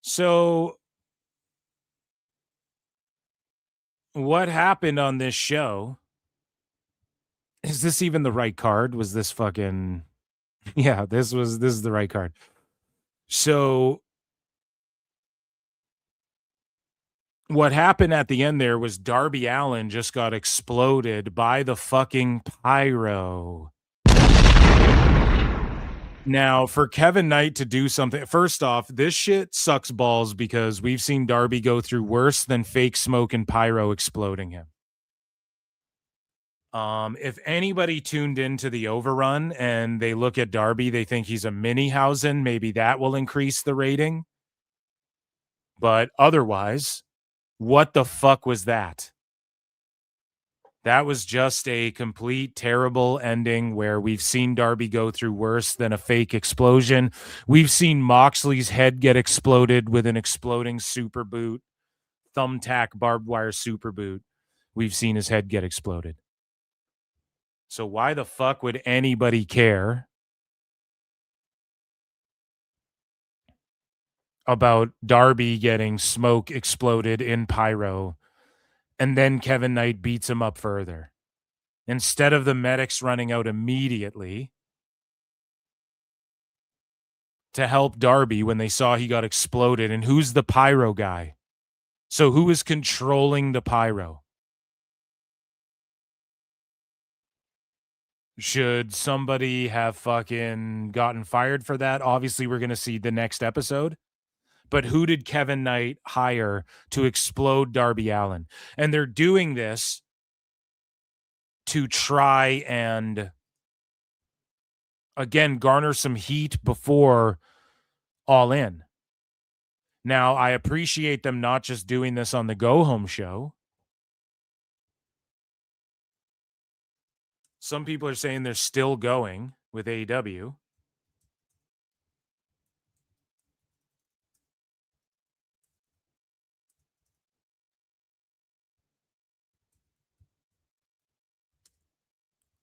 So, what happened on this show? Is this even the right card? Was this fucking... Yeah, this is the right card. So, what happened at the end there was Darby Allin just got exploded by the fucking pyro. Now, for Kevin Knight to do something, first off, this shit sucks balls because we've seen Darby go through worse than fake smoke and pyro exploding him. If anybody tuned into the overrun and they look at Darby, they think he's a Minihausen, maybe that will increase the rating. But otherwise, what the fuck was that? That was just a complete terrible ending where we've seen Darby go through worse than a fake explosion. We've seen Moxley's head get exploded with an exploding super boot, thumbtack barbed wire super boot. We've seen his head get exploded. So why the fuck would anybody care about Darby getting smoke exploded in pyro and then Kevin Knight beats him up further? Instead of the medics running out immediately to help Darby when they saw he got exploded. And who's the pyro guy? So who is controlling the pyro? Should somebody have fucking gotten fired for that? Obviously, we're going to see the next episode. But who did Kevin Knight hire to explode Darby Allin? And they're doing this to try and, again, garner some heat before All In. Now, I appreciate them not just doing this on the Go Home show. Some people are saying they're still going with AEW.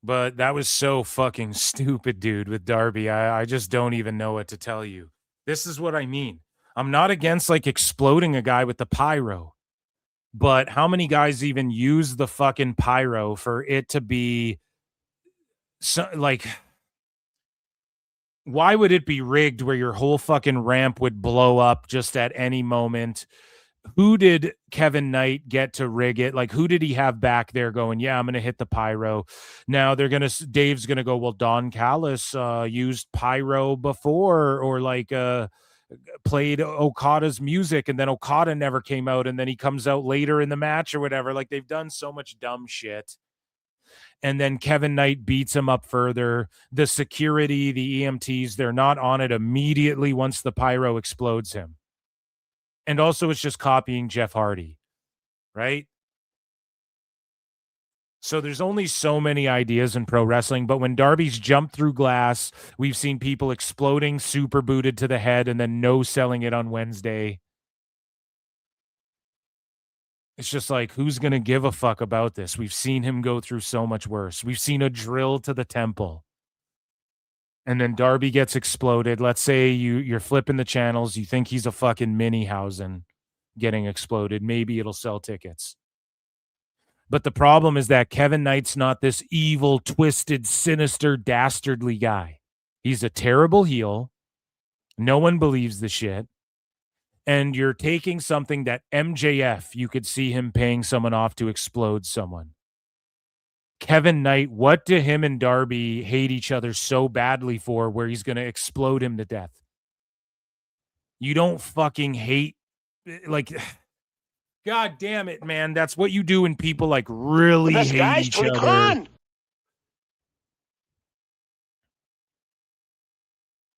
But that was so fucking stupid, dude, with Darby. I just don't even know what to tell you. This is what I mean. I'm not against like exploding a guy with the pyro. But how many guys even use the fucking pyro for it to be so, like, why would it be rigged where your whole fucking ramp would blow up just at any moment? Who did Kevin Knight get to rig it? Like, who did he have back there going, yeah, I'm going to hit the pyro? Now Dave's going to go, well, Don Callis used pyro before, or like played Okada's music, and then Okada never came out, and then he comes out later in the match or whatever. Like, they've done so much dumb shit. And then Kevin Knight beats him up further. The security, the EMTs, they're not on it immediately once the pyro explodes him. And also, it's just copying Jeff Hardy, right? So there's only so many ideas in pro wrestling, but when Darby's jumped through glass, we've seen people exploding super booted to the head and then no selling it on Wednesday. It's just like, who's going to give a fuck about this? We've seen him go through so much worse. We've seen a drill to the temple. And then Darby gets exploded. Let's say you're flipping the channels. You think he's a fucking Minihausen getting exploded. Maybe it'll sell tickets. But the problem is that Kevin Knight's not this evil, twisted, sinister, dastardly guy. He's a terrible heel. No one believes the shit. And you're taking something that MJF, you could see him paying someone off to explode someone. Kevin Knight, what do him and Darby hate each other so badly for where he's going to explode him to death? You don't fucking hate, like, God damn it, man. That's what you do when people like really hate each other. Khan.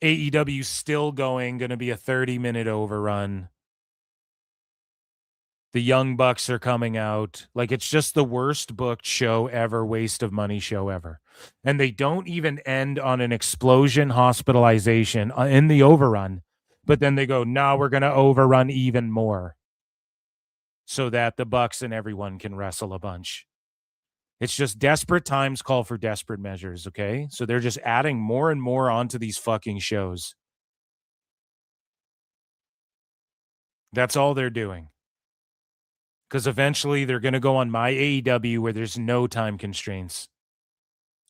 AEW still going to be a 30-minute overrun. The Young Bucks are coming out. Like, it's just the worst booked show ever, waste of money show ever. And they don't even end on an explosion hospitalization in the overrun. But then they go, no, we're going to overrun even more. so that the Bucks and everyone can wrestle a bunch. It's just desperate times call for desperate measures, okay? So they're just adding more and more onto these fucking shows. That's all they're doing. Because eventually they're going to go on my AEW where there's no time constraints.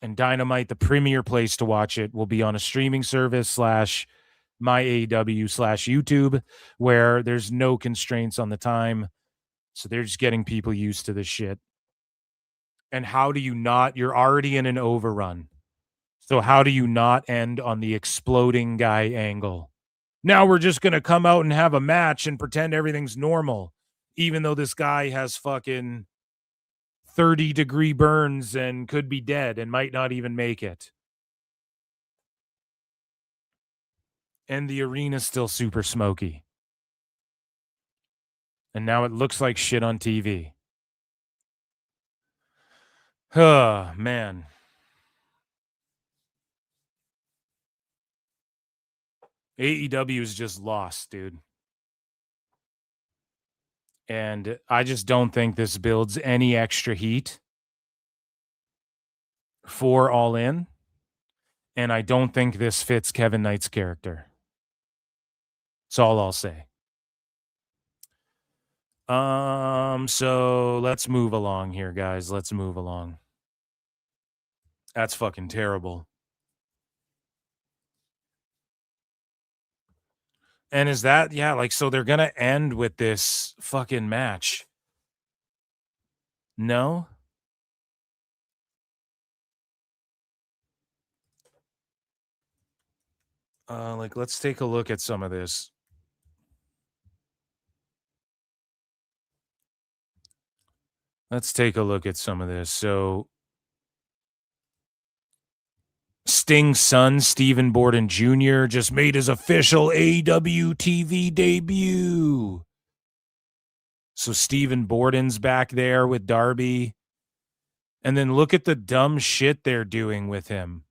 And Dynamite, the premier place to watch it, will be on a streaming service / my AEW / YouTube where there's no constraints on the time. So they're just getting people used to this shit. And how do you not? You're already in an overrun. So how do you not end on the exploding guy angle? Now we're just going to come out and have a match and pretend everything's normal, even though this guy has fucking 30-degree burns and could be dead and might not even make it. And the arena's still super smoky. And now it looks like shit on TV. Oh, man. AEW is just lost, dude. And I just don't think this builds any extra heat for All In. And I don't think this fits Kevin Knight's character. That's all I'll say. So let's move along here, guys. Let's move along. That's fucking terrible. And is that, yeah, like, so they're going to end with this fucking match? No? Like, let's take a look at some of this. Let's take a look at some of this. So, Sting's son, Stephen Borden Jr., just made his official AEW TV debut. So, Stephen Borden's back there with Darby. And then look at the dumb shit they're doing with him.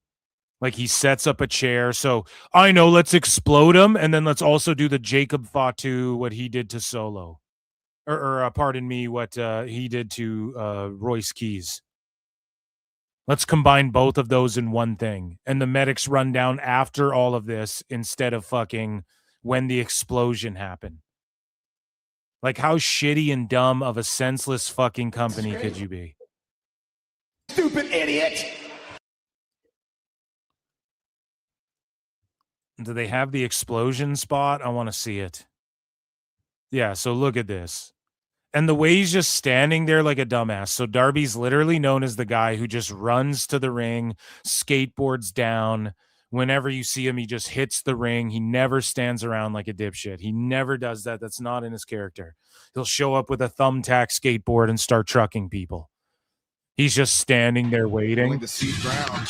Like, he sets up a chair. So, I know, let's explode him. And then let's also do the Jacob Fatu, what he did to Solo. Or pardon me, what he did to Royce Keys. Let's combine both of those in one thing. And the medics run down after all of this instead of fucking when the explosion happened. Like, how shitty and dumb of a senseless fucking company could you be? Stupid idiot. Do they have the explosion spot? I want to see it. Yeah, so look at this. And the way he's just standing there like a dumbass. So Darby's literally known as the guy who just runs to the ring, skateboards down. Whenever you see him, he just hits the ring. He never stands around like a dipshit. He never does that. That's not in his character. He'll show up with a thumbtack skateboard and start trucking people. He's just standing there waiting. To see ground.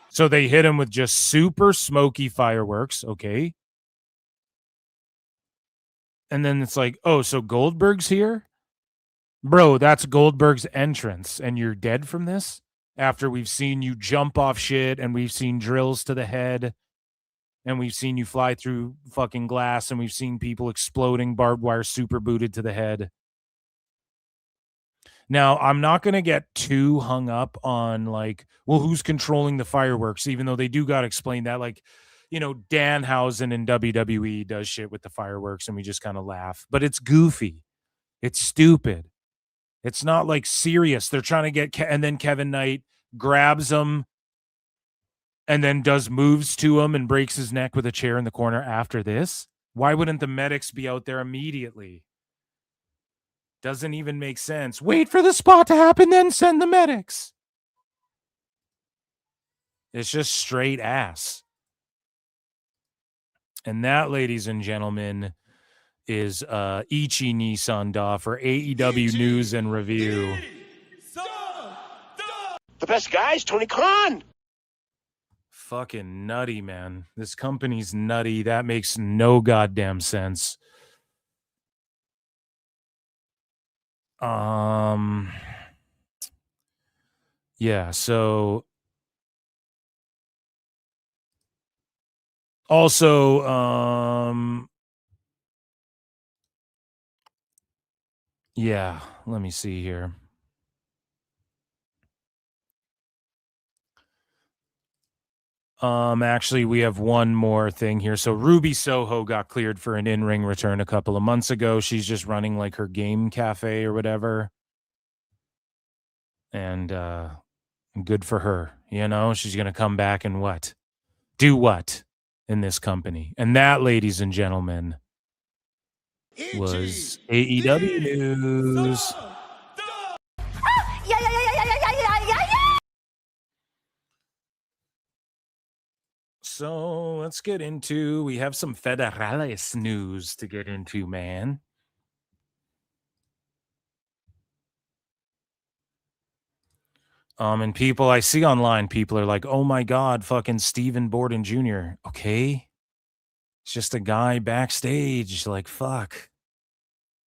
So they hit him with just super smoky fireworks. Okay. And then it's like, oh, so Goldberg's here? Bro, that's Goldberg's entrance. And you're dead from this? After we've seen you jump off shit and we've seen drills to the head and we've seen you fly through fucking glass and we've seen people exploding barbed wire super booted to the head. Now, I'm not going to get too hung up on like, well, who's controlling the fireworks? Even though they do got to explain that. Like, you know, Danhausen in WWE does shit with the fireworks and we just kind of laugh. But it's goofy. It's stupid. It's not like serious. They're trying to get, and then Kevin Knight grabs him and then does moves to him and breaks his neck with a chair in the corner after this. Why wouldn't the medics be out there immediately? Doesn't even make sense. Wait for the spot to happen, then send the medics. It's just straight ass. And that, ladies and gentlemen, is Ichi Nissan Da for AEW News and Review. The best guy's Tony Khan. Fucking nutty, man. This company's nutty. That makes no goddamn sense. Yeah, so Also, yeah, let me see here. Actually, we have one more thing here. So Ruby Soho got cleared for an in-ring return a couple of months ago. She's just running like her game cafe or whatever. And good for her. You know, she's going to come back and what? Do what in this company? And that, ladies and gentlemen, was AEW news. So let's get into, we have some Federales news to get into, man. And people I see online, people are like, oh my God, fucking Stephen Borden Jr. Okay. It's just a guy backstage. Like, fuck.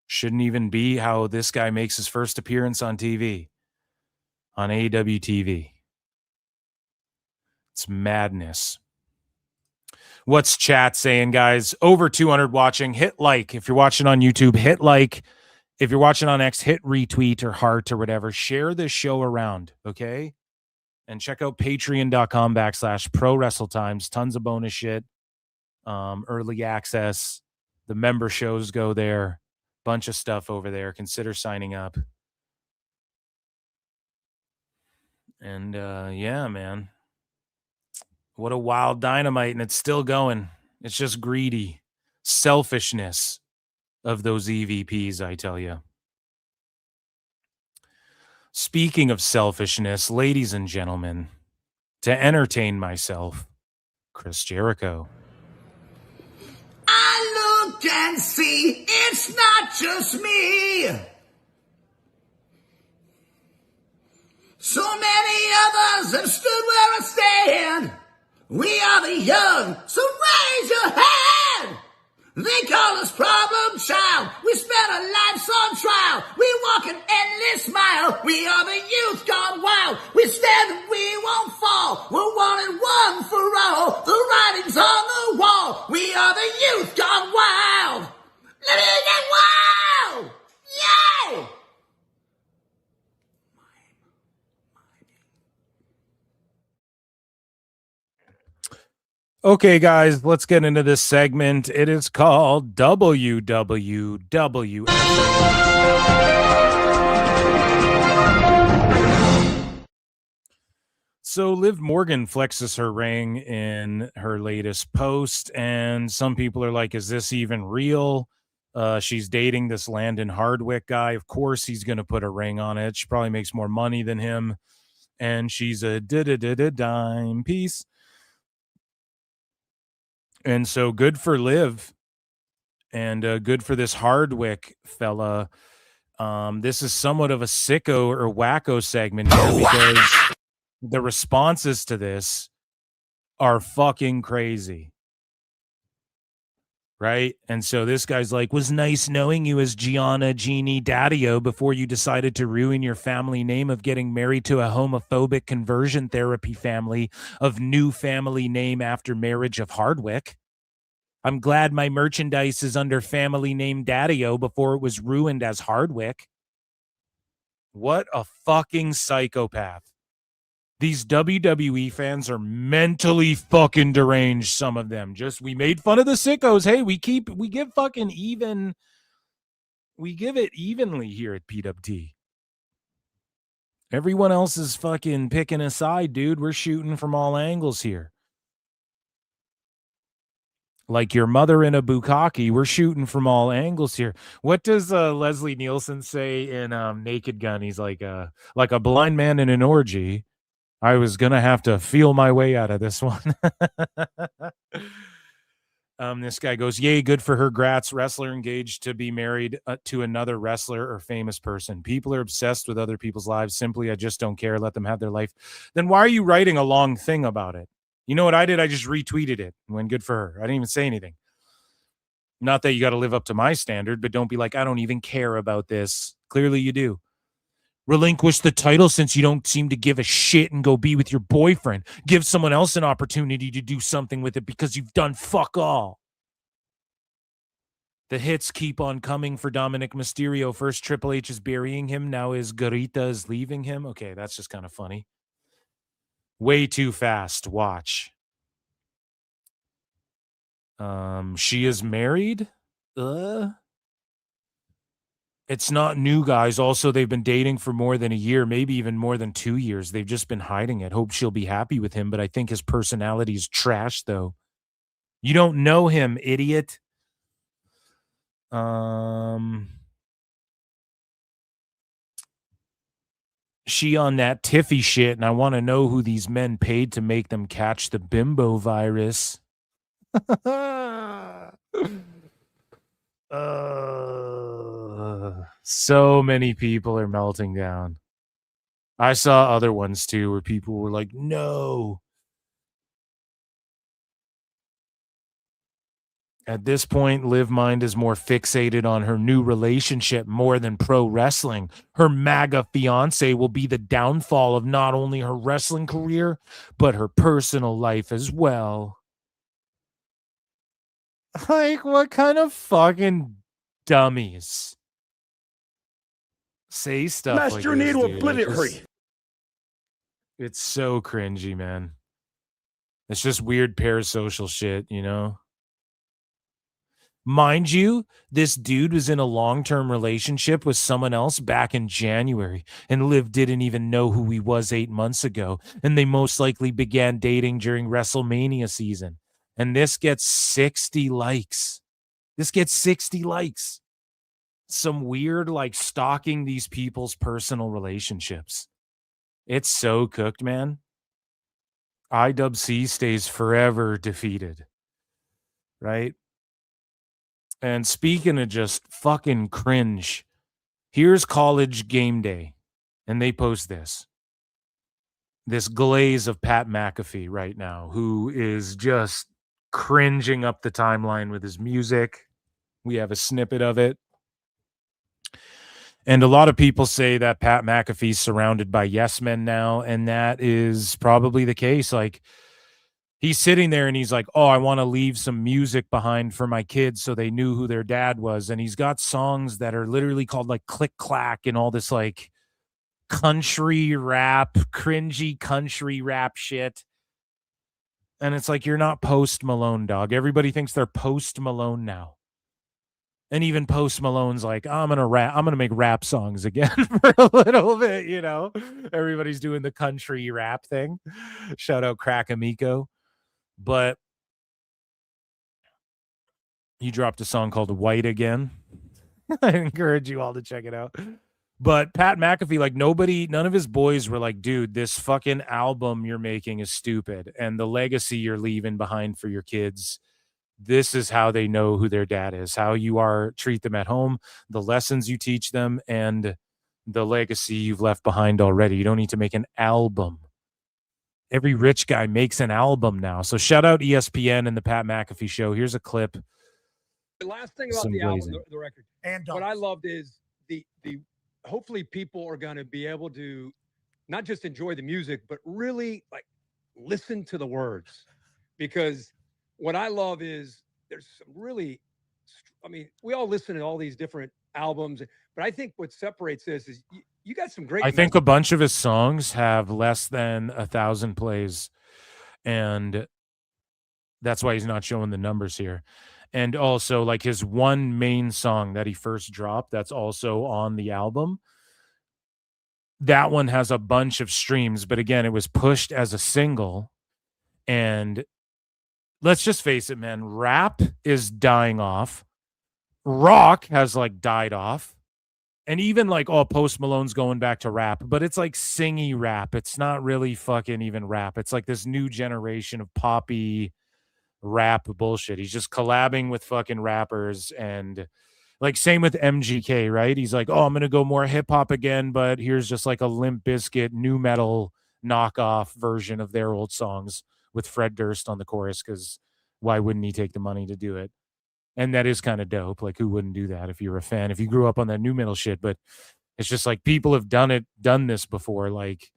Shouldn't even be how this guy makes his first appearance on TV. On AEW TV. It's madness. What's chat saying, guys? Over 200 watching. Hit like. If you're watching on YouTube, hit like. If you're watching on X, hit retweet or heart or whatever. Share this show around, okay? And check out patreon.com/ProWrestleTimes. Tons of bonus shit. Early access. The member shows go there. Bunch of stuff over there. Consider signing up. And yeah, man. What a wild Dynamite, and it's still going. It's just greedy selfishness of those EVPs, I tell you. Speaking of selfishness, ladies and gentlemen, to entertain myself, Chris Jericho. I look and see it's not just me. So many others have stood where I stand. We are the young, so raise your hand. They call us problem child. We spent our lives on trial. We walk an endless mile. We are the youth gone wild. We stand and we won't fall. We're one and one for all. The writing's on the wall. We are the youth gone wild. Let it get wild. Yay! Okay, guys, let's get into this segment. It is called WWW. So Liv Morgan flexes her ring in her latest post, and some people are like, is this even real? She's dating this Landon Hardwick guy. Of course he's going to put a ring on it. She probably makes more money than him, and she's a dime piece. And so good for Liv, and good for this Hardwick fella. This is somewhat of a sicko or wacko segment here because the responses to this are fucking crazy. Right? And so this guy's like, was nice knowing you as Gianna Jeannie Daddio before you decided to ruin your family name of getting married to a homophobic conversion therapy family of new family name after marriage of Hardwick. I'm glad my merchandise is under family name Daddio before it was ruined as Hardwick. What a fucking psychopath. These WWE fans are mentally fucking deranged, some of them. Just, we made fun of the sickos. Hey, we give fucking even, we give it evenly here at PWT. Everyone else is fucking picking a side, dude. We're shooting from all angles here. Like your mother in a bukkake, we're shooting from all angles here. What does Leslie Nielsen say in Naked Gun? He's like a blind man in an orgy. I was going to have to feel my way out of this one. This guy goes, yay, good for her. Grats. Wrestler engaged to be married to another wrestler or famous person. People are obsessed with other people's lives. Simply, I just don't care. Let them have their life. Then why are you writing a long thing about it? You know what I did? I just retweeted it and went, good for her. I didn't even say anything. Not that you got to live up to my standard, but don't be like, I don't even care about this. Clearly you do. Relinquish the title since you don't seem to give a shit and go be with your boyfriend. Give someone else an opportunity to do something with it because you've done fuck all. The hits keep on coming for Dominic Mysterio. First, Triple H is burying him. Now is Garita is leaving him. Okay, that's just kind of funny. Way too fast. Watch. She is married. It's not new, guys. Also, they've been dating for more than a year, maybe even more than 2 years. They've just been hiding it. Hope she'll be happy with him, but I think his personality is trash, though. You don't know him, idiot. She on that Tiffy shit, and I want to know who these men paid to make them catch the bimbo virus. So many people are melting down. I saw other ones too where people were like, no. At this point, Liv Mind is more fixated on her new relationship more than pro wrestling. Her MAGA fiance will be the downfall of not only her wrestling career, but her personal life as well. Like, what kind of fucking dummies say stuff Master like this, Needle dude? obliterate. It's so cringy, man. It's just weird parasocial shit, you know? Mind you, this dude was in a long-term relationship with someone else back in January, and Liv didn't even know who he was 8 months ago, and they most likely began dating during WrestleMania season. And this gets 60 likes. This gets 60 likes. Some weird, like, stalking these people's personal relationships. It's so cooked, man. IWC stays forever defeated. Right? And speaking of just fucking cringe, here's College Game Day. And they post this. This glaze of Pat McAfee right now, who is just cringing up the timeline with his music. We have a snippet of it. And a lot of people say that Pat McAfee's surrounded by yes men now, and that is probably the case. Like, he's sitting there and he's like, oh, I want to leave some music behind for my kids so they knew who their dad was. And he's got songs that are literally called like Click Clack and all this like country rap, cringy country rap shit. And it's like, you're not Post Malone, dog. Everybody thinks they're Post Malone now. And even Post Malone's like, I'm gonna make rap songs again for a little bit, you know. Everybody's doing the country rap thing. Shout out Crack Amico. But he dropped a song called White Again. I encourage you all to check it out. But Pat McAfee, like none of his boys were like, dude, this fucking album you're making is stupid. And the legacy you're leaving behind for your kids, this is how they know who their dad is, how you treat them at home, the lessons you teach them, and the legacy you've left behind already. You don't need to make an album. Every rich guy makes an album now. So shout out ESPN and the Pat McAfee Show. Here's a clip. The last thing about the album, the record, and what I loved is the hopefully people are going to be able to not just enjoy the music, but really like listen to the words. Because what I love is there's some really, I mean, we all listen to all these different albums, but I think what separates this is you got some great. I think a bunch of his songs have less than 1,000 plays, and that's why he's not showing the numbers here. And also, like his one main song that he first dropped, that's also on the album. That one has a bunch of streams, but again, it was pushed as a single. And let's just face it, man, rap is dying off. Rock has like died off. And even like, oh, Post Malone's going back to rap, but it's like singy rap. It's not really fucking even rap. It's like this new generation of poppy rap bullshit. He's just collabing with fucking rappers, and like same with MGK, right? He's like, oh, I'm going to go more hip hop again, but here's just like a Limp Bizkit new metal knockoff version of their old songs with Fred Durst on the chorus, because why wouldn't he take the money to do it? And that is kind of dope. Like, who wouldn't do that if you're a fan, if you grew up on that new metal shit? But It's just like people have done this before. Like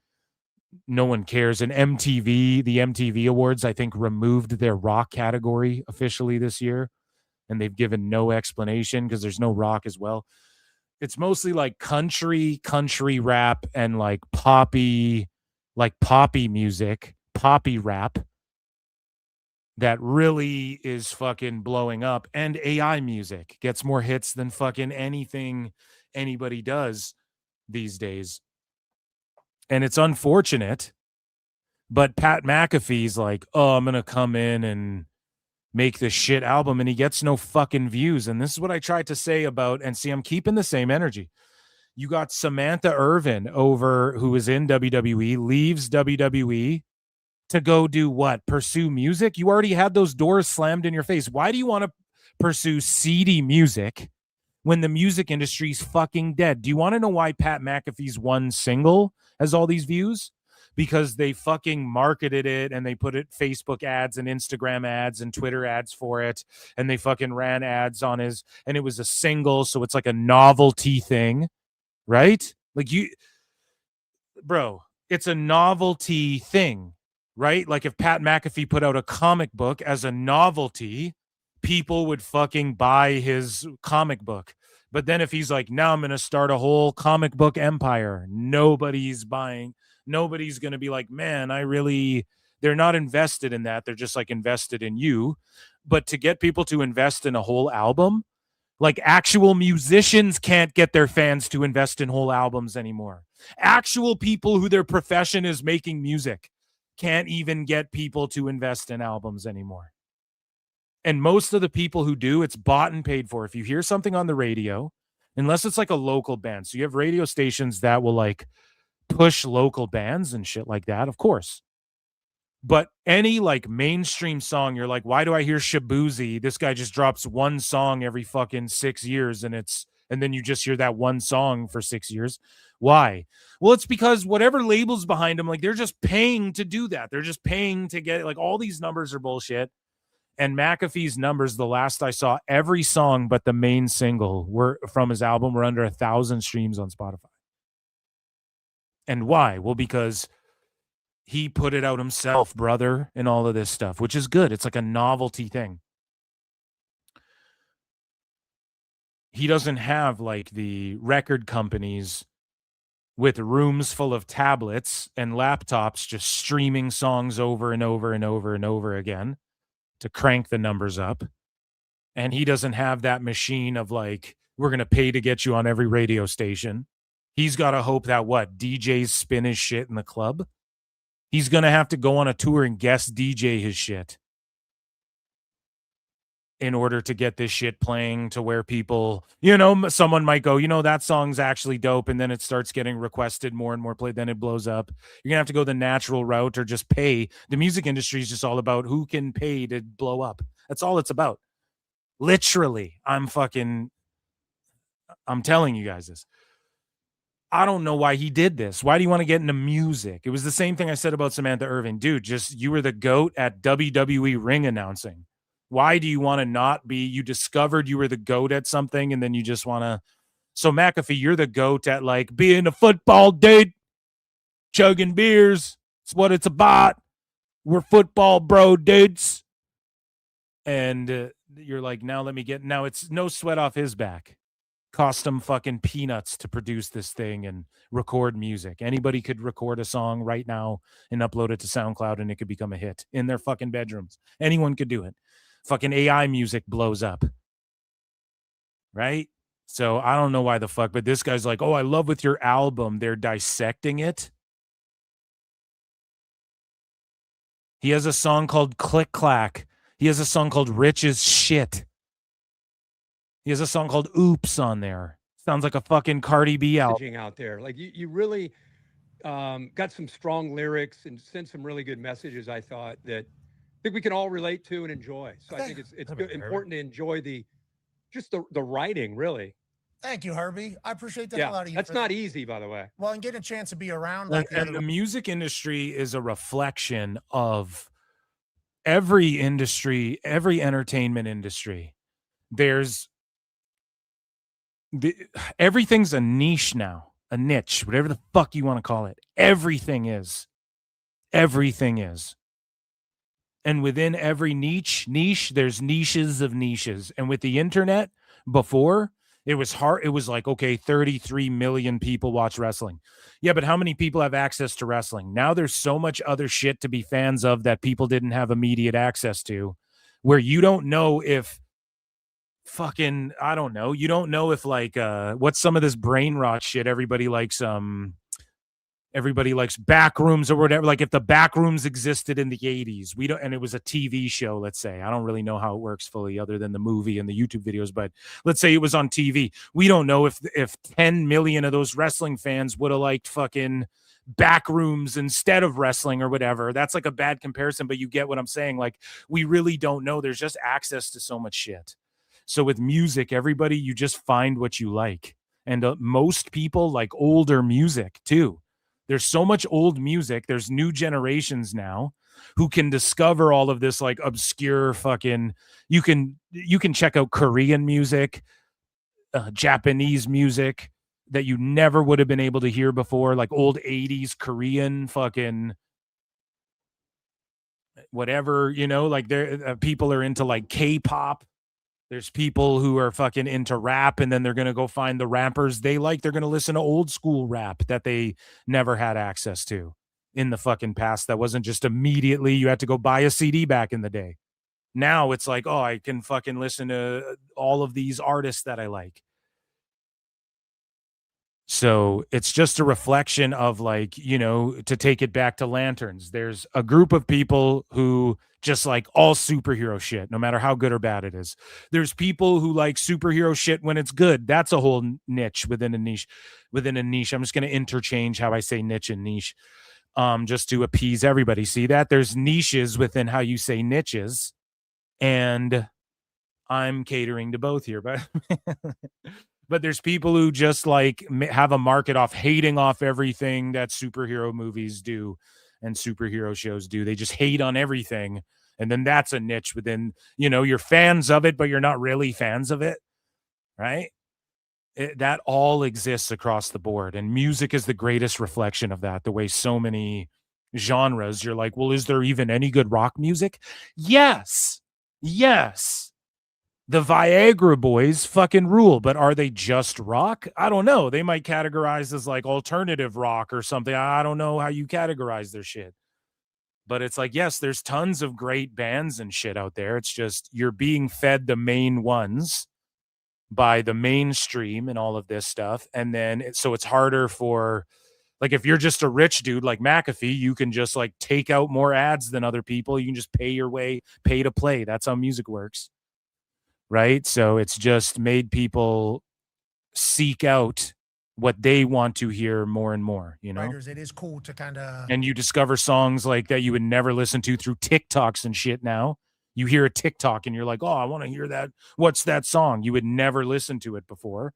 no one cares. And the MTV Awards, I think, removed their rock category officially this year. And they've given no explanation because there's no rock as well. It's mostly like country rap, and like poppy music, poppy rap that really is fucking blowing up. And AI music gets more hits than fucking anything anybody does these days. And it's unfortunate, but Pat McAfee's like, oh, I'm going to come in and make this shit album, and he gets no fucking views. And this is what I tried to say about, and see, I'm keeping the same energy. You got Samantha Irvin who is in WWE, leaves WWE to go do what? Pursue music? You already had those doors slammed in your face. Why do you want to pursue seedy music when the music industry's fucking dead? Do you want to know why Pat McAfee's one single has all these views? Because they fucking marketed it, and they put it Facebook ads and Instagram ads and Twitter ads for it, and they fucking ran ads on his, and it was a single, so it's like a novelty thing, right? Like it's a novelty thing, right? Like if Pat McAfee put out a comic book as a novelty, people would fucking buy his comic book. But then if he's like, now I'm going to start a whole comic book empire, nobody's buying. Nobody's going to be like, man, they're not invested in that. They're just like invested in you. But to get people to invest in a whole album, like actual musicians can't get their fans to invest in whole albums anymore. Actual people who their profession is making music can't even get people to invest in albums anymore. And most of the people who do, it's bought and paid for. If you hear something on the radio, unless it's like a local band, so you have radio stations that will like push local bands and shit like that, of course. But any like mainstream song, you're like, why do I hear Shabuzi? This guy just drops one song every fucking 6 years, and then you just hear that one song for 6 years. Why? Well, it's because whatever label's behind them, like they're just paying to do that. They're just paying to get, like, all these numbers are bullshit. And McAfee's numbers, the last I saw, every song but the main single from his album were under 1,000 streams on Spotify. And why? Well, because he put it out himself, brother, and all of this stuff, which is good. It's like a novelty thing. He doesn't have like the record companies with rooms full of tablets and laptops just streaming songs over and over and over and over again to crank the numbers up. And he doesn't have that machine of like, we're going to pay to get you on every radio station. He's got to hope that DJs spin his shit in the club. He's going to have to go on a tour and guest DJ his shit in order to get this shit playing to where people, someone might go, that song's actually dope. And then it starts getting requested more and more played. Then it blows up. You're going to have to go the natural route or just pay. The music industry is just all about who can pay to blow up. That's all it's about. Literally, I'm telling you guys this. I don't know why he did this. Why do you want to get into music? It was the same thing I said about Samantha Irvin. Dude, you were the GOAT at WWE ring announcing. Why do you want to not be? You discovered you were the GOAT at something, and then you just want to. So McAfee, you're the GOAT at like being a football dude, chugging beers. It's what it's about. We're football bro dudes. And you're like, now it's no sweat off his back. Cost him fucking peanuts to produce this thing and record music. Anybody could record a song right now and upload it to SoundCloud, and it could become a hit in their fucking bedrooms. Anyone could do it. Fucking AI music blows up. Right? So I don't know why the fuck, but this guy's like, oh, I love with your album. They're dissecting it. He has a song called Click Clack. He has a song called Rich as Shit. He has a song called Oops on there. Sounds like a fucking Cardi B album. Out there. Like you really got some strong lyrics and sent some really good messages, I thought, that I think we can all relate to and enjoy. So I think it's good, important to enjoy the writing, really. Thank you, Herbie. I appreciate that. Yeah, a lot of you. that's not easy, by the way. Well, and getting a chance to be around. And the music industry is a reflection of every industry, every entertainment industry. Everything's a niche now. a niche, whatever the fuck you want to call it. Everything is. Everything is. And within every niche, there's niches of niches. And with the internet, before, it was hard. It was like, okay, 33 million people watch wrestling. Yeah, but how many people have access to wrestling? Now there's so much other shit to be fans of that people didn't have immediate access to, where you don't know if fucking, I don't know. You don't know if like, what's some of this brain rot shit everybody likes, everybody likes Backrooms or whatever. Like if the Backrooms existed in the 80s, we don't, and it was a TV show, let's say. I don't really know how it works fully other than the movie and the YouTube videos, but let's say it was on TV. We don't know if 10 million of those wrestling fans would have liked fucking Backrooms instead of wrestling or whatever. That's like a bad comparison, but you get what I'm saying. Like we really don't know. There's just access to so much shit. So with music, everybody, you just find what you like. And most people like older music too. There's so much old music. There's new generations now who can discover all of this like obscure fucking, you can check out Korean music, Japanese music that you never would have been able to hear before, like old 80s Korean fucking whatever, you know, like there people are into like K-pop. There's people who are fucking into rap, and then they're going to go find the rappers they like. They're going to listen to old school rap that they never had access to in the fucking past. That wasn't just immediately, you had to go buy a CD back in the day. Now it's like, oh, I can fucking listen to all of these artists that I like. So it's just a reflection of like, you know, to take it back to Lanterns. There's a group of people who just like all superhero shit, no matter how good or bad it is. There's people who like superhero shit when it's good. That's a whole niche within a niche. Within a niche, I'm just going to interchange how I say niche and niche, just to appease everybody. See that? There's niches within how you say niches, and I'm catering to both here, but but there's people who just like have a market off hating off everything that superhero movies do and superhero shows do. They just hate on everything. And then that's a niche within, you know, you're fans of it, but you're not really fans of it. Right. That all exists across the board. And music is the greatest reflection of that. The way so many genres, you're like, well, is there even any good rock music? Yes. Yes. The Viagra Boys fucking rule, but are they just rock? I don't know. They might categorize as like alternative rock or something. I don't know how you categorize their shit. But it's like, yes, there's tons of great bands and shit out there. It's just you're being fed the main ones by the mainstream and all of this stuff. And then so it's harder for, like, if you're just a rich dude like McAfee, you can just like take out more ads than other people. You can just pay your way, pay to play. That's how music works. Right. So it's just made people seek out what they want to hear more and more, you know. Writers, it is cool to kind of, and you discover songs like that you would never listen to through TikToks and shit. Now you hear a TikTok and you're like, oh, I want to hear that. What's that song? You would never listen to it before.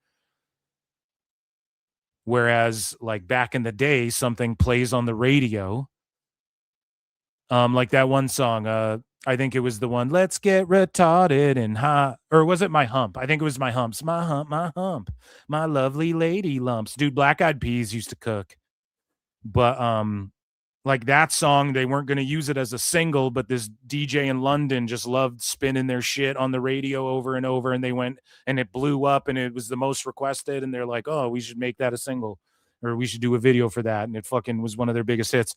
Whereas like back in the day, something plays on the radio. Like that one song, I think it was the one, let's get retarded and hot. Or was it My Hump? I think it was My Humps. My hump, my lovely lady lumps. Dude, Black Eyed Peas used to cook. But like that song, they weren't going to use it as a single, but this DJ in London just loved spinning their shit on the radio over and over. And they went and it blew up and it was the most requested. And they're like, oh, we should make that a single, or we should do a video for that. And it fucking was one of their biggest hits.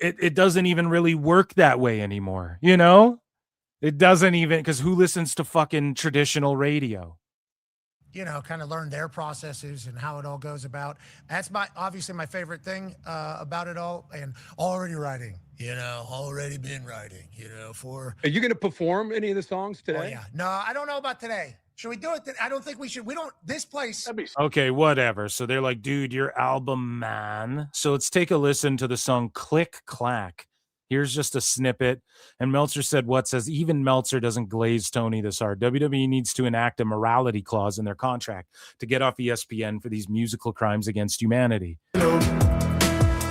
It doesn't even really work that way anymore, you know? It doesn't even, because who listens to fucking traditional radio? You know, kind of learn their processes and how it all goes about. That's obviously my favorite thing about it all. And already writing, you know, already been writing, you know, for. Are you going to perform any of the songs today? Oh, yeah. No, I don't know about today. Should we do it? I don't think we should. We don't, this place. Okay, whatever. So they're like, dude, your album, man. So let's take a listen to the song Click Clack. Here's just a snippet. And Meltzer said, what says, even Meltzer doesn't glaze Tony this hard. WWE needs to enact a morality clause in their contract to get off ESPN for these musical crimes against humanity.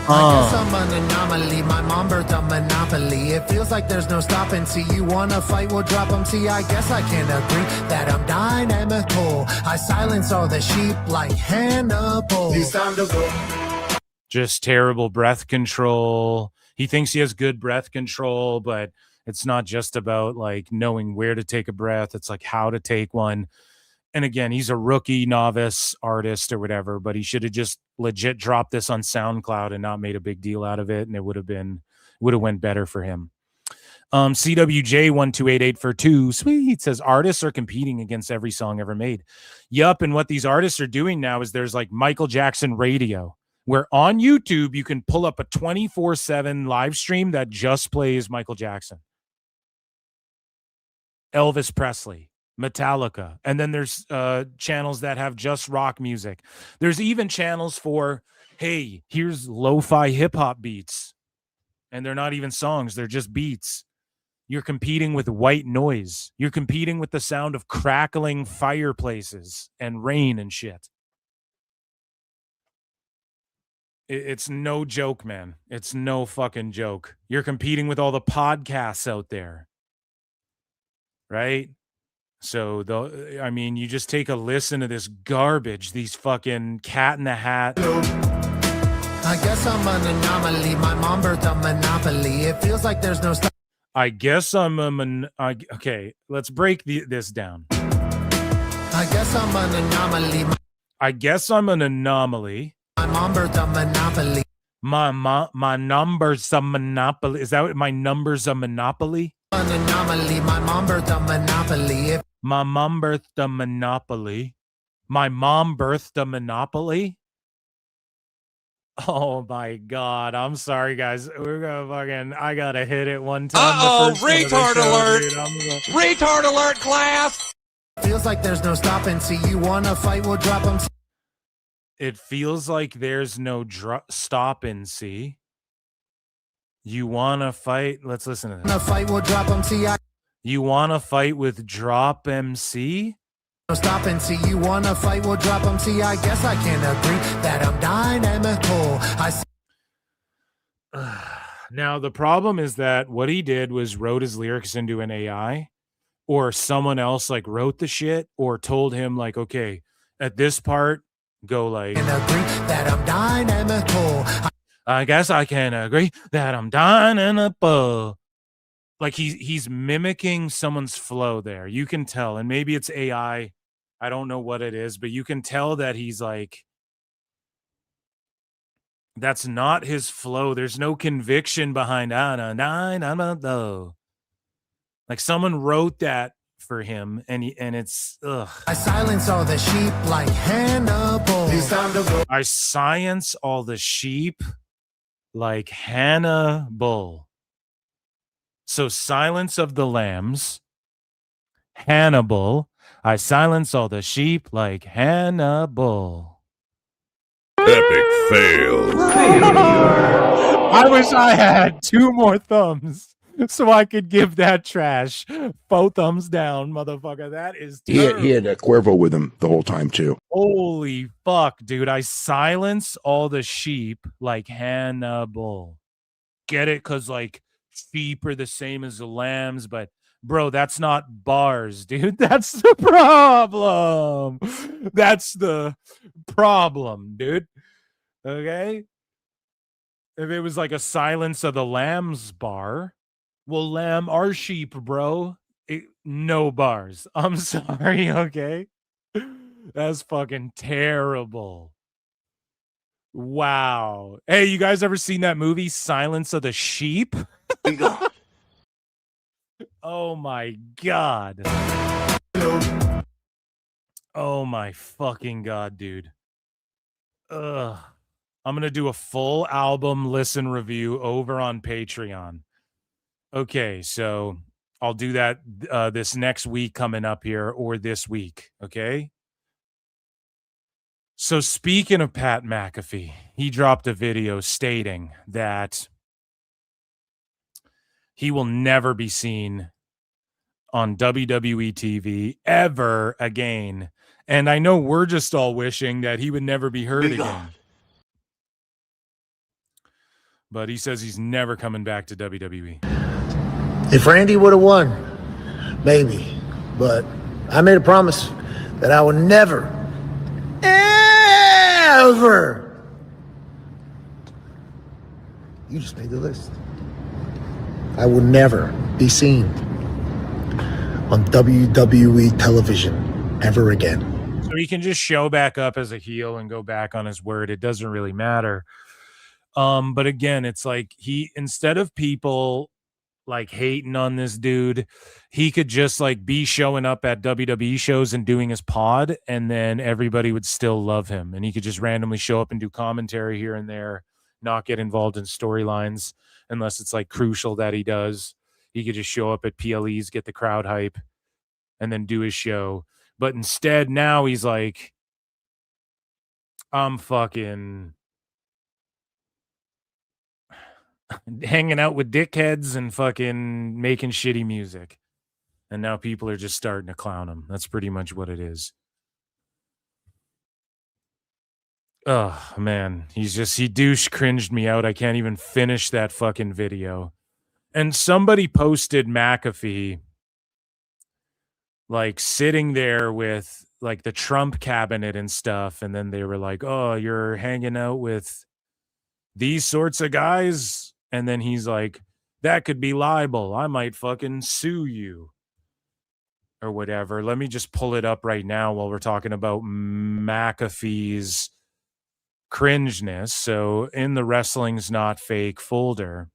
I guess I'm an anomaly. My mom birthed a monopoly. It feels like there's no stopping. See, you wanna fight, we'll drop them. See, I guess I can agree that I'm dynamical. I silence all the sheep like Hannibal. It's time to go. Just terrible breath control. He thinks he has good breath control, but it's not just about like knowing where to take a breath. It's like how to take one. And again, he's a rookie, novice artist or whatever, but he should have just legit dropped this on SoundCloud and not made a big deal out of it. And it would have went better for him. CWJ1288 for 2. Sweet. Says artists are competing against every song ever made. Yup. And what these artists are doing now is there's like Michael Jackson Radio, where on YouTube you can pull up a 24/7 live stream that just plays Michael Jackson, Elvis Presley, Metallica, and then there's channels that have just rock music. There's even channels for, hey, here's lo-fi hip-hop beats, and they're not even songs, they're just beats. You're competing with white noise. You're competing with the sound of crackling fireplaces and rain and shit. It's no joke, man. It's no fucking joke. You're competing with all the podcasts out there, right? So, you just take a listen to this garbage, these fucking Cat in the Hat. I guess I'm an anomaly. My mom birthed a monopoly. It feels like there's no stop. I guess I'm okay, let's break this down. I guess I'm an anomaly. I guess I'm an anomaly. My mom birthed a monopoly. My number's a monopoly. Is that what my number's a monopoly? An anomaly. My mom birthed a monopoly. My mom birthed a monopoly. My mom birthed a monopoly. Oh my God. I'm sorry, guys. We're gonna I gotta hit it one time. Retard alert. Retard alert, class. Feels like there's no stopping. See, you wanna fight, we'll drop them. It feels like there's no stop and see. You wanna fight? Let's listen to this. Wanna fight, we'll drop them. See, you wanna fight with Drop MC? No stop and see. You wanna fight, we'll drop them. See, I guess I can agree that I'm dynamical. Now the problem is that what he did was wrote his lyrics into an AI, or someone else like wrote the shit, or told him like, okay, at this part, go like. Can agree that I'm dynamical. I guess I can agree that I'm dynamical. Like he's mimicking someone's flow there. You can tell, and maybe it's AI. I don't know what it is, but you can tell that he's like, that's not his flow. There's no conviction behind though. Like someone wrote that for him, and it's ugh. I silence all the sheep like Hannibal. I silence all the sheep like Hannibal. So Silence of the Lambs, Hannibal. I silence all the sheep like Hannibal. Epic fail. I wish I had 2 more thumbs so I could give that trash 4 thumbs down, motherfucker. That is terrible. He had a Cuervo with him the whole time too. Holy fuck, dude. I silence all the sheep like Hannibal. Get it? Because like sheep are the same as the lambs, but bro, that's not bars, dude. That's the problem. That's the problem, dude. Okay? If it was like a Silence of the Lambs bar, well, lamb are sheep, bro. No bars. I'm sorry, okay? That's fucking terrible. Wow. Hey, you guys ever seen that movie, Silence of the Sheep? Oh my God. Oh my fucking God, dude. Ugh. I'm going to do a full album listen review over on Patreon. Okay, so I'll do that this next week coming up here, or this week, okay? So speaking of Pat McAfee, he dropped a video stating that he will never be seen on WWE TV ever again. And I know we're just all wishing that he would never be heard again. But he says he's never coming back to WWE. If Randy would have won, maybe. But I made a promise that I would never, ever. You just made the list. I will never be seen on WWE television ever again. So he can just show back up as a heel and go back on his word. It doesn't really matter. But again, it's like he, instead of people like hating on this dude, he could just like be showing up at WWE shows and doing his pod, and then everybody would still love him. And he could just randomly show up and do commentary here and there, not get involved in storylines unless it's like crucial that he does. He could just show up at PLEs, get the crowd hype, and then do his show. But instead, now he's like, I'm fucking hanging out with dickheads and fucking making shitty music. And now people are just starting to clown him. That's pretty much what it is. Oh, man. He douche cringed me out. I can't even finish that fucking video. And somebody posted McAfee like sitting there with like the Trump cabinet and stuff. And then they were like, oh, you're hanging out with these sorts of guys. And then he's like, that could be libel. I might fucking sue you or whatever. Let me just pull it up right now while we're talking about McAfee's cringeness. So in the Wrestling's Not Fake folder,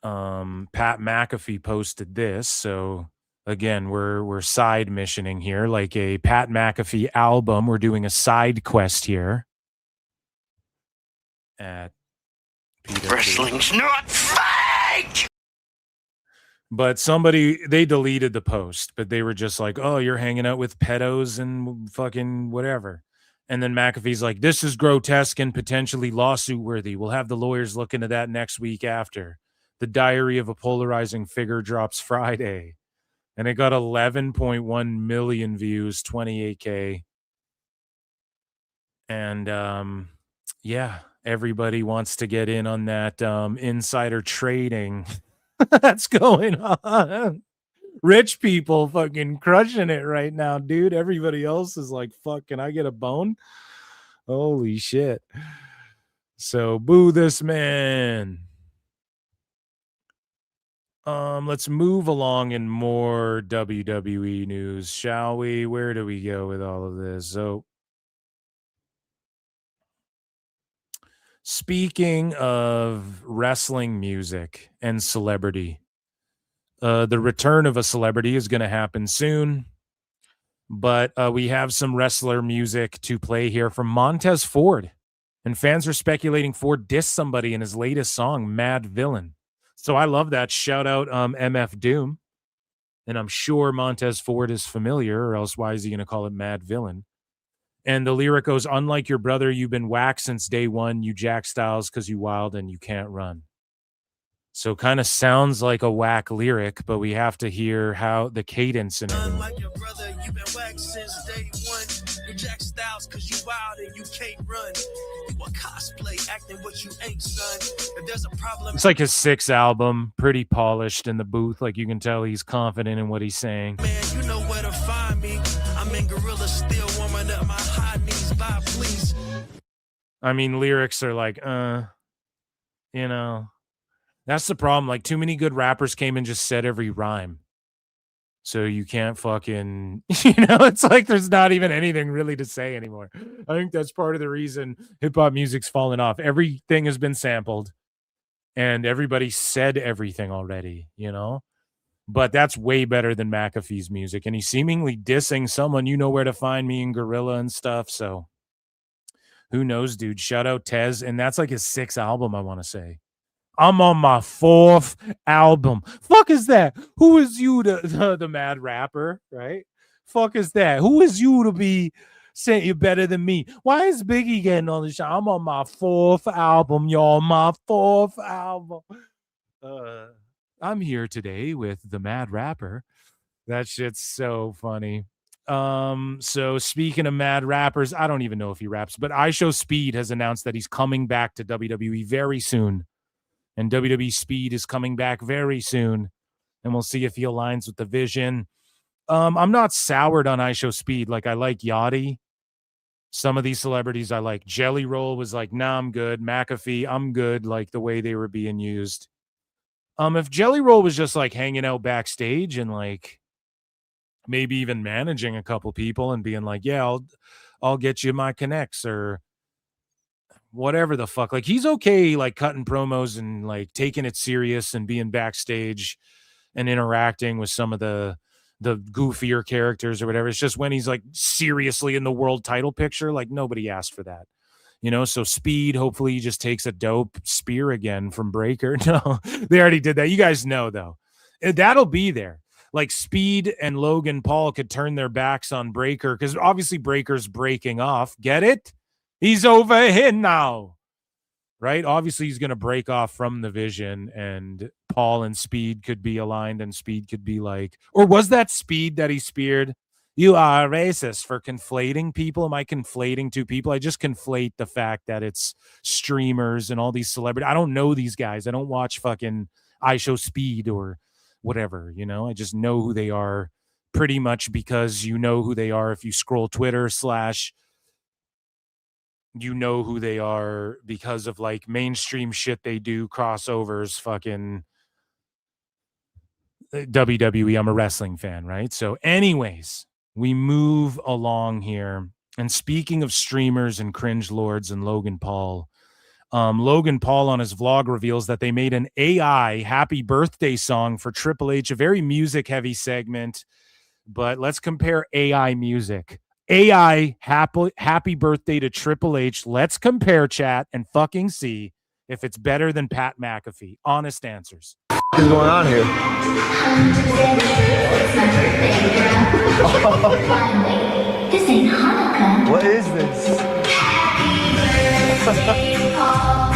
Pat McAfee posted this. So again, we're side missioning here, like a Pat McAfee album. We're doing a side quest here at PWT. Wrestling's not fake! But they deleted the post, but they were just like, oh, you're hanging out with pedos and fucking whatever. And then McAfee's like, this is grotesque and potentially lawsuit worthy. We'll have the lawyers look into that next week after. The Diary of a Polarizing Figure drops Friday. And it got 11.1 million views, 28K. And yeah, everybody wants to get in on that insider trading that's going on. Rich people fucking crushing it right now, dude. Everybody else is like, fuck, can I get a bone? Holy shit. So boo this man. Let's move along in more WWE news, shall we? Where do we go with all of this? So, speaking of wrestling music and celebrity, the return of a celebrity is going to happen soon, but we have some wrestler music to play here from Montez Ford, and fans are speculating Ford dissed somebody in his latest song, Mad Villain. So I love that. Shout out MF Doom. And I'm sure Montez Ford is familiar, or else why is he going to call it Mad Villain? And the lyric goes, unlike your brother, you've been whacked since day one. You Jack Styles because you wild and you can't run. So kind of sounds like a whack lyric, but we have to hear how the cadence and everything. Unlike your brother, you've been whacked since day one. You Jack Styles because you wild and you can't run. You a cosplay acting what you ain't, son. If there's a problem, it's like his 6th album, pretty polished in the booth. Like you can tell he's confident in what he's saying. man, you know where to find me. I'm in Gorilla still warming up my high knees. Bye, please. I mean, lyrics are like, you know, that's the problem. Like too many good rappers came and just said every rhyme. So you can't fucking, it's like there's not even anything really to say anymore. I think that's part of the reason hip hop music's fallen off. Everything has been sampled and everybody said everything already, but that's way better than McAfee's music. And he's seemingly dissing someone, you know where to find me in Gorilla and stuff. So who knows, dude? Shout out Tez. And that's like his 6th album, I want to say. I'm on my 4th album. Fuck is that? Who is you, the mad rapper, right? Fuck is that? Who is you to be saying you're better than me? Why is Biggie getting on the show? I'm on my 4th album, y'all. My 4th album. I'm here today with the mad rapper. That shit's so funny. So speaking of mad rappers, I don't even know if he raps, but IShowSpeed has announced that he's coming back to WWE very soon. And WWE Speed is coming back very soon. And we'll see if he aligns with the vision. I'm not soured on IShowSpeed. Like, I like Yachty. Some of these celebrities I like. Jelly Roll was like, nah, I'm good. McAfee, I'm good. Like the way they were being used. If Jelly Roll was just like hanging out backstage and like maybe even managing a couple people and being like, yeah, I'll get you my connects or whatever the fuck. Like, he's okay, like cutting promos and like taking it serious and being backstage and interacting with some of the goofier characters or whatever. It's just when he's like seriously in the world title picture, like nobody asked for that. You know, so Speed, hopefully he just takes a dope spear again from Breaker. No, they already did that. You guys know, though. That'll be there. Like, Speed and Logan Paul could turn their backs on Breaker because obviously Breaker's breaking off. Get it? He's over here now. Right? Obviously, he's going to break off from the vision, and Paul and Speed could be aligned, and Speed could be like, or was that Speed that he speared? You are racist for conflating people. Am I conflating two people? I just conflate the fact that it's streamers and all these celebrities. I don't know these guys. I don't watch fucking IShowSpeed or whatever, you know? I just know who they are pretty much because you know who they are if you scroll Twitter / you know who they are because of like mainstream shit they do, crossovers, fucking WWE. I'm a wrestling fan, right? So anyways, we move along here. And speaking of streamers and cringe lords and Logan Paul on his vlog reveals that they made an AI happy birthday song for Triple H, a very music heavy segment. But let's compare AI music. AI happy birthday to Triple H. Let's compare, chat, and fucking see if it's better than Pat McAfee. Honest answers. What is going on here? This ain't Hanukkah. What is this?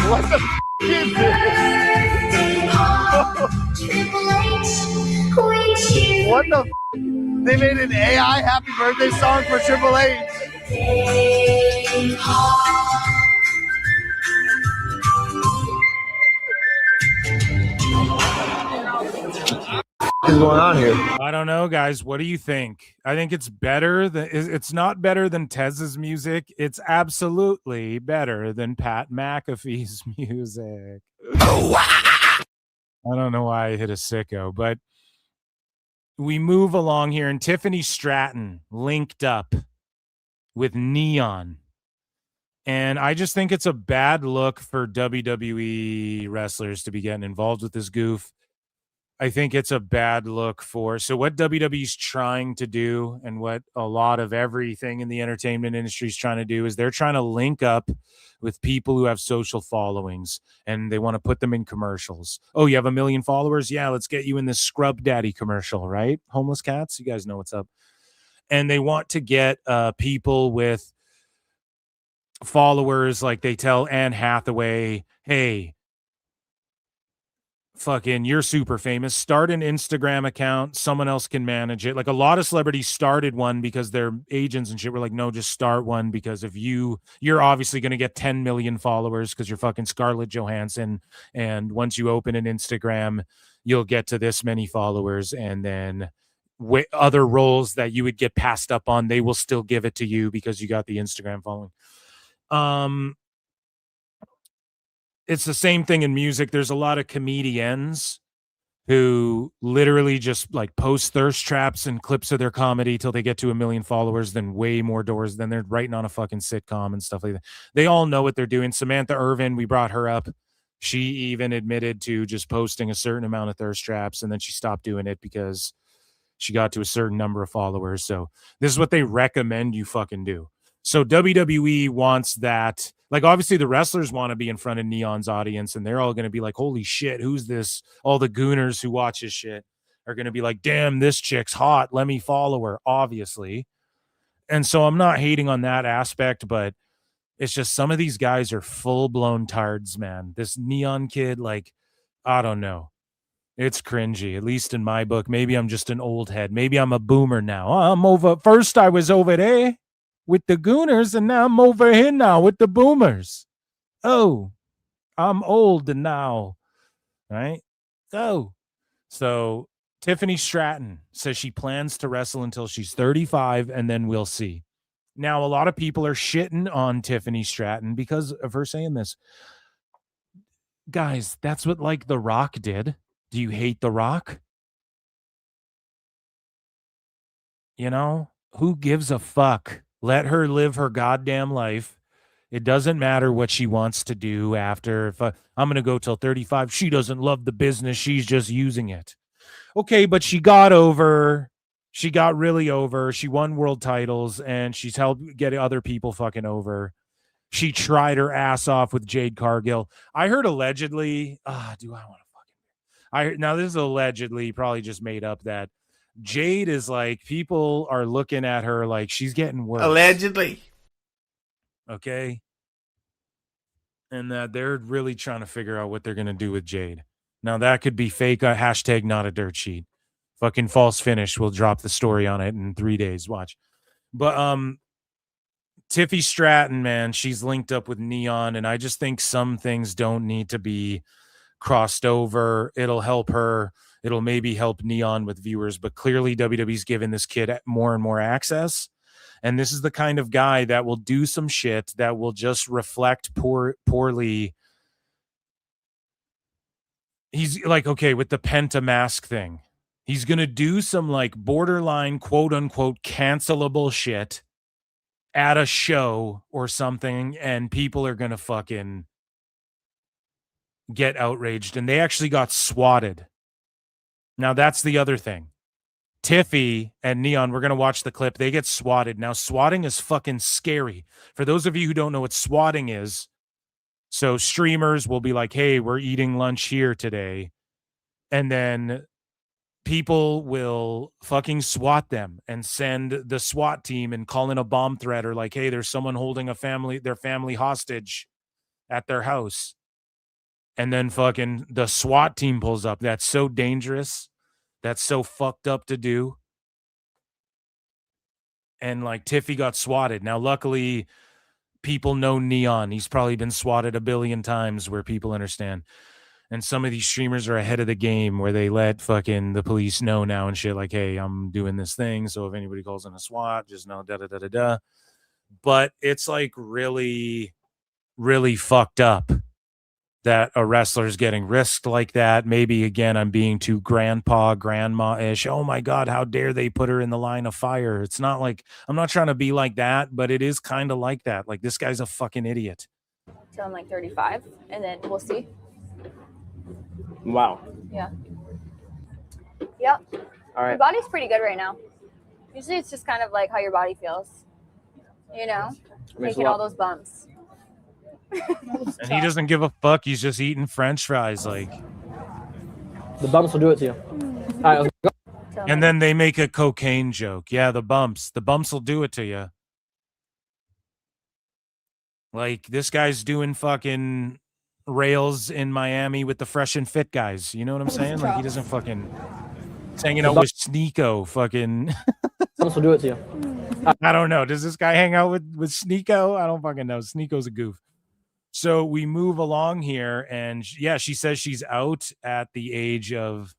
What the is this? What the They made an AI happy birthday song for Triple H. What is going on here? I don't know, guys. What do you think? I think it's better than it's not better than Tez's music. It's absolutely better than Pat McAfee's music. I don't know why I hit a sicko, but we move along here, and Tiffany Stratton linked up with Neon. And I just think it's a bad look for WWE wrestlers to be getting involved with this goof. I think it's a bad look for... So what WWE's trying to do, and what a lot of everything in the entertainment industry is trying to do, is they're trying to link up with people who have social followings, and they want to put them in commercials. Oh, you have 1 million followers? Yeah, let's get you in this Scrub Daddy commercial, right? Homeless cats? You guys know what's up. And they want to get people with followers, like they tell Anne Hathaway, hey, fucking, you're super famous. Start an Instagram account. Someone else can manage it. Like, a lot of celebrities started one because their agents and shit were like, no, just start one, because if you're obviously going to get 10 million followers because you're fucking Scarlett Johansson. And once you open an Instagram, you'll get to this many followers. And then other roles that you would get passed up on, they will still give it to you because you got the Instagram following. It's the same thing in music. There's a lot of comedians who literally just like post thirst traps and clips of their comedy till they get to 1 million followers, then way more doors, then they're writing on a fucking sitcom and stuff like that. They all know what they're doing. Samantha Irvin, we brought her up. She even admitted to just posting a certain amount of thirst traps, and then she stopped doing it because she got to a certain number of followers. So this is what they recommend you fucking do. So WWE wants that. Like, obviously the wrestlers want to be in front of Neon's audience, and they're all going to be like, holy shit, who's this? All the gooners who watch his shit are going to be like, damn, this chick's hot. Let me follow her, obviously. And so I'm not hating on that aspect, but it's just some of these guys are full-blown tards, man. This Neon kid, like, I don't know. It's cringy, at least in my book. Maybe I'm just an old head. Maybe I'm a boomer now. I'm over. First, I was over there with the Gooners, and now I'm over here now with the boomers. Oh, I'm old now, right? Oh, so Tiffany Stratton says she plans to wrestle until she's 35, and then we'll see. Now, a lot of people are shitting on Tiffany Stratton because of her saying this. Guys, that's what like The Rock did. Do you hate The Rock? You know, who gives a fuck? Let her live her goddamn life. It doesn't matter what she wants to do after. If I'm going to go till 35, she doesn't love the business. She's just using it. Okay, but she got over. She got really over. She won world titles, and she's helped get other people fucking over. She tried her ass off with Jade Cargill. I heard allegedly. Do I want to fucking? Now this is allegedly, probably just made up, that Jade is like, people are looking at her like she's getting worse. Allegedly. Okay. And that they're really trying to figure out what they're going to do with Jade. Now that could be fake. Hashtag not a dirt sheet. Fucking false finish. We'll drop the story on it in 3 days. Watch. But Tiffy Stratton, man, she's linked up with Neon, and I just think some things don't need to be crossed over. It'll help her. It'll maybe help Neon with viewers, but clearly WWE's given this kid more and more access. And this is the kind of guy that will do some shit that will just reflect poorly. He's like, okay, with the Penta mask thing, he's going to do some like borderline quote unquote cancelable shit at a show or something, and people are going to fucking get outraged. And they actually got swatted. Now that's the other thing. Tiffy and Neon, we're going to watch the clip. They get swatted. Now swatting is fucking scary. For those of you who don't know what swatting is, so streamers will be like, hey, we're eating lunch here today. And then people will fucking SWAT them and send the SWAT team and call in a bomb threat, or like, hey, there's someone holding their family hostage at their house. And then fucking the SWAT team pulls up. That's so dangerous. That's so fucked up to do. And like Tiffy got swatted. Now, luckily, people know Neon. He's probably been swatted a billion times, where people understand. And some of these streamers are ahead of the game, where they let fucking the police know now and shit, like, hey, I'm doing this thing. So if anybody calls in a SWAT, just know da-da-da-da-da. But it's like really, really fucked up that a wrestler's getting risked like that. Maybe, again, I'm being too grandma-ish. Oh, my God, how dare they put her in the line of fire? It's not like, I'm not trying to be like that, but it is kind of like that. Like, this guy's a fucking idiot. Till I'm like 35, and then we'll see. Wow. Yeah. Yep. All right. Your body's pretty good right now. Usually it's just kind of like how your body feels. You know? Taking all those bumps. And he doesn't give a fuck. He's just eating French fries. Like, the bumps will do it to you. All right, let's go. And then they make a cocaine joke. Yeah, the bumps will do it to you. Like, this guy's doing fucking rails in Miami with the Fresh and Fit guys. You know what I'm saying? Like, he doesn't fucking... He's hanging out with Sneeko. Fucking... Bumps will do it to you. I don't know. Does this guy hang out with Sneeko? I don't fucking know. Sneeko's a goof. So we move along here, and yeah, she says she's out at the age of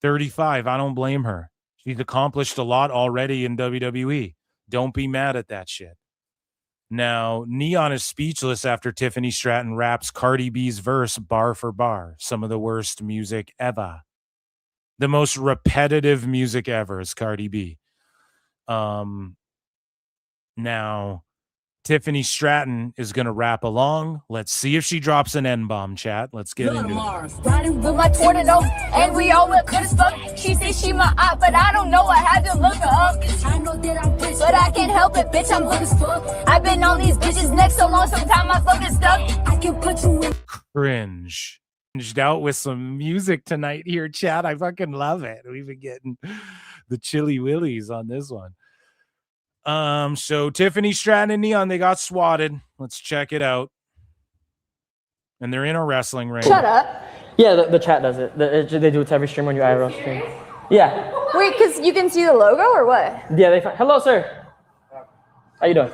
35. I don't blame her. She's accomplished a lot already in WWE. Don't be mad at that shit. Now, Neon is speechless after Tiffany Stratton raps Cardi B's verse bar for bar. Some of the worst music ever. The most repetitive music ever is Cardi B. Now, Tiffany Stratton is going to rap along. Let's see if she drops an N-bomb, chat. Let's get into it. Riding with my tornado, and we all look good as fuck. She says she my op, but I don't know. I had to look her up. I know that I'm rich, but I can't help it, bitch. I'm good as fuck. I've been on these bitches' necks so long, sometimes my fucking stuck. I can put you in. Cringe. Cringed out with some music tonight here, chat. I fucking love it. We've been getting the chili willies on this one. So Tiffany Stratton and Neon, they got swatted. Let's check it out. And they're in a wrestling ring. Shut up. Yeah, the chat does it. They do it to every streamer on your IRL stream. Yeah. Wait, because you can see the logo or what? Yeah, hello, sir. How you doing?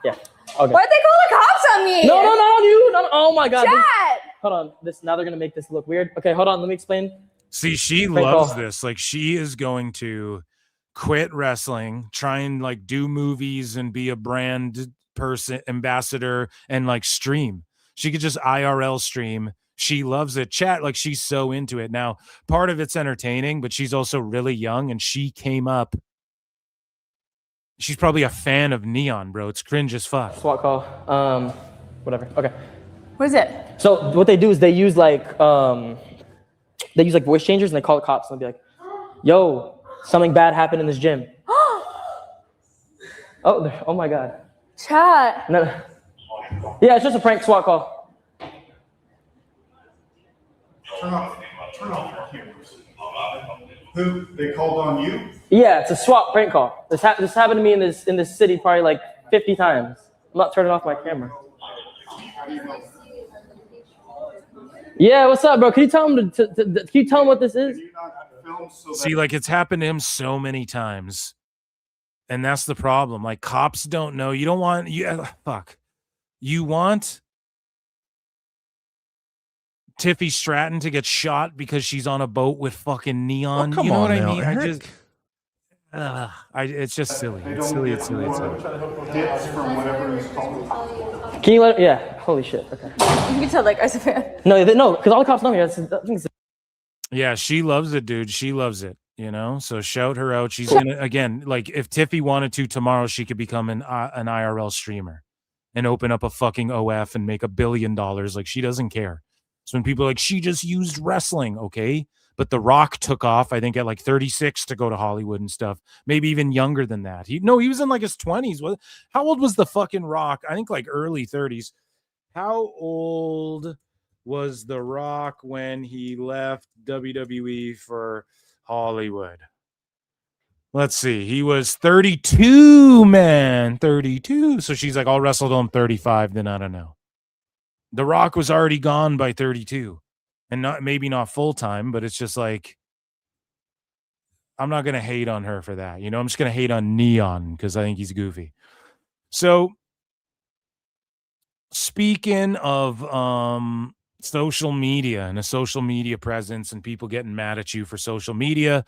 Yeah. Okay. Why'd they call the cops on me? No, not on you. No, oh my God. Chat! Hold on. Now they're gonna make this look weird. Okay, hold on. Let me explain. See, she loves this. Like, she is going to quit wrestling, try and like do movies and be a brand person, ambassador, and like stream. She could just IRL stream. She loves it. Chat, like, she's so into it. Now, part of it's entertaining, but she's also really young, and she came up. She's probably a fan of Neon, bro. It's cringe as fuck. SWAT call. Whatever. Okay. What is it? So what they do is they use like voice changers, and they call the cops, and they'll be like, "Yo, something bad happened in this gym." Oh my God. Chat. No. Yeah, it's just a prank SWAT call. Turn off your cameras. Who? They called on you? Yeah, it's a SWAT prank call. This happened to me in this city probably like 50 times. I'm not turning off my camera. Yeah, what's up, bro? Can you tell him can you tell him what this is? See, like, it's happened to him so many times, and that's the problem. Like, cops don't know. You don't want You want Tiffy Stratton to get shot because she's on a boat with fucking Neon. Come you know on what now, I mean? Eric. It's just silly. It's silly. It's silly. It's silly. Dibs from whatever he's called. Can you let? Yeah. Holy shit. Okay. You can tell that guy's a fan. No, because all the cops know me. Yeah, she loves it, dude. She loves it. You know, so shout her out. She's gonna, again, like, if Tiffy wanted to tomorrow, she could become an IRL streamer and open up a fucking OF and make $1 billion. Like, she doesn't care. So when people are like, she just used wrestling, okay, but The Rock took off, I think, at like 36 to go to Hollywood and stuff. Maybe even younger than that. He was in like his 20s. How old was the fucking Rock? I think like early 30s. How old was The Rock when he left WWE for Hollywood? Let's see. He was 32, man. 32. So she's like, I'll wrestle till I'm 35. Then I don't know. The Rock was already gone by 32. And maybe not full time, but it's just like, I'm not going to hate on her for that. You know, I'm just going to hate on Neon because I think he's goofy. So, speaking of social media and a social media presence and people getting mad at you for social media.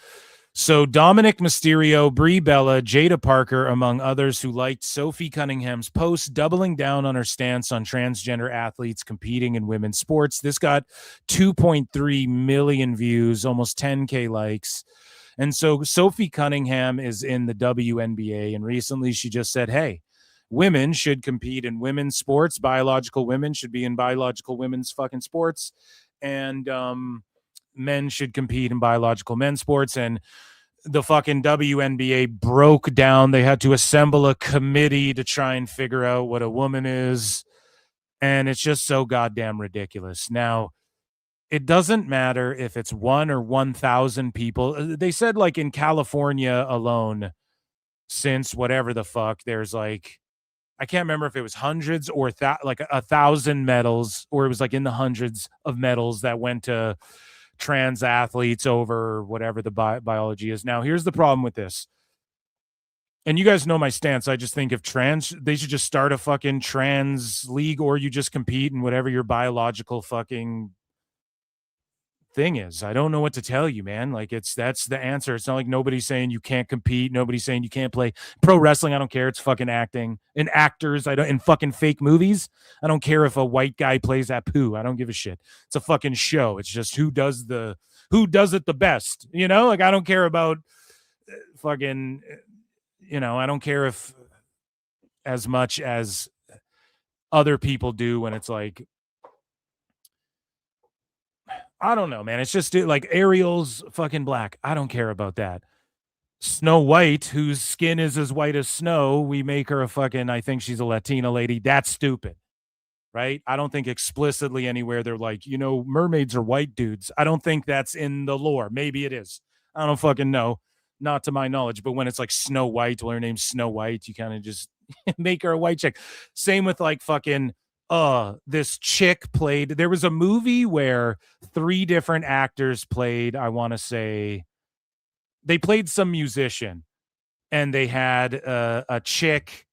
So Dominic Mysterio, Brie Bella, Jada Parker, among others, who liked Sophie Cunningham's post doubling down on her stance on transgender athletes competing in women's sports. This got 2.3 million views, almost 10K likes. And so Sophie Cunningham is in the WNBA, and recently she just said, hey, women should compete in women's sports. Biological women should be in biological women's fucking sports. And men should compete in biological men's sports. And the fucking WNBA broke down. They had to assemble a committee to try and figure out what a woman is. And it's just so goddamn ridiculous. Now, it doesn't matter if it's 1 or 1,000 people. They said, like, in California alone, since whatever the fuck, there's like, I can't remember if it was hundreds or like 1,000 medals, or it was like in the hundreds of medals that went to trans athletes over whatever the biology is. Now, here's the problem with this. And you guys know my stance. I just think if they should just start a fucking trans league, or you just compete in whatever your biological fucking thing is. I don't know what to tell you, man. Like, that's the answer. It's not like nobody's saying you can't compete. Nobody's saying you can't play pro wrestling. I don't care. It's fucking acting and actors. In fucking fake movies. I don't care if a white guy plays Apu. I don't give a shit. It's a fucking show. It's just who does it the best, you know? Like, I don't care about fucking, you know, I don't care if as much as other people do when it's like, I don't know, man. It's just like Ariel's fucking black. I don't care about that. Snow White, whose skin is as white as snow, we make her a fucking, I think she's a Latina lady. That's stupid, right? I don't think explicitly anywhere they're like, you know, mermaids are white dudes. I don't think that's in the lore. Maybe it is. I don't fucking know. Not to my knowledge. But when it's like Snow White, well, her name's Snow White, you kind of just make her a white chick. Same with like fucking this chick played. There was a movie where 3 different actors played, I want to say, they played some musician, and they had a chick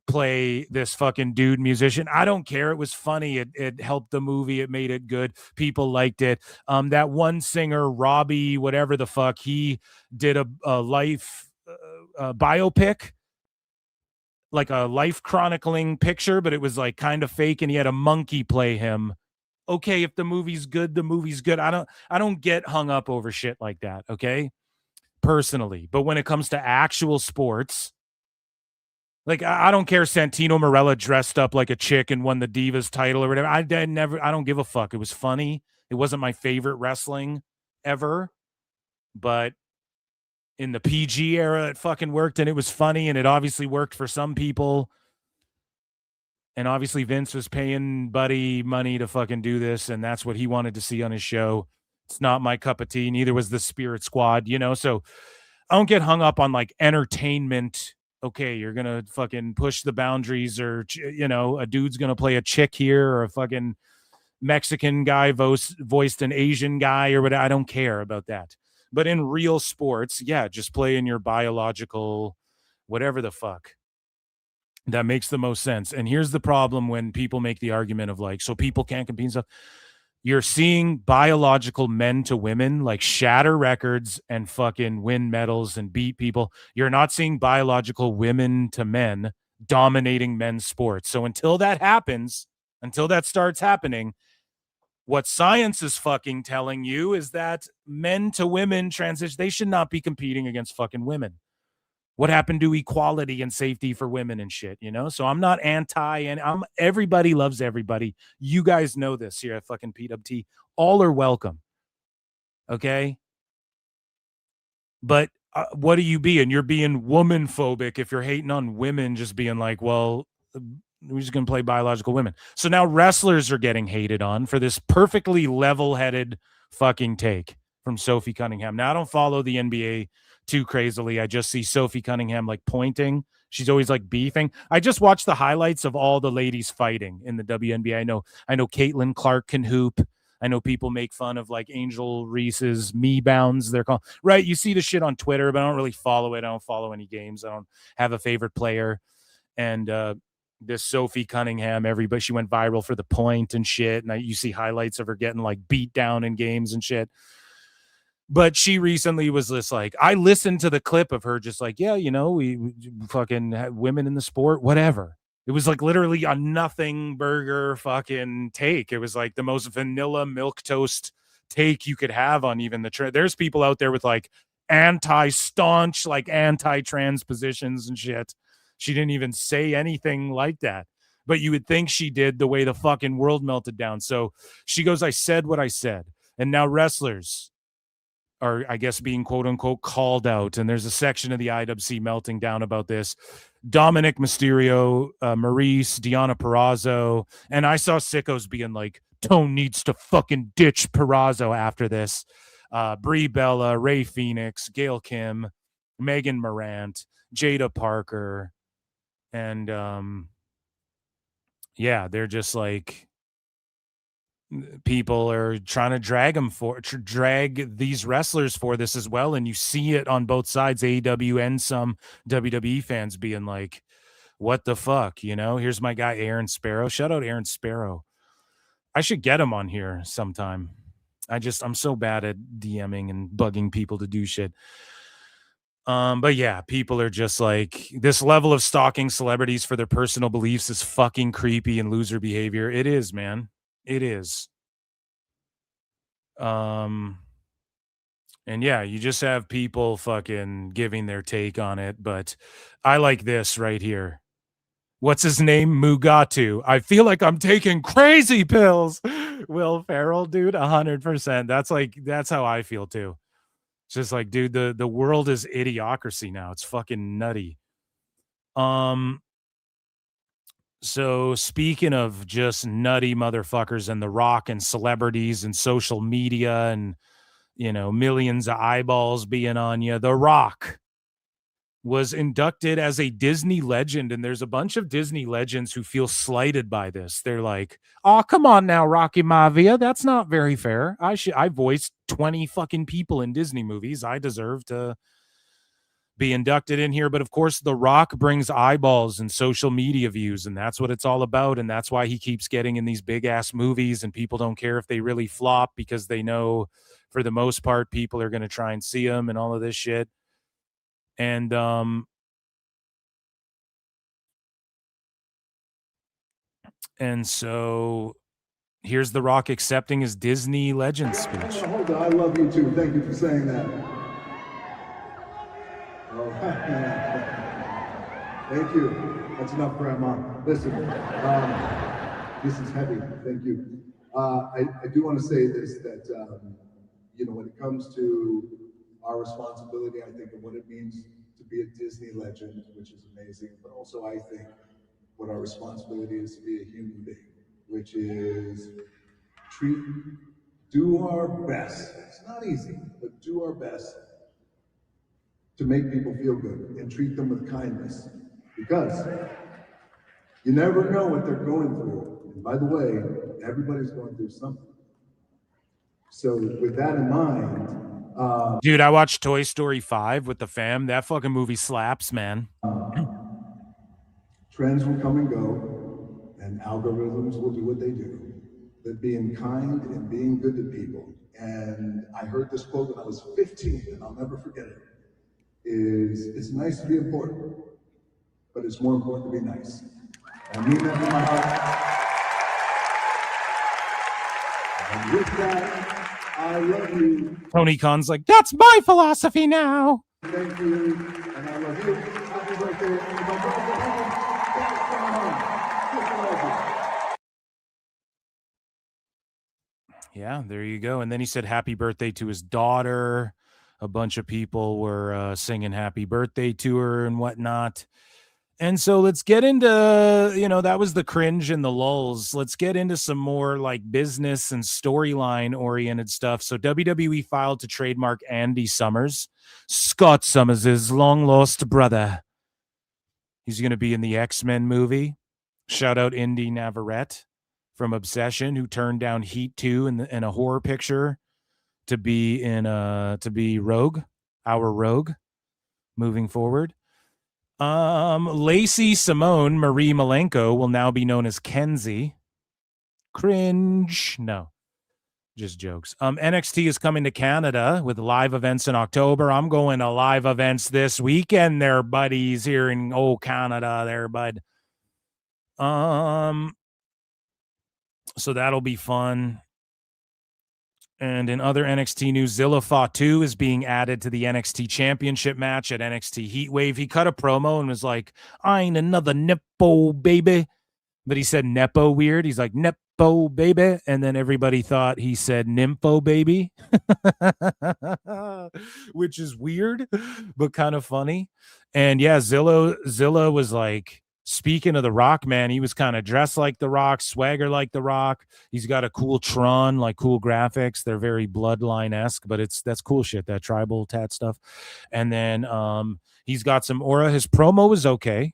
play this fucking dude musician. I don't care. It was funny. It helped the movie. It made it good. People liked it. That one singer, Robbie, whatever the fuck, he did a life biopic, like a life chronicling picture, but it was like kind of fake, and he had a monkey play him. Okay, if the movie's good, the movie's good. I don't get hung up over shit like that, okay? Personally. But when it comes to actual sports, like, I don't care Santino Marella dressed up like a chick and won the Divas title or whatever. I don't give a fuck. It was funny. It wasn't my favorite wrestling ever, but in the PG era, it fucking worked, and it was funny, and it obviously worked for some people. And obviously Vince was paying Buddy money to fucking do this, and that's what he wanted to see on his show. It's not my cup of tea. Neither was the Spirit Squad, you know? So I don't get hung up on like entertainment. Okay, you're going to fucking push the boundaries, or, you know, a dude's going to play a chick here, or a fucking Mexican guy voiced an Asian guy or whatever. I don't care about that. But in real sports, yeah, just play in your biological whatever the fuck. That makes the most sense. And here's the problem when people make the argument of like, so people can't compete and stuff. You're seeing biological men to women like shatter records and fucking win medals and beat people. You're not seeing biological women to men dominating men's sports. So until that happens, until that starts happening, what science is fucking telling you is that men to women transition, they should not be competing against fucking women. What happened to equality and safety for women and shit, you know? So I'm not anti, and everybody loves everybody. You guys know this here at fucking PWT. All are welcome. Okay? But what are you being? You're being woman phobic if you're hating on women, just being like, well, we're just going to play biological women. So now wrestlers are getting hated on for this perfectly level-headed fucking take from Sophie Cunningham. Now, I don't follow the NBA too crazily. I just see Sophie Cunningham like pointing. She's always like beefing. I just watched the highlights of all the ladies fighting in the WNBA. I know Caitlin Clark can hoop. I know people make fun of like Angel Reese's me bounds, they're called. Right, you see the shit on Twitter, but I don't really follow it. I don't follow any games. I don't have a favorite player. And this Sophie Cunningham, everybody, she went viral for the point and shit. And you see highlights of her getting like beat down in games and shit. But she recently was just like, I listened to the clip of her just like, yeah, you know, we fucking have women in the sport, whatever. It was like literally a nothing burger fucking take. It was like the most vanilla milquetoast take you could have on even the there's people out there with like anti-staunch, like anti-trans positions and shit. She didn't even say anything like that. But you would think she did the way the fucking world melted down. So she goes, I said what I said. And now wrestlers are, I guess, being quote unquote called out. And there's a section of the IWC melting down about this. Dominic Mysterio, Maurice, Deonna Purrazzo. And I saw sickos being like, Tone needs to fucking ditch Purrazzo after this. Brie Bella, Ray Phoenix, Gail Kim, Megan Morant, Jada Parker. And yeah, they're just like, people are trying to drag these wrestlers for this as well. And you see it on both sides, AEW and some WWE fans being like, what the fuck? You know, here's my guy, Aaron Sparrow. Shout out Aaron Sparrow. I should get him on here sometime. I'm so bad at DMing and bugging people to do shit. But yeah, people are just like, this level of stalking celebrities for their personal beliefs is fucking creepy and loser behavior. It is, man. It is. And yeah, you just have people fucking giving their take on it. But I like this right here. What's his name? Mugatu. I feel like I'm taking crazy pills. Will Ferrell, dude, 100%. That's how I feel too. It's just like, dude, the world is idiocracy now. It's fucking nutty. So speaking of just nutty motherfuckers and The Rock and celebrities and social media and, you know, millions of eyeballs being on you, The Rock was inducted as a Disney legend, and there's a bunch of Disney legends who feel slighted by this. They're like, "Oh, come on now, Rocky Maivia, that's not very fair. I voiced 20 fucking people in Disney movies. I deserve to be inducted in here." But of course, The Rock brings eyeballs and social media views, and that's what it's all about. And that's why he keeps getting in these big ass movies, and people don't care if they really flop because they know for the most part people are going to try and see him and all of this shit. And so here's The Rock accepting his Disney legend speech. Hold on, I love you too. Thank you for saying that. Oh, thank you. That's enough, Grandma. Listen, this is heavy. Thank you. I do want to say this, that, when it comes to our responsibility, I think of what it means to be a Disney legend, which is amazing, but also I think what our responsibility is to be a human being, which is do our best. It's not easy, but do our best to make people feel good and treat them with kindness, because you never know what they're going through. And by the way, everybody's going through something. So with that in mind, dude, I watched Toy Story 5 with the fam. That fucking movie slaps, man. Trends will come and go, and algorithms will do what they do. But being kind and being good to people. And I heard this quote when I was 15, and I'll never forget it. It's nice to be important, but it's more important to be nice. I mean that in my heart. And with that, I love you. Tony Khan's like, that's my philosophy now. Thank you, and I love you. Happy birthday, and if I'm going home, that's Yeah, there you go. And then he said happy birthday to his daughter. A bunch of people were singing happy birthday to her and whatnot. And so let's get into, that was the cringe and the lulls. Let's get into some more like business and storyline oriented stuff. So WWE filed to trademark Andy Summers, Scott Summers' long lost brother. He's going to be in the X-Men movie. Shout out Indy Navarrete from Obsession, who turned down Heat 2 in a horror picture to be Rogue, our Rogue, moving forward. Lacey Simone Marie Malenko will now be known as Kenzie. Cringe. No, just jokes. NXT is coming to Canada with live events in October. I'm going to live events this weekend there, buddies, here in Canada there, bud. So that'll be fun. And in other NXT news, Zilla Fatu is being added to the NXT Championship match at NXT Heatwave. He cut a promo and was like, I ain't another Nepo baby. But he said Nepo weird. He's like, Nepo baby. And then everybody thought he said Nympho baby, which is weird, but kind of funny. And yeah, Zilla was like, speaking of The Rock, man, he was kind of dressed like The Rock, swagger like The Rock. He's got a cool Tron, like cool graphics. They're very Bloodline-esque, but that's cool shit, that tribal tat stuff. And then he's got some aura. His promo was okay.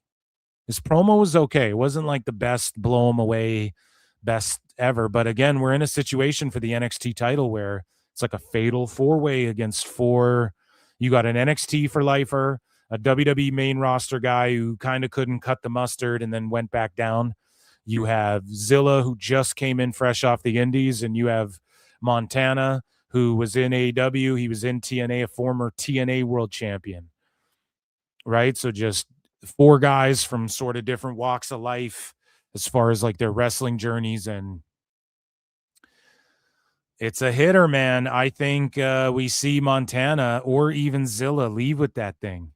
It wasn't like the best, blow him away, best ever. But again, we're in a situation for the NXT title where it's like a fatal four-way against four. You got an NXT for lifer, a WWE main roster guy who kind of couldn't cut the mustard and then went back down. You have Zilla, who just came in fresh off the indies, and you have Montana, who was in AEW. He was in TNA, a former TNA world champion, right? So just four guys from sort of different walks of life as far as like their wrestling journeys, and it's a hitter, man. I think we see Montana or even Zilla leave with that thing.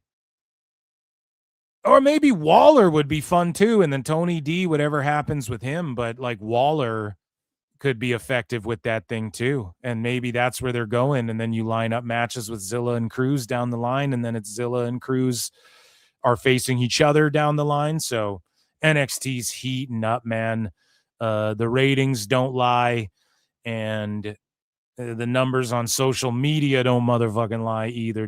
Or maybe Waller would be fun too, and then Tony D, whatever happens with him, but like Waller could be effective with that thing too. And maybe that's where they're going, and then you line up matches with Zilla and Cruz down the line, and then it's Zilla and Cruz are facing each other down the line. So NXT's heating up, man. The ratings don't lie, and the numbers on social media don't motherfucking lie either.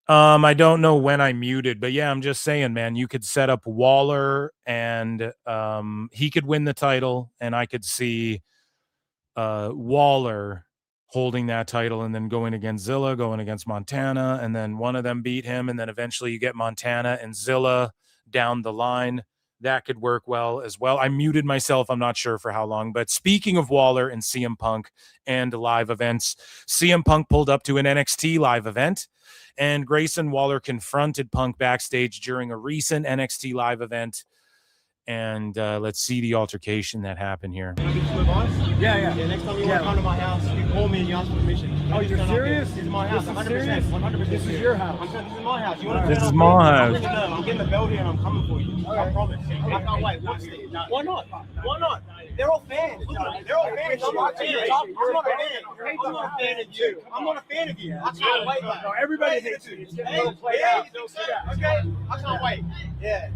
I don't know when I muted, but yeah, I'm just saying, man, you could set up Waller and he could win the title, and I could see Waller holding that title and then going against Zilla, going against Montana, and then one of them beat him, and then eventually you get Montana and Zilla down the line. That could work well as well. I muted myself. I'm not sure for how long. But speaking of Waller and CM Punk and live events, CM Punk pulled up to an NXT live event, and Grayson Waller confronted Punk backstage during a recent NXT live event. And let's see the altercation that happened here. Yeah. Next time you want to come to my house, you call me and you ask for permission. Oh, you're serious? This is my house. 100%. 100%. This is your house. I'm saying this is my house. You want to This is my house. I'm getting the belt here and I'm coming for you. I promise. I can't wait. Why not? Why not? They're all fans. Look at them. They're all fans. I'm not a fan. I'm not a fan of you. I'm not a fan of you. I can't wait. No, everybody hates you. Okay. I can't wait. Yeah.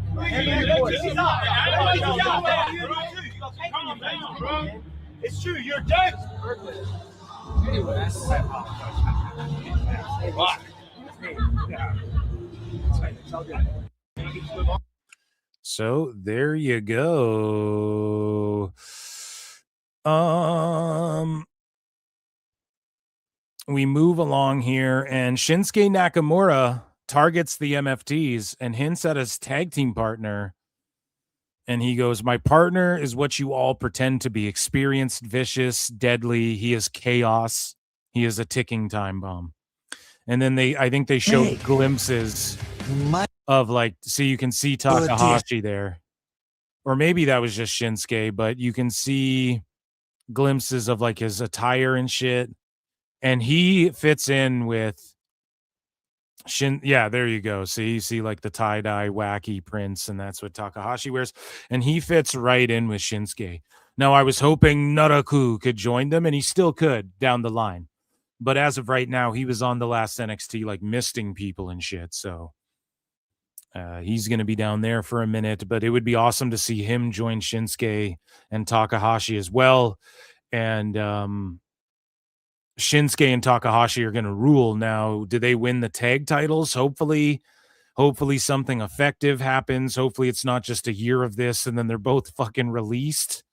It's true. You're dead. So there you go. We move along here, and Shinsuke Nakamura targets the MFTs and hints at his tag team partner. And he goes, "My partner is what you all pretend to be: experienced, vicious, deadly. He is chaos. He is a ticking time bomb." And then I think they showed glimpses of, like, see, you can see Takahashi there. Or maybe that was just Shinsuke, but you can see glimpses of, like, his attire and shit. And he fits in with yeah, there you go. See, you see like the tie-dye wacky prints, and that's what Takahashi wears. And he fits right in with Shinsuke. Now, I was hoping Naraku could join them, and he still could down the line. But as of right now, he was on the last NXT, like, misting people and shit. So he's going to be down there for a minute. But it would be awesome to see him join Shinsuke and Takahashi as well. And Shinsuke and Takahashi are going to rule. Now, do they win the tag titles? Hopefully something effective happens. Hopefully it's not just a year of this and then they're both fucking released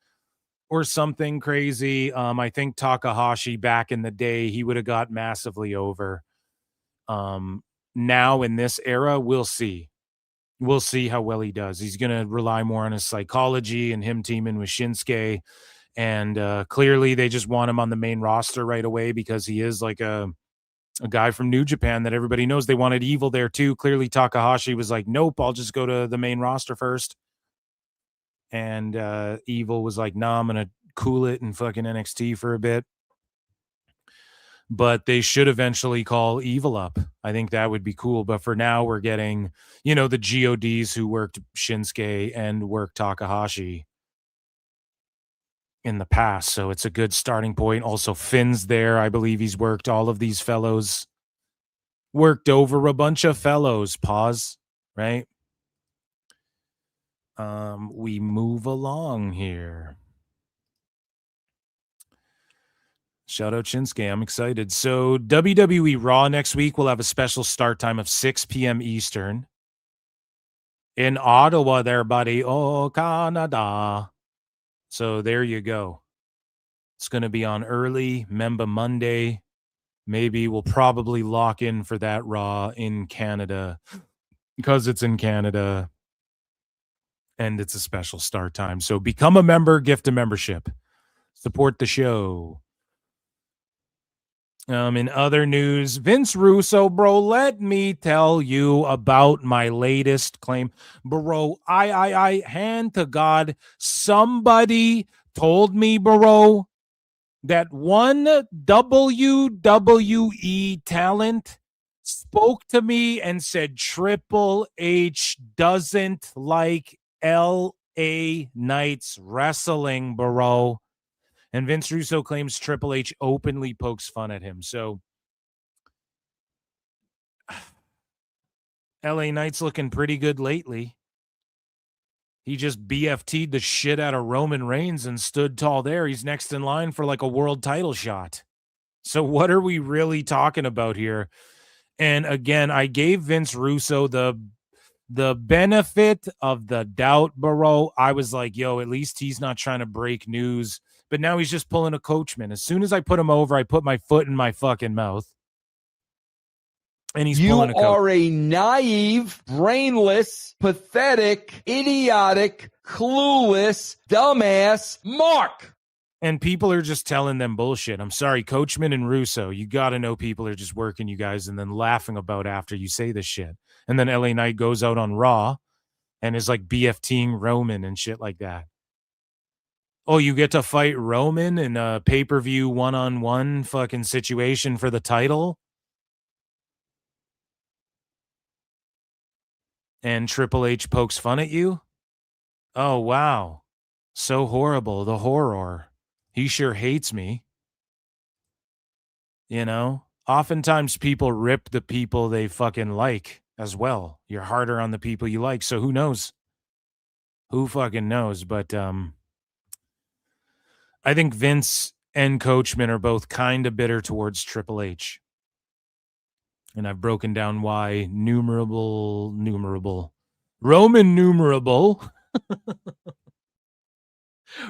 or something crazy. I think Takahashi back in the day, he would have got massively over. Now in this era, we'll see. We'll see how well he does. He's going to rely more on his psychology and him teaming with Shinsuke. And clearly they just want him on the main roster right away because he is like a guy from New Japan that everybody knows. They wanted Evil there too. Clearly Takahashi was like, nope, I'll just go to the main roster first. And Evil was like, nah, I'm going to cool it in fucking NXT for a bit. But they should eventually call Evil up. I think that would be cool. But for now, we're getting, the GODs who worked Shinsuke and worked Takahashi in the past. So it's a good starting point. Also, Finn's there. I believe he's worked all of these fellows. Worked over a bunch of fellows. Pause. Right? We move along here. Shout out Shinsuke. I'm excited. So WWE Raw next week will have a special start time of 6 p.m. Eastern. In Ottawa there, buddy. Oh, Canada. So there you go. It's going to be on early Memba Monday. Maybe we'll probably lock in for that Raw in Canada because it's in Canada and it's a special start time. So become a member, gift a membership. Support the show. In other news, Vince Russo, bro, let me tell you about my latest claim. Bro, I hand to God, somebody told me, bro, that one WWE talent spoke to me and said Triple H doesn't like LA Knights wrestling, bro. And Vince Russo claims Triple H openly pokes fun at him. So LA Knight's looking pretty good lately. He just BFT'd the shit out of Roman Reigns and stood tall there. He's next in line for like a world title shot. So what are we really talking about here? And again, I gave Vince Russo the benefit of the doubt, bro. I was like, yo, at least he's not trying to break news. But now he's just pulling a Coachman. As soon as I put him over, I put my foot in my fucking mouth. And he's pulling a Coachman. You are a naive, brainless, pathetic, idiotic, clueless, dumbass Mark. And people are just telling them bullshit. I'm sorry, Coachman and Russo, you got to know people are just working you guys and then laughing about after you say this shit. And then LA Knight goes out on Raw and is like BFTing Roman and shit like that. Oh, you get to fight Roman in a pay-per-view one-on-one fucking situation for the title? And Triple H pokes fun at you? Oh, wow. So horrible. The horror. He sure hates me. You know? Oftentimes people rip the people they fucking like as well. You're harder on the people you like, so who knows? Who fucking knows? But I think Vince and Coachman are both kind of bitter towards Triple H. And I've broken down why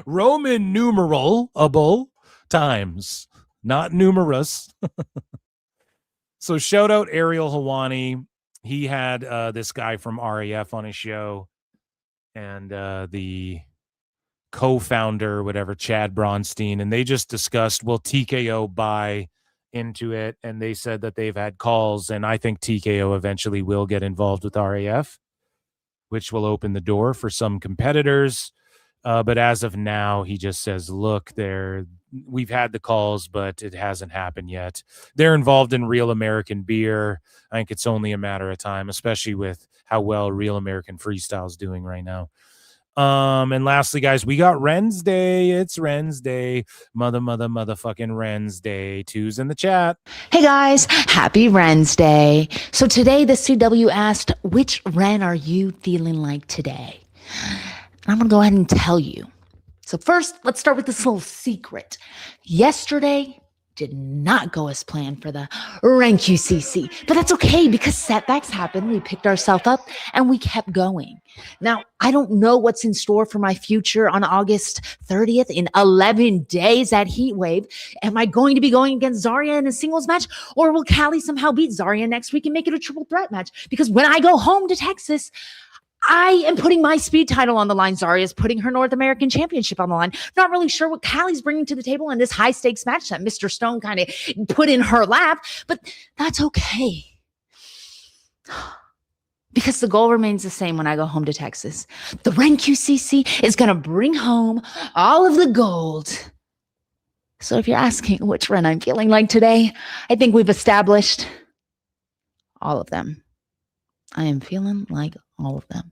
Roman numerable times, not numerous. So shout out Ariel Helwani. He had this guy from RAF on his show, and the co-founder, whatever, Chad Bronstein, and they just discussed, will TKO buy into it? And they said that they've had calls, and I think TKO eventually will get involved with RAF, which will open the door for some competitors. But as of now, he just says, look, we've had the calls, but it hasn't happened yet. They're involved in Real American Beer. I think it's only a matter of time, especially with how well Real American Freestyle is doing right now. And lastly, guys, we got Ren's Day. It's Ren's Day. Motherfucking Ren's Day. Two's in the chat. Hey guys, happy Ren's Day. So today the CW asked, which Ren are you feeling like today? And I'm going to go ahead and tell you. So first, let's start with this little secret. Yesterday did not go as planned for the Ren QCC, but that's okay because setbacks happen. We picked ourselves up and we kept going. Now, I don't know what's in store for my future on August 30th in 11 days at Heat Wave. Am I going to be going against Zarya in a singles match, or will Callie somehow beat Zarya next week and make it a triple threat match? Because when I go home to Texas, I am putting my speed title on the line. Zarya is putting her North American Championship on the line. Not really sure what Callie's bringing to the table in this high stakes match that Mr. Stone kind of put in her lap, but that's okay. Because the goal remains the same when I go home to Texas. The Ren QCC is going to bring home all of the gold. So if you're asking which Ren I'm feeling like today, I think we've established all of them. I am feeling like all of them.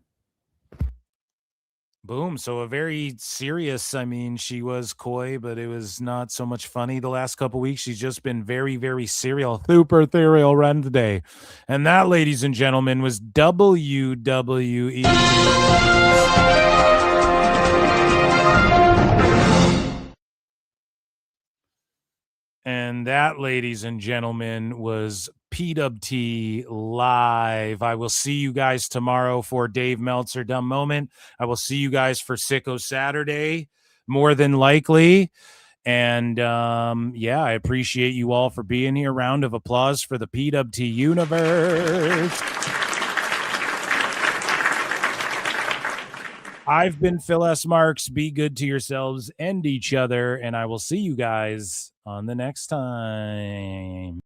Boom. So a very serious, I mean, she was coy, but it was not so much funny the last couple weeks. She's just been very, very serial, super ethereal run today. And that, ladies and gentlemen, was WWE. And that, ladies and gentlemen, was PWT Live. I will see you guys tomorrow for Dave Meltzer Dumb Moment. I will see you guys for Sicko Saturday, more than likely. And yeah, I appreciate you all for being here. Round of applause for the PWT universe. I've been Phil S. Marks. Be good to yourselves and each other, and I will see you guys on the next time.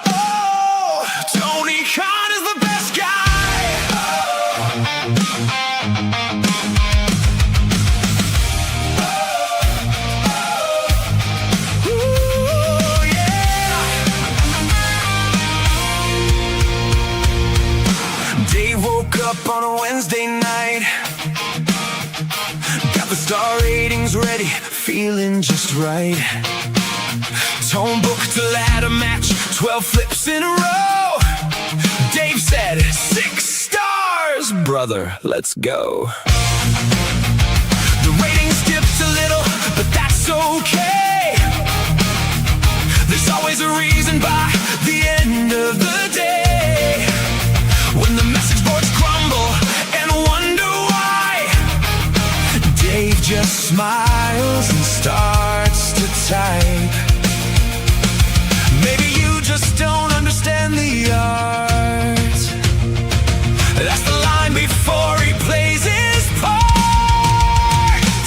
Oh, Tony Khan is the best guy. Ooh, yeah. Dave woke up on a Wednesday night, got the star ratings ready, feeling just right. Tone booked a ladder match, 12 flips in a row. Dave said, 6 stars, brother, let's go. The Ratings dipped a little, but that's okay. There's always a reason by the end of the day. When the message boards crumble and wonder why, Dave just smiles and starts to type. Maybe you just don't understand the art. That's the line before he plays his part.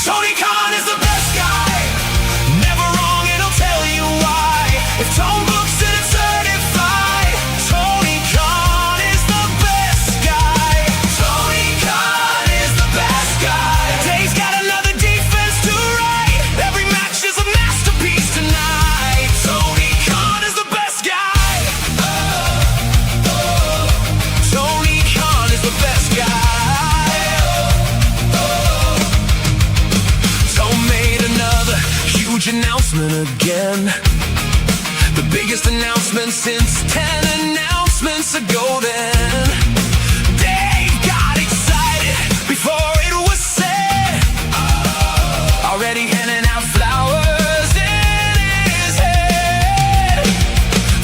Tony Khan is the best guy, never wrong and he'll tell you why. If Tone books it, it's certified. Tony Khan is the best guy. Tony Khan is the best guy. Dave's got another defense to write. Every match is a masterpiece tonight. Tony Khan is the best guy. Tony Khan is the best guy. Tone made another huge announcement again. The biggest announcement since 10 announcements ago then. Dave got excited before it was said. Already handing out flowers in his head.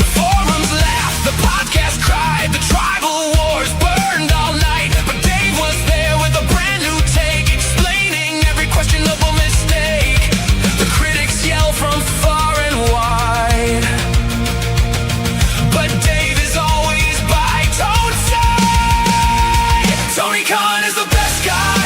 The forums laughed, the podcast cried, the tribal wars burned all night. But Dave was there with a brand new take, explaining every questionable mistake. The critics yell from far and wide, but Dave is always by Tone's side. Tony Khan is the best guy,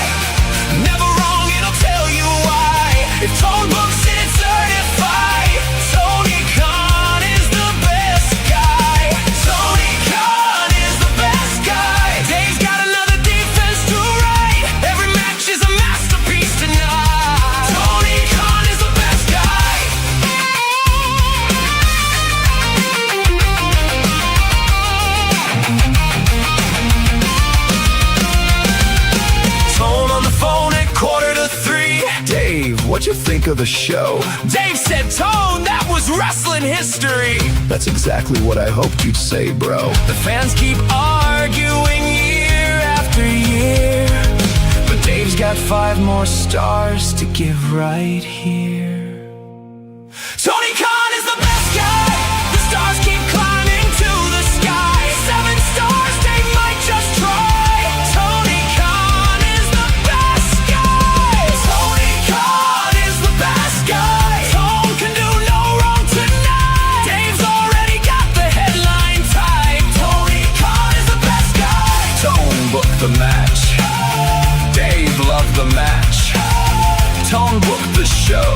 never wrong and I'll tell you why. If Tone books it, it's certified. Tony Khan is the best guy. Tony Khan is the best guy. Dave's got another defense to write. Every match is a masterpiece tonight. Tony Khan is the best guy. Tone on the phone at 2:45. Dave, what'd you think of the show? Dave said, Tone, that was wrestling history. That's exactly what I hoped you'd say, bro. The fans keep arguing year after year, but Dave's got 5 more stars to give right here. Tony Khan is the best guy. The stars keep climbing to the sky. 7 stars, Dave might just try. Tony Khan is the best guy. Tony Khan is the best guy. Tone can do no wrong tonight. Dave's already got the headline type. Tony Khan is the best guy. Tone booked the match. Dave loved the match. Tone booked the show.